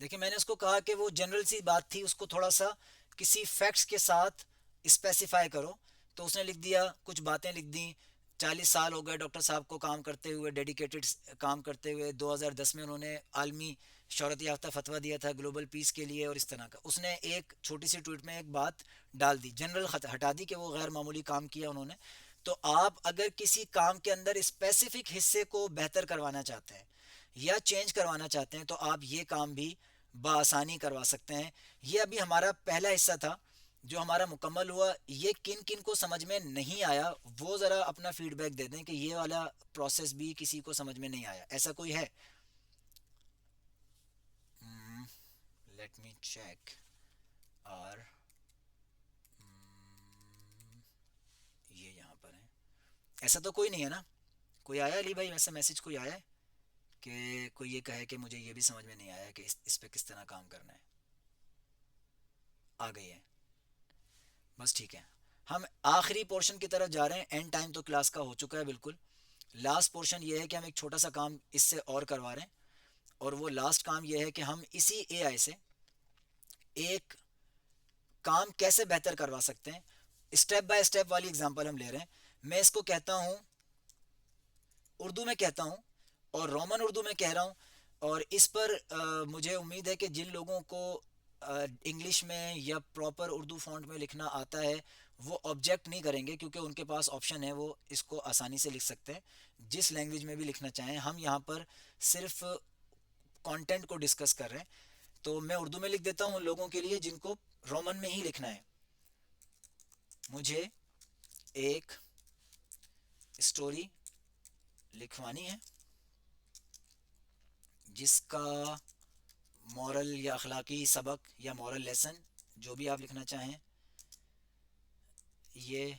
دیکھیں میں نے اس کو کہا کہ وہ جنرل سی بات تھی، اس کو تھوڑا سا کسی فیکٹس کے ساتھ اسپیسیفائی کرو. تو اس نے لکھ دیا، کچھ باتیں لکھ دیں. 40 سال ہو گئے ڈاکٹر صاحب کو کام کرتے ہوئے، ڈیڈیکیٹڈ کام کرتے ہوئے. 2010 میں انہوں نے عالمی شہرت یافتہ فتویٰ دیا تھا گلوبل پیس کے لیے، اور اس طرح کا اس نے ایک چھوٹی سی ٹویٹ میں ایک بات ڈال دی، جنرل ہٹا دی کہ وہ غیر معمولی کام کیا انہوں نے. تو آپ اگر کسی کام کے اندر اسپیسیفک حصے کو بہتر کروانا چاہتے ہیں یا چینج کروانا چاہتے ہیں تو آپ یہ کام بھی بآسانی کروا سکتے ہیں. یہ ابھی ہمارا پہلا حصہ تھا جو ہمارا مکمل ہوا. یہ کن کن کو سمجھ میں نہیں آیا وہ ذرا اپنا فیڈ بیک دے دیں کہ یہ والا پروسیس بھی کسی کو سمجھ میں نہیں آیا، ایسا کوئی ہے؟ Let me check. اور یہ یہاں پر ہے، ایسا تو کوئی نہیں ہے نا؟ کوئی آیا علی بھائی ویسا میسج کوئی آیا ہے کہ کوئی یہ کہے کہ مجھے یہ بھی سمجھ میں نہیں آیا کہ اس پہ کس طرح کام کرنا ہے؟ آ گئی ہے؟ بس ٹھیک ہے. ہم آخری پورشن کی طرف جا رہے ہیں، اینڈ ٹائم تو کلاس کا ہو چکا ہے بالکل. لاسٹ پورشن یہ ہے کہ ہم ایک چھوٹا سا کام اس سے اور کروا رہے ہیں، اور وہ لاسٹ کام یہ ہے کہ ہم اسی اے آئی سے ایک کام کیسے بہتر کروا سکتے ہیں. اسٹیپ بائی اسٹیپ والی اگزامپل ہم لے رہے ہیں. میں اس کو کہتا ہوں، اردو میں کہتا ہوں اور رومن اردو میں کہہ رہا ہوں. اور اس پر مجھے امید ہے کہ جن لوگوں کو انگلش میں یا پراپر اردو فونٹ میں لکھنا آتا ہے وہ آبجیکٹ نہیں کریں گے، کیونکہ ان کے پاس آپشن ہے، وہ اس کو آسانی سے لکھ سکتے ہیں جس لینگویج میں بھی لکھنا چاہیں. ہم یہاں پر صرف کانٹینٹ کو ڈسکس کر رہے ہیں. تو میں اردو میں لکھ دیتا ہوں ان لوگوں کے لیے جن کو رومن میں ہی لکھنا ہے. مجھے ایک اسٹوری لکھوانی ہے جس کا مورل یا اخلاقی سبق یا مورل لیسن جو بھی آپ لکھنا چاہیں. یہ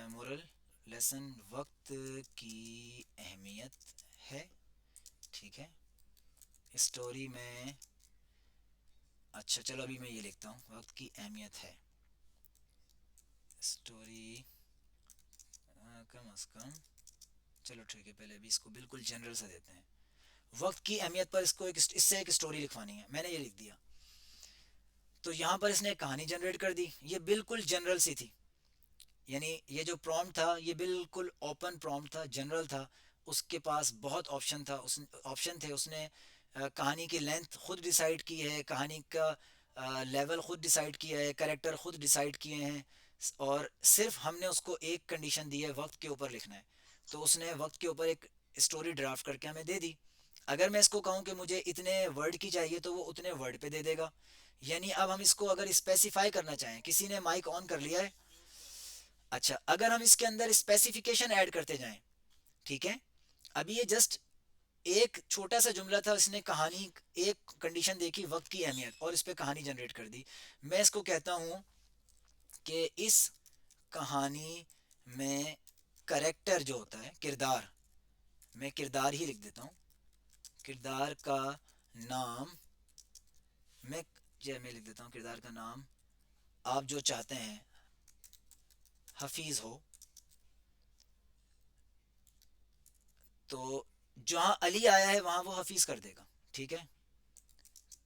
مورل لیسن وقت کی اہمیت ہے. ٹھیک ہے، اسٹوری میں، اچھا چلو ابھی میں یہ لکھتا ہوں، وقت کی اہمیت ہے. اسٹوری کم از کم، چلو ٹھیک ہے پہلے ابھی اس کو بالکل جنرل سے دیتے ہیں. وقت کی اہمیت پر اس کو اس سے ایک اسٹوری لکھوانی ہے. میں نے یہ لکھ دیا. تو یہاں پر اس نے ایک کہانی جنریٹ کر دی. یہ بالکل جنرل سی تھی، یعنی یہ جو پرومپٹ تھا یہ بالکل اوپن پرومپٹ تھا، جنرل تھا. اس کے پاس بہت آپشن تھا، آپشن تھے. اس نے کہانی کی لینتھ خود ڈیسائیڈ کی ہے، کہانی کا لیول خود ڈیسائیڈ کیا ہے، کریکٹر خود ڈیسائیڈ کیے ہیں. اور صرف ہم نے اس کو ایک کنڈیشن دی ہے، وقت کے اوپر لکھنا ہے. تو اس نے وقت کے اوپر ایک اسٹوری ڈرافٹ کر کے ہمیں دے دی. اگر میں اس کو کہوں کہ مجھے اتنے ورڈ کی چاہیے تو وہ اتنے ورڈ پہ دے دے گا. یعنی اب ہم اس کو اگر اسپیسیفائی کرنا چاہیں، کسی نے مائک آن کر لیا ہے؟ اچھا، اگر ہم اس کے اندر اسپیسیفیکیشن ایڈ کرتے جائیں، ٹھیک ہے. ابھی یہ جسٹ ایک چھوٹا سا جملہ تھا، اس نے کہانی ایک کنڈیشن دیکھی وقت کی اہمیت اور اس پہ کہانی جنریٹ کر دی. میں اس کو کہتا ہوں کہ اس کہانی میں کریکٹر جو ہوتا ہے، کردار، میں کردار ہی لکھ دیتا ہوں. کردار کا نام میں لکھ دیتا ہوں کردار کا نام آپ جو چاہتے ہیں حفیظ ہو. تو جہاں علی آیا ہے وہاں وہ حفیظ کر دے گا. ٹھیک ہے،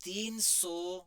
300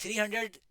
300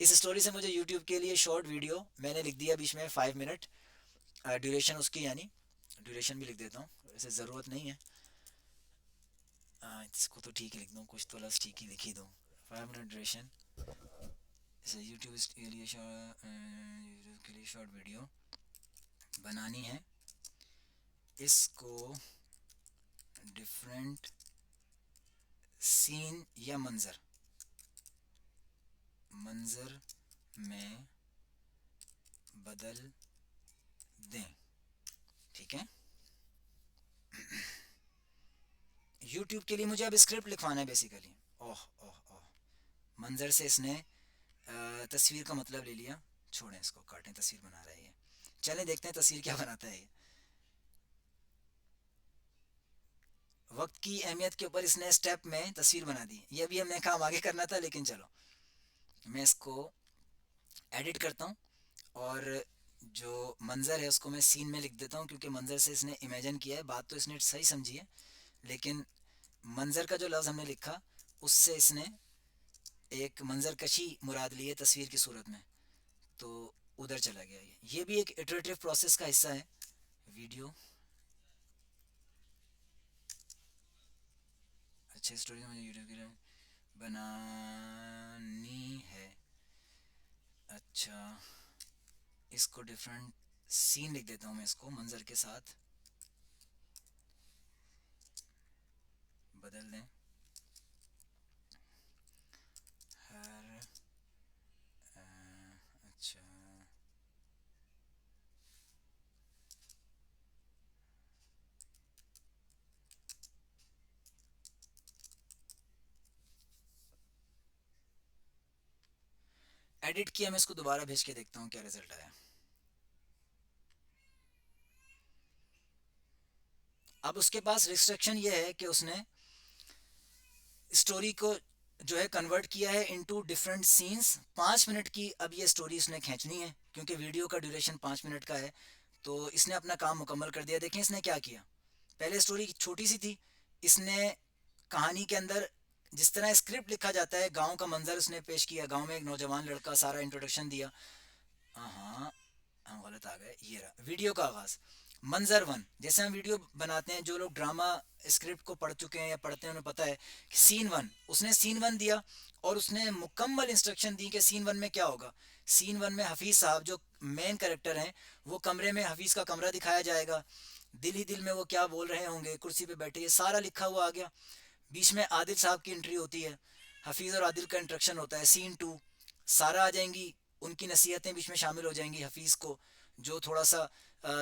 اس اسٹوری سے مجھے یوٹیوب کے لیے شارٹ ویڈیو میں نے لکھ دیا بیچ میں 5 منٹ ڈیوریشن اس کی، یعنی ڈیوریشن بھی لکھ دیتا ہوں، ویسے ضرورت نہیں ہے، اس کو تو ٹھیک ہی لکھ دوں، کچھ تو لفظ ٹھیک ہی لکھ ہی دوں، 5 منٹ ڈیوریشن، جیسے یوٹیوب کے لیے شارٹ ویڈیو بنانی ہے، اس کو ڈفرینٹ سین یا منظر میں بدل دیں، ٹھیک ہے۔ یوٹیوب کے لیے مجھے اب اسکرپٹ لکھوانا ہے بیسیکلی، اوہ اوہ اوہ، منظر سے اس نے تصویر کا مطلب لے لیا، چھوڑیں اس کو، کاٹیں، تصویر بنا رہا ہے یہ، چلیں دیکھتے ہیں تصویر کیا بناتا ہے یہ۔ وقت کی اہمیت کے اوپر اس نے اسٹیپ میں تصویر بنا دی، یہ بھی ہم نے کام آگے کرنا تھا، لیکن چلو میں اس کو ایڈٹ کرتا ہوں، اور جو منظر ہے اس کو میں سین میں لکھ دیتا ہوں، کیونکہ منظر سے اس نے امیجن کیا ہے، بات تو اس نے صحیح سمجھی ہے، لیکن منظر کا جو لفظ ہم نے لکھا اس سے اس نے ایک منظر کشی مراد لی ہے تصویر کی صورت میں، تو ادھر چلا گیا یہ بھی ایک ایٹریٹو پروسیس کا حصہ ہے۔ ویڈیو اچھا اسٹوری مجھے یوٹیوب کے لیے بنانی ہے، اچھا اس کو ڈفرینٹ سین لکھ دیتا ہوں میں، اس کو منظر کے ساتھ بدل دیں، ہر اچھا ایڈٹ کیا، میں اس کو دوبارہ بھیج کے دیکھتا ہوں کیا رزلٹ آیا۔ اب اس کے پاس ریسٹرکشن یہ ہے کہ اس نے اسٹوری کو جو ہے کنورٹ کیا ہے انٹو ڈفرینٹ سینس، 5 منٹ کی اب یہ اسٹوری اس نے کھینچنی ہے، کیونکہ ویڈیو کا ڈیوریشن 5 منٹ کا ہے، تو اس نے اپنا کام مکمل کر دیا۔ دیکھیں اس نے کیا کیا، پہلے اسٹوری چھوٹی سی تھی، اس نے کہانی کے اندر جس طرح اسکرپٹ لکھا جاتا ہے، گاؤں کا منظر اس نے پیش کیا، گاؤں میں ایک نوجوان لڑکا، سارا انٹروڈکشن دیا، ہاں ہم غلط آ گئے، یہ رہا ویڈیو کا آغاز، منظر ون، جیسے ہم ویڈیو بناتے ہیں، جو لوگ ڈرامہ اسکرپٹ کو پڑھ چکے ہیں یا پڑھتے ہیں انہیں پتہ ہے کہ سین ون، اس نے سین ون دیا، اور اس نے مکمل انسٹرکشن دی کہ سین ون میں کیا ہوگا۔ سین ون میں حفیظ صاحب جو مین کریکٹر ہیں، وہ کمرے میں حفیظ کا کمرہ دکھایا جائے گا، دل ہی دل میں وہ کیا بول رہے ہوں گے، کرسی پہ بیٹھے، یہ سارا لکھا ہوا آ گیا۔ بیچ میں عادل صاحب کی انٹری ہوتی ہے، حفیظ اور عادل کا انٹریکشن ہوتا ہے، سین ٹو، سارا آ جائیں گی، ان کی نصیحتیں بیچ میں شامل ہو جائیں گی حفیظ کو، جو تھوڑا سا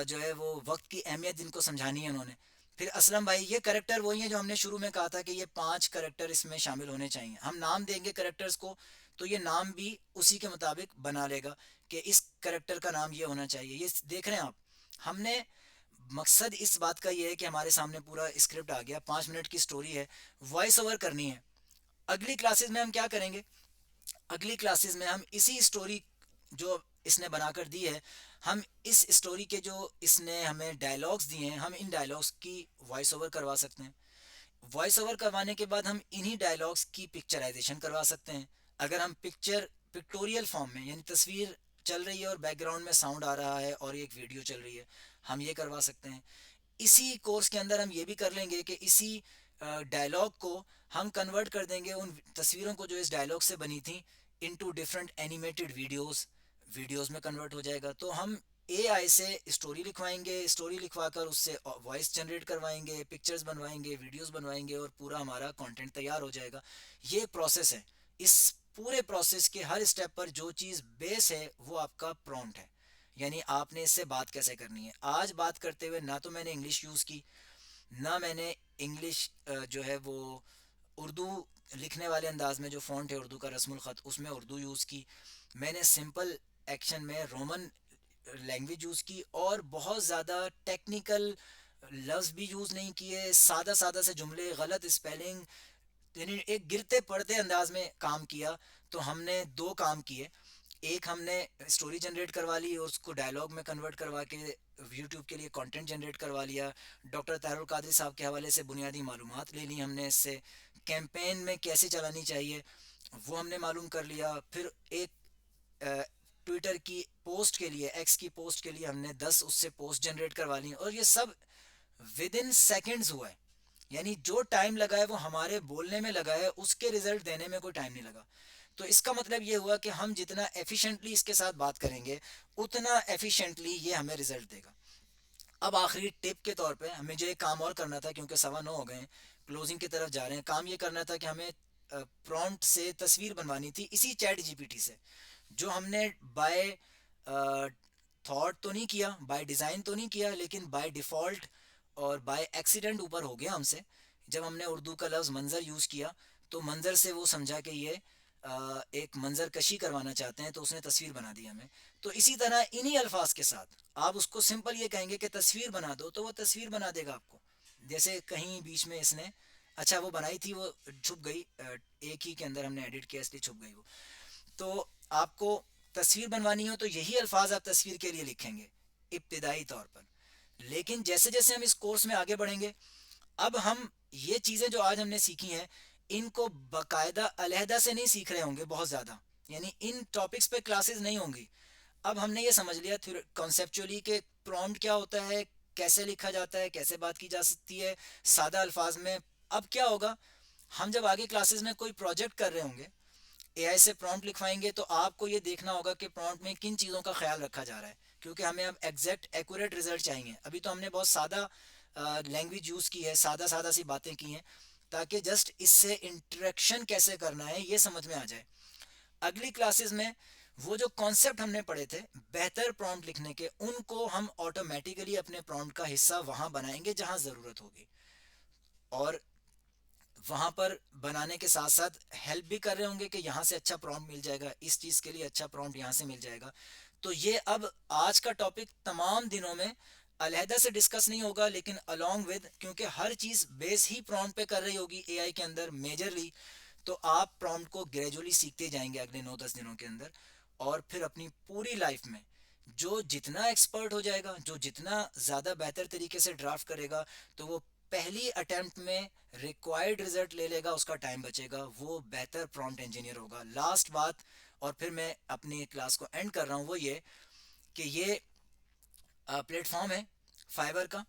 جو ہے وہ وقت کی اہمیت جن کو سمجھانی ہے انہوں نے۔ پھر اسلم بھائی، یہ کریکٹر وہی ہیں جو ہم نے شروع میں کہا تھا کہ یہ 5 کریکٹر اس میں شامل ہونے چاہیے، ہم نام دیں گے کریکٹرز کو تو یہ نام بھی اسی کے مطابق بنا لے گا کہ اس کریکٹر کا نام یہ ہونا چاہیے۔ یہ دیکھ رہے ہیں آپ، ہم نے مقصد اس بات کا یہ ہے کہ ہمارے سامنے پورا اسکرپٹ آ گیا، 5 منٹ کی سٹوری ہے، وائس اوور کرنی ہے۔ اگلی کلاسز میں ہم کیا کریں گے، اگلی کلاسز میں ہم اسی اسٹوری جو اس نے بنا کر دی ہے، ہم اس اسٹوری کے جو اس نے ہمیں ڈائلاگز دیے ہیں، ہم ان ڈائلاگز کی وائس اوور کروا سکتے ہیں۔ وائس اوور کروانے کے بعد ہم انہی ڈائلاگز کی پکچرائزیشن کروا سکتے ہیں۔ اگر ہم پکٹوریل فارم میں، یعنی تصویر چل رہی ہے اور بیک گراؤنڈ میں ساؤنڈ آ رہا ہے اور ایک ویڈیو چل رہی ہے، ہم یہ کروا سکتے ہیں۔ اسی کورس کے اندر ہم یہ بھی کر لیں گے کہ اسی ڈائلاگ کو ہم کنورٹ کر دیں گے ان تصویروں کو جو اس ڈائلاگ سے بنی تھیں into different animated videos, videos میں کنورٹ ہو جائے گا۔ تو ہم اے آئی سے اسٹوری لکھوائیں گے، اسٹوری لکھوا کر اس سے وائس جنریٹ کروائیں گے، پکچرز بنوائیں گے، ویڈیوز بنوائیں گے، اور پورا ہمارا کانٹینٹ تیار ہو جائے گا۔ یہ ایک پروسیس ہے، اس پورے پروسیس کے ہر اسٹیپ پر جو چیز بیس ہے وہ آپ کا پرومپٹ ہے، یعنی آپ نے اس سے بات کیسے کرنی ہے۔ آج بات کرتے ہوئے نہ تو میں نے انگلش یوز کی، نہ میں نے انگلش جو ہے وہ اردو لکھنے والے انداز میں، جو فونٹ ہے اردو کا رسم الخط، اس میں اردو یوز کی، میں نے سمپل ایکشن میں رومن لینگویج یوز کی، اور بہت زیادہ ٹیکنیکل لفظ بھی یوز نہیں کیے، سادہ سادہ سے جملے، غلط اسپیلنگ، یعنی ایک گرتے پڑتے انداز میں کام کیا۔ تو ہم نے دو کام کیے، ایک ہم نے اسٹوری جنریٹ کروا لی اور اس کو ڈائلاگ میں کنورٹ کروا کے یوٹیوب کے لیے کانٹینٹ جنریٹ کروا لیا، ڈاکٹر طاہر القادری صاحب کے حوالے سے بنیادی معلومات لے لی ہم نے اس سے، کیمپین میں کیسے چلانی چاہیے وہ ہم نے معلوم کر لیا، پھر ایک ٹویٹر کی پوسٹ کے لیے، ایکس کی پوسٹ کے لیے ہم نے 10 اس سے پوسٹ جنریٹ کروا لی، اور یہ سب ود ان سیکنڈز ہوا ہے. یعنی جو ٹائم لگا ہے وہ ہمارے بولنے میں لگا ہے، اس کے ریزلٹ دینے میں کوئی ٹائم نہیں لگا. تو اس کا مطلب یہ ہوا کہ ہم جتنا ایفیشینٹلی اس کے ساتھ بات کریں گے اتنا ایفیشینٹلی یہ ہمیں ریزلٹ دے گا. اب آخری ٹپ کے طور پہ ہمیں جو ایک کام اور کرنا تھا، کیونکہ 9:15 ہو گئے ہیں، کلوزنگ کی طرف جا رہے ہیں. کام یہ کرنا تھا کہ ہمیں پرومپٹ سے تصویر بنوانی تھی اسی چیٹ جی پی ٹی سے، جو ہم نے بائی تھاٹ تو نہیں کیا، بائی ڈیزائن تو نہیں کیا، لیکن بائی ڈیفالٹ اور بائی ایکسیڈنٹ اوپر ہو گیا ہم سے. جب ہم نے اردو کا لفظ منظر یوز کیا تو منظر سے وہ سمجھا کہ یہ ایک منظر کشی کروانا چاہتے ہیں، تو اس نے تصویر بنا دی ہمیں. تو اسی طرح انہی الفاظ کے ساتھ آپ اس کو سمپل یہ کہیں گے کہ تصویر بنا دو، تو وہ تصویر بنا دے گا آپ کو. جیسے کہیں بیچ میں اس نے اچھا وہ بنائی تھی، وہ چھپ گئی، ایک ہی کے اندر ہم نے ایڈٹ کیا اس لیے چھپ گئی وہ. تو آپ کو تصویر بنوانی ہو تو یہی الفاظ آپ تصویر کے لیے لکھیں گے ابتدائی طور پر. لیکن جیسے جیسے ہم اس کورس میں آگے بڑھیں گے، اب ہم یہ چیزیں جو آج ہم نے سیکھی ہیں ان کو باقاعدہ علیحدہ سے نہیں سیکھ رہے ہوں گے بہت زیادہ، یعنی ان ٹاپکس پہ کلاسز نہیں ہوں گی. اب ہم نے یہ سمجھ لیا کانسیپچولی کہ پرومپٹ کیا ہوتا ہے، کیسے لکھا جاتا ہے، کیسے بات کی جا سکتی ہے سادہ الفاظ میں. اب کیا ہوگا، ہم جب آگے کلاسز میں کوئی پروجیکٹ کر رہے ہوں گے، اے آئی سے پرومپٹ لکھوائیں گے، تو آپ کو یہ دیکھنا ہوگا کہ پرومپٹ میں کن چیزوں کا خیال رکھا جا رہا ہے، کیونکہ ہمیں اب ایگزیکٹ ایکوریٹ ریزلٹ چاہیے. ابھی تو ہم نے بہت سادہ لینگویج یوز کی ہے، سادہ سادہ سی باتیں کی ہیں، تاکہ جسٹ اس سے انٹریکشن کیسے کرنا ہے یہ سمجھ میں آ جائے. اگلی کلاسز میں وہ جو کانسیپٹ ہم نے پڑھے تھے بہتر پرومپٹ لکھنے کے، ان کو ہم آٹومیٹیکلی اپنے پرومپٹ کا حصہ وہاں بنائیں گے جہاں ضرورت ہوگی، اور وہاں پر بنانے کے ساتھ ساتھ ہیلپ بھی کر رہے ہوں گے کہ یہاں سے اچھا پرومپٹ مل جائے گا، اس چیز کے لیے اچھا پرومپٹ یہاں سے مل جائے گا. تو یہ اب آج کا ٹاپک تمام دنوں میں علیحدہ سے ڈسکس نہیں ہوگا، لیکن along with، کیونکہ ہر چیز بیس ہی پرومپٹ پہ کر رہی ہوگی اے آئی کے اندر میجرلی، تو آپ پرومپٹ کو گریجولی سیکھتے جائیں گے اگلے 9-10 دنوں کے اندر. اور پھر اپنی پوری لائف میں جو جتنا ایکسپرٹ ہو جائے گا، جو جتنا زیادہ بہتر طریقے سے ڈرافٹ کرے گا، تو وہ پہلی اٹیمپٹ میں ریکوائرڈ رزلٹ لے لے گا، اس کا ٹائم بچے گا، وہ بہتر پرومپٹ انجینئر ہوگا. لاسٹ بات، اور پھر میں اپنی کلاس کو اینڈ کر رہا ہوں، وہ یہ کہ یہ پلیٹ فارم ہے فائبر کا.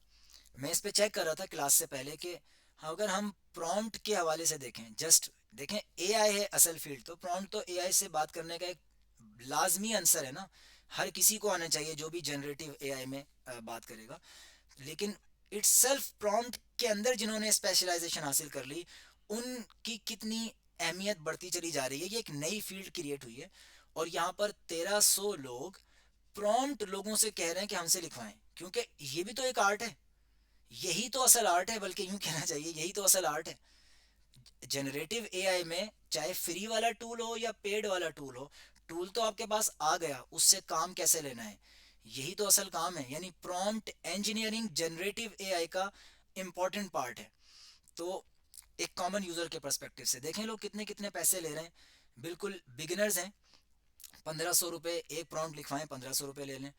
میں اس پہ چیک کر رہا تھا کلاس سے پہلے کہ اگر ہم پرومپٹ کے حوالے سے دیکھیں، جسٹ دیکھیں اے آئی ہے اصل فیلڈ، تو پرومپٹ تو اے آئی سے بات کرنے کا ایک لازمی عنصر ہے نا، ہر کسی کو آنا چاہیے جو بھی جنریٹو اے آئی میں بات کرے گا. لیکن اٹس سیلف پرومپٹ کے اندر جنہوں نے اسپیشلائزیشن حاصل کر لی، ان کی کتنی اہمیت بڑھتی چلی جا رہی ہے. یہ ایک نئی فیلڈ کریٹ ہوئی ہے، اور یہاں پر 1300 لوگ پرومپٹ لوگوں سے کہہ رہے ہیں کہ ہم سے لکھوائیں، کیونکہ یہ بھی تو ایک آرٹ ہے، یہی تو اصل آرٹ ہے، بلکہ یوں کہنا چاہیے یہی تو اصل آرٹ ہے. جنریٹو اے آئی میں چاہے فری والا ٹول ہو یا پیڈ والا ٹول ہو، ٹول تو آپ کے پاس آ گیا، اس سے کام کیسے لینا ہے، یہی تو اصل کام ہے. یعنی پرومپٹ انجینئرنگ جنریٹو اے آئی کا امپورٹنٹ پارٹ ہے. تو ایک کامن یوزر کے پرسپیکٹو سے دیکھیں لوگ کتنے کتنے پیسے لے رہے ہیں، بالکل بگنرز ہیں. 1500 روپے ایک پرومپٹ لکھوائیں، 1500 روپے لے لیں،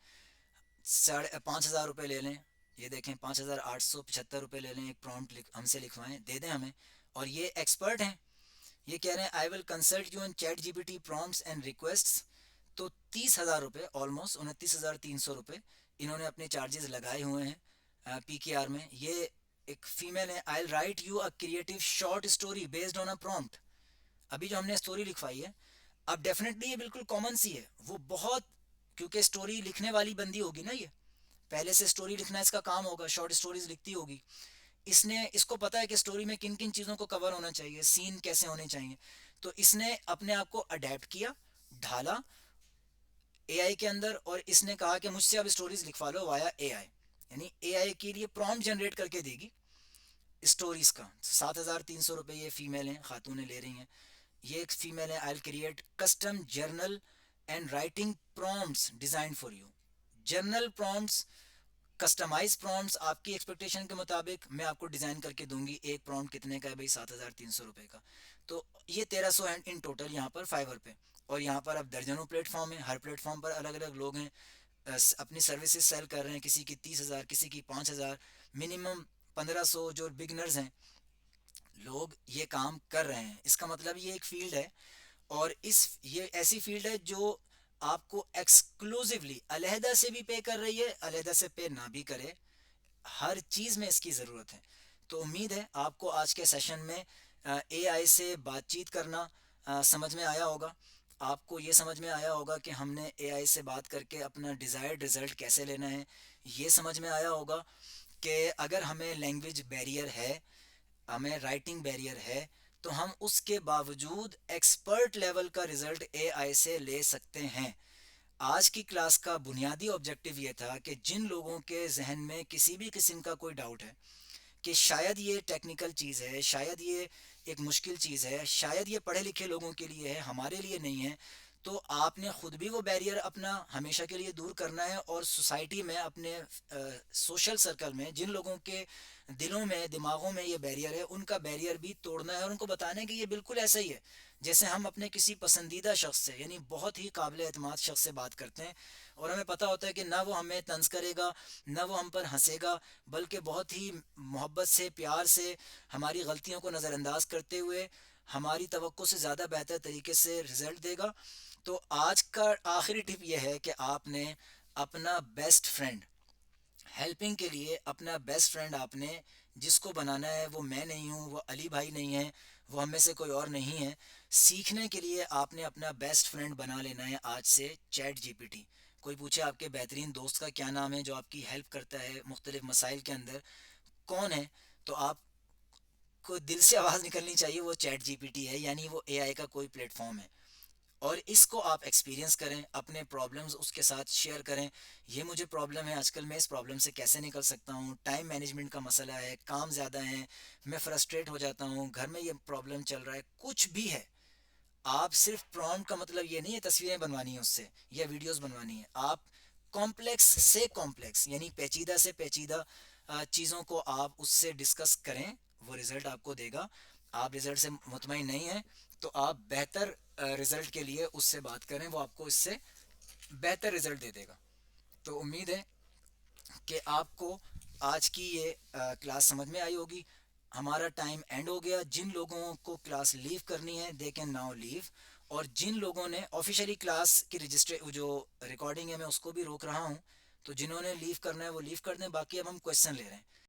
5000 روپے لے لیں، یہ دیکھیں 5875 روپے لے لیں، ایک پرومپٹ ہم سے لکھوائیں، دے دیں ہمیں. اور یہ ایکسپرٹ ہیں، یہ کہہ رہے ہیں I will consult you in chat G P T prompts and requests. تو 30,000 روپے، آلموسٹ 29,300 روپے انہوں نے اپنے چارجز لگائے ہوئے ہیں پی کے آر میں. یہ ایک فیمیل ہے. I will write you a creative short story based on a prompt. ابھی جو ہم نے اسٹوری لکھوائی ہے، اب ڈیفینیٹلی یہ بالکل کامن سی ہے، وہ بہت، کیونکہ اسٹوری لکھنے والی بندی ہوگی نا، یہ پہلے سے اسٹوری لکھنا اس کا کام ہوگا، شارٹ اسٹوریز لکھتی ہوگی. اس کو پتا ہے کہ اسٹوری میں کن کن چیزوں کو کور ہونا چاہیے، سین کیسے ہونے چاہیے. تو اس نے اپنے آپ کو اڈیپٹ کیا، ڈھالا اے آئی کے اندر، اور اس نے کہا کہ مجھ سے اب اسٹوریز لکھوا لو وایا اے آئی. یعنی اے آئی کے لیے پرومپٹ جنریٹ کر کے دے گی اسٹوریز کا. 7,300 روپے یہ فیمیل ہیں، خاتونیں لے رہی ہیں. یہ ایک فیمیل ہے. I create custom journal and writing prompts design for you. Journal prompts, customize prompts آپ کی ایکسپیکٹیشن کے مطابق میں آپ کو ڈیزائن کر کے دوں گی. ایک پرومپٹ کتنے کا ہے بھائی؟ 7,300 روپے کا. تو یہ 1300 ہیں ان ٹوٹل یہاں پر فائبر پہ. اور یہاں پر اب درجنوں پلیٹ فارم ہیں، ہر پلیٹ فارم پر الگ الگ لوگ ہیں، اپنی سروسز سیل کر رہے ہیں. کسی کی 30,000، کسی کی 5,000، منیمم 1500 جو بگنرز ہیں لوگ یہ کام کر رہے ہیں. اس کا مطلب یہ ایک فیلڈ ہے، اور یہ ایسی فیلڈ ہے جو آپ کو ایکسکلوزیولی علیحدہ سے بھی پے کر رہی ہے، علیحدہ سے پے نہ بھی کرے، ہر چیز میں اس کی ضرورت ہے. تو امید ہے آپ کو آج کے سیشن میں اے آئی سے بات چیت کرنا سمجھ میں آیا ہوگا. آپ کو یہ سمجھ میں آیا ہوگا کہ ہم نے اے آئی سے بات کر کے اپنا ڈیزائرڈ رزلٹ کیسے لینا ہے. یہ سمجھ میں آیا ہوگا کہ اگر ہمیں لینگویج بیریئر ہے، ہمیں رائٹنگ بیریئر ہے، تو ہم اس کے باوجود ایکسپرٹ لیول کا رزلٹ اے آئی سے لے سکتے ہیں. آج کی کلاس کا بنیادی آبجیکٹو یہ تھا کہ جن لوگوں کے ذہن میں کسی بھی قسم کا کوئی ڈاؤٹ ہے کہ شاید یہ ٹیکنیکل چیز ہے، شاید یہ ایک مشکل چیز ہے، شاید یہ پڑھے لکھے لوگوں کے لیے ہے، ہمارے لیے نہیں ہے، تو آپ نے خود بھی وہ بیریئر اپنا ہمیشہ کے لیے دور کرنا ہے، اور سوسائٹی میں اپنے سوشل سرکل میں جن لوگوں کے دلوں میں دماغوں میں یہ بیریئر ہے ان کا بیریئر بھی توڑنا ہے، اور ان کو بتانا ہے کہ یہ بالکل ایسا ہی ہے جیسے ہم اپنے کسی پسندیدہ شخص سے، یعنی بہت ہی قابل اعتماد شخص سے بات کرتے ہیں، اور ہمیں پتہ ہوتا ہے کہ نہ وہ ہمیں طنز کرے گا، نہ وہ ہم پر ہنسے گا، بلکہ بہت ہی محبت سے، پیار سے، ہماری غلطیوں کو نظر انداز کرتے ہوئے ہماری توقع سے زیادہ بہتر طریقے سے رزلٹ دے گا. تو آج کا آخری ٹپ یہ ہے کہ آپ نے اپنا بیسٹ فرینڈ، ہیلپنگ کے لیے اپنا بیسٹ فرینڈ آپ نے جس کو بنانا ہے، وہ میں نہیں ہوں، وہ علی بھائی نہیں ہے، وہ ہم میں سے کوئی اور نہیں ہے. سیکھنے کے لیے آپ نے اپنا بیسٹ فرینڈ بنا لینا ہے آج سے چیٹ جی پی ٹی. کوئی پوچھے آپ کے بہترین دوست کا کیا نام ہے جو آپ کی ہیلپ کرتا ہے مختلف مسائل کے اندر، کون ہے، تو آپ کو دل سے آواز نکلنی چاہیے وہ چیٹ جی پی ٹی ہے، یعنی وہ اے آئی کا کوئی پلیٹ فارم ہے. اور اس کو آپ ایکسپیرینس کریں، اپنے پرابلمز اس کے ساتھ شیئر کریں. یہ مجھے پرابلم ہے آج کل، میں اس پرابلم سے کیسے نکل سکتا ہوں، ٹائم مینجمنٹ کا مسئلہ ہے، کام زیادہ ہیں، میں فرسٹریٹ ہو جاتا ہوں، گھر میں یہ پرابلم چل رہا ہے، کچھ بھی ہے. آپ صرف پرومپٹ کا مطلب یہ نہیں ہے تصویریں بنوانی ہیں اس سے یا ویڈیوز بنوانی ہیں. آپ کمپلیکس سے کمپلیکس یعنی پیچیدہ سے پیچیدہ چیزوں کو آپ اس سے ڈسکس کریں، وہ رزلٹ آپ کو دے گا. آپ رزلٹ سے مطمئن نہیں ہیں تو آپ بہتر رزلٹ کے لیے اس سے بات کریں، وہ آپ کو اس سے بہتر رزلٹ دے دے گا. تو امید ہے کہ آپ کو آج کی یہ کلاس سمجھ میں آئی ہوگی. ہمارا ٹائم اینڈ ہو گیا. جن لوگوں کو کلاس لیو کرنی ہے دے کین ناؤ لیو، اور جن لوگوں نے آفیشیلی کلاس کی رجسٹر جو ریکارڈنگ ہے میں اس کو بھی روک رہا ہوں، تو جنہوں نے لیو کرنا ہے وہ لیو کر دیں. باقی اب ہم کویشچن لے رہے ہیں.